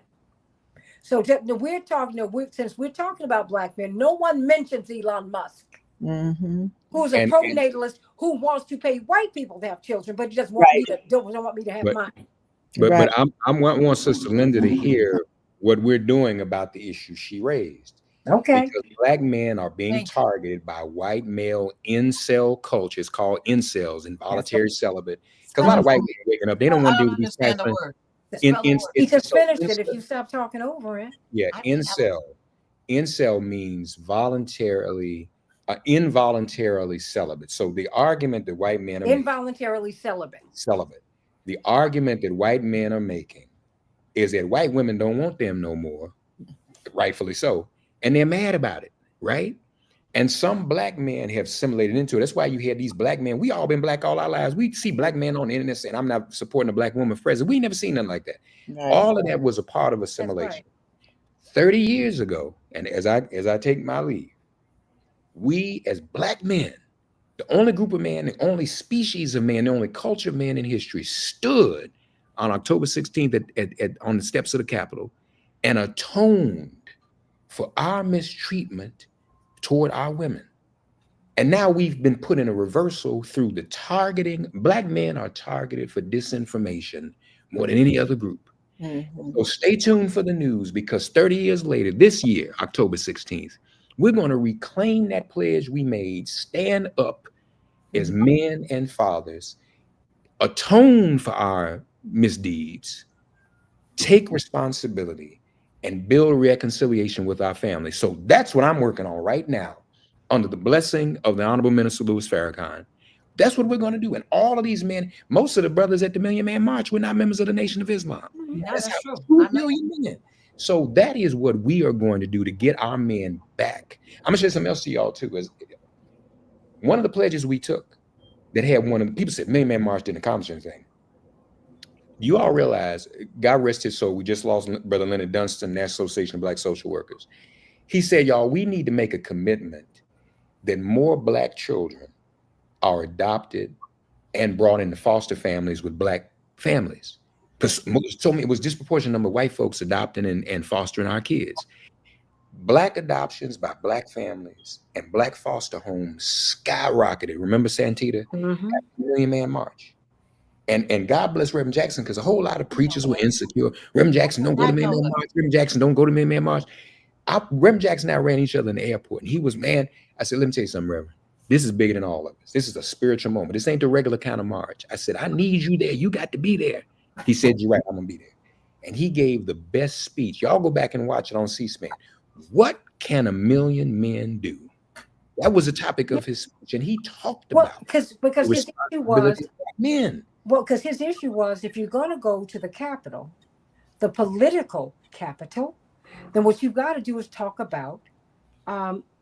Speaker 1: So since we're talking about Black men, no one mentions Elon Musk, who's a pro-natalist who wants to pay white people to have children, but he doesn't want me to have mine.
Speaker 3: But I want Sister Linda to hear what we're doing about the issue she raised.
Speaker 1: Okay.
Speaker 3: Because Black men are being targeted by white male incel culture. It's called incels, involuntary celibate. Because a lot of white men are waking up. They don't want to do these kinds of things.
Speaker 1: He just finished it if you stop talking over it.
Speaker 3: Yeah, incel. Incel means involuntarily celibate. So the argument that white men are
Speaker 1: involuntarily celibate.
Speaker 3: The argument that white men are making is that white women don't want them no more, rightfully so. And they're mad about it, right? And some Black men have assimilated into it. That's why you hear these Black men. We all been Black all our lives. We see Black men on the internet saying, I'm not supporting a Black woman president. We never seen nothing like that. Right. All of that was a part of assimilation. Right. 30 years ago, and as I take my leave, we as Black men, the only group of men, the only species of man, the only culture of man in history, stood on October 16th on the steps of the Capitol and atoned for our mistreatment toward our women. And now we've been put in a reversal through the targeting. Black men are targeted for disinformation more than any other group. So stay tuned for the news, because 30 years later, this year, October 16th, we're going to reclaim that pledge we made, stand up as men and fathers, atone for our misdeeds, take responsibility, and build reconciliation with our families. So that's what I'm working on right now, under the blessing of the Honorable Minister Louis Farrakhan. That's what we're going to do. And all of these men, most of the brothers at the Million Man March were not members of the Nation of Islam.
Speaker 6: That's true.
Speaker 3: 2 million. So that is what we are going to do to get our men back. I'm going to share something else to y'all too. Is one of the pledges we took that had one of the people said Million Man March didn't accomplish anything. You all realize, God rest his soul, we just lost Brother Leonard Dunstan, National Association of Black Social Workers. He said, y'all, we need to make a commitment that more Black children are adopted and brought into foster families with Black families. Because it was disproportionate number of white folks adopting and fostering our kids. Black adoptions by Black families and Black foster homes skyrocketed. Remember Santita? At the Million Man March. And God bless Reverend Jackson, because a whole lot of preachers were insecure. Reverend Jackson, don't go to Million Man March. Reverend Jackson, don't go to Million Man March. Reverend Jackson and I ran each other in the airport, and he was, man, I said, let me tell you something, Reverend. This is bigger than all of us. This is a spiritual moment. This ain't the regular kind of march. I said, I need you there. You got to be there. He said, you're right, I'm going to be there. And he gave the best speech. Y'all go back and watch it on C-SPAN. What can a million men do? That was the topic of his speech, and he talked about
Speaker 1: because
Speaker 3: the
Speaker 1: his issue
Speaker 3: responsibility
Speaker 1: was
Speaker 3: of black men.
Speaker 1: because his issue was if you're going to go to the Capitol, the political capital, then what you've got to do is talk about.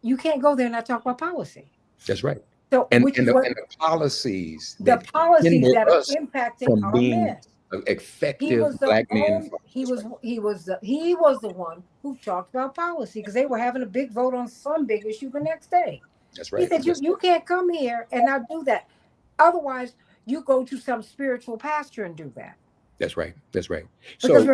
Speaker 1: You can't go there and not talk about policy.
Speaker 3: That's right.
Speaker 1: So,
Speaker 3: And
Speaker 1: which is
Speaker 3: the,
Speaker 1: what
Speaker 3: and the policies
Speaker 1: the
Speaker 3: that
Speaker 1: policies
Speaker 3: hinder
Speaker 1: that are
Speaker 3: us
Speaker 1: impacting
Speaker 3: from
Speaker 1: our
Speaker 3: being
Speaker 1: men. He
Speaker 3: effective
Speaker 1: was the
Speaker 3: black men.
Speaker 1: he was the one who talked about policy because they were having a big vote on some big issue the next day.
Speaker 3: That's
Speaker 1: He
Speaker 3: right.
Speaker 1: said you can't come here and not do that. Otherwise, you go to some spiritual pastor and do that.
Speaker 3: That's right. That's right.
Speaker 1: Because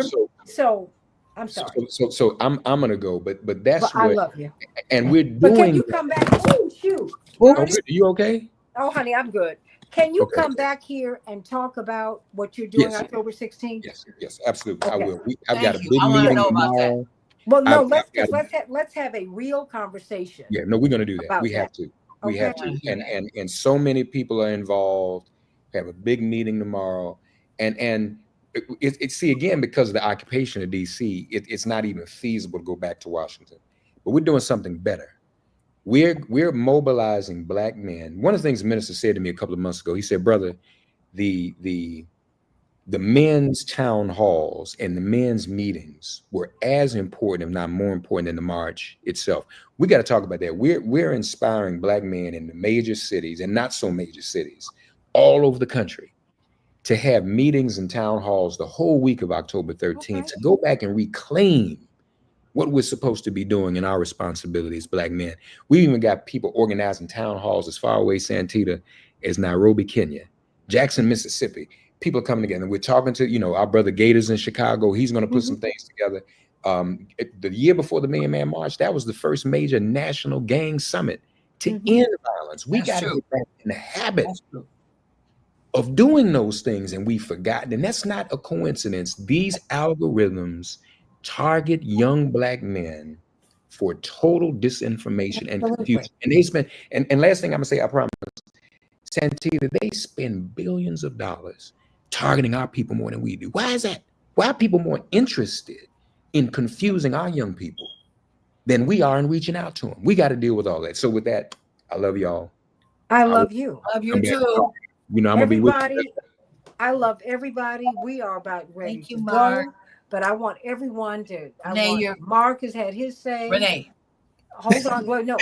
Speaker 3: So
Speaker 1: I'm sorry.
Speaker 3: So I'm gonna go, but that's
Speaker 1: But I
Speaker 3: what,
Speaker 1: love you.
Speaker 3: and we're
Speaker 1: But can
Speaker 3: doing.
Speaker 1: you come back? Oh shoot.
Speaker 3: Oh,
Speaker 1: Honey?
Speaker 3: good. Are you okay?
Speaker 1: Oh, honey, I'm good. Can you
Speaker 3: Okay.
Speaker 1: come back here and talk about what you're doing
Speaker 3: Yes.
Speaker 1: October 16th?
Speaker 3: Yes, absolutely. I
Speaker 1: Okay.
Speaker 3: will. I've
Speaker 6: Thank
Speaker 3: got a
Speaker 6: you.
Speaker 3: big
Speaker 6: I wanna
Speaker 3: meeting
Speaker 6: know about that.
Speaker 3: tomorrow.
Speaker 1: Well, no,
Speaker 3: I've got
Speaker 1: let's have a real conversation.
Speaker 3: Yeah, no, we're gonna do that.
Speaker 1: About
Speaker 3: We have
Speaker 1: that.
Speaker 3: to. We
Speaker 1: Okay.
Speaker 3: have to. And so many people are involved. We have a big meeting tomorrow, and see again, because of the occupation of DC, it's not even feasible to go back to Washington. But we're doing something better. We're mobilizing black men. One of the things the minister said to me a couple of months ago, he said, "Brother, the men's town halls and the men's meetings were as important, if not more important, than the march itself." We got to talk about that. We're inspiring black men in the major cities and not so major cities all over the country to have meetings and town halls the whole week of October 13th, to go back and reclaim what we're supposed to be doing and our responsibilities as black men. We even got people organizing town halls as far away, Santita, as Nairobi, Kenya, Jackson, Mississippi. People are coming together. And we're talking to, our brother Gators in Chicago. He's going to put some things together. The year before the Million Man March, that was the first major national gang summit to end violence. We got to get back in the habit of doing those things, and we've forgotten. And that's not a coincidence. These algorithms target young black men for total disinformation and confusion. And they spend, and last thing I'm gonna say, I promise, Santita, they spend billions of dollars targeting our people more than we do. Why is that? Why are people more interested in confusing our young people than we are in reaching out to them? We got to deal with all that. So with that, I love y'all.
Speaker 1: I love you.
Speaker 6: Love you too.
Speaker 3: I'm gonna be with you.
Speaker 1: I love everybody. We are about ready
Speaker 6: Thank you,
Speaker 1: to
Speaker 6: Mark.
Speaker 1: go. But I want everyone to.
Speaker 6: Renee,
Speaker 1: Mark has had his say.
Speaker 6: Renee.
Speaker 1: Hold on. Well, no.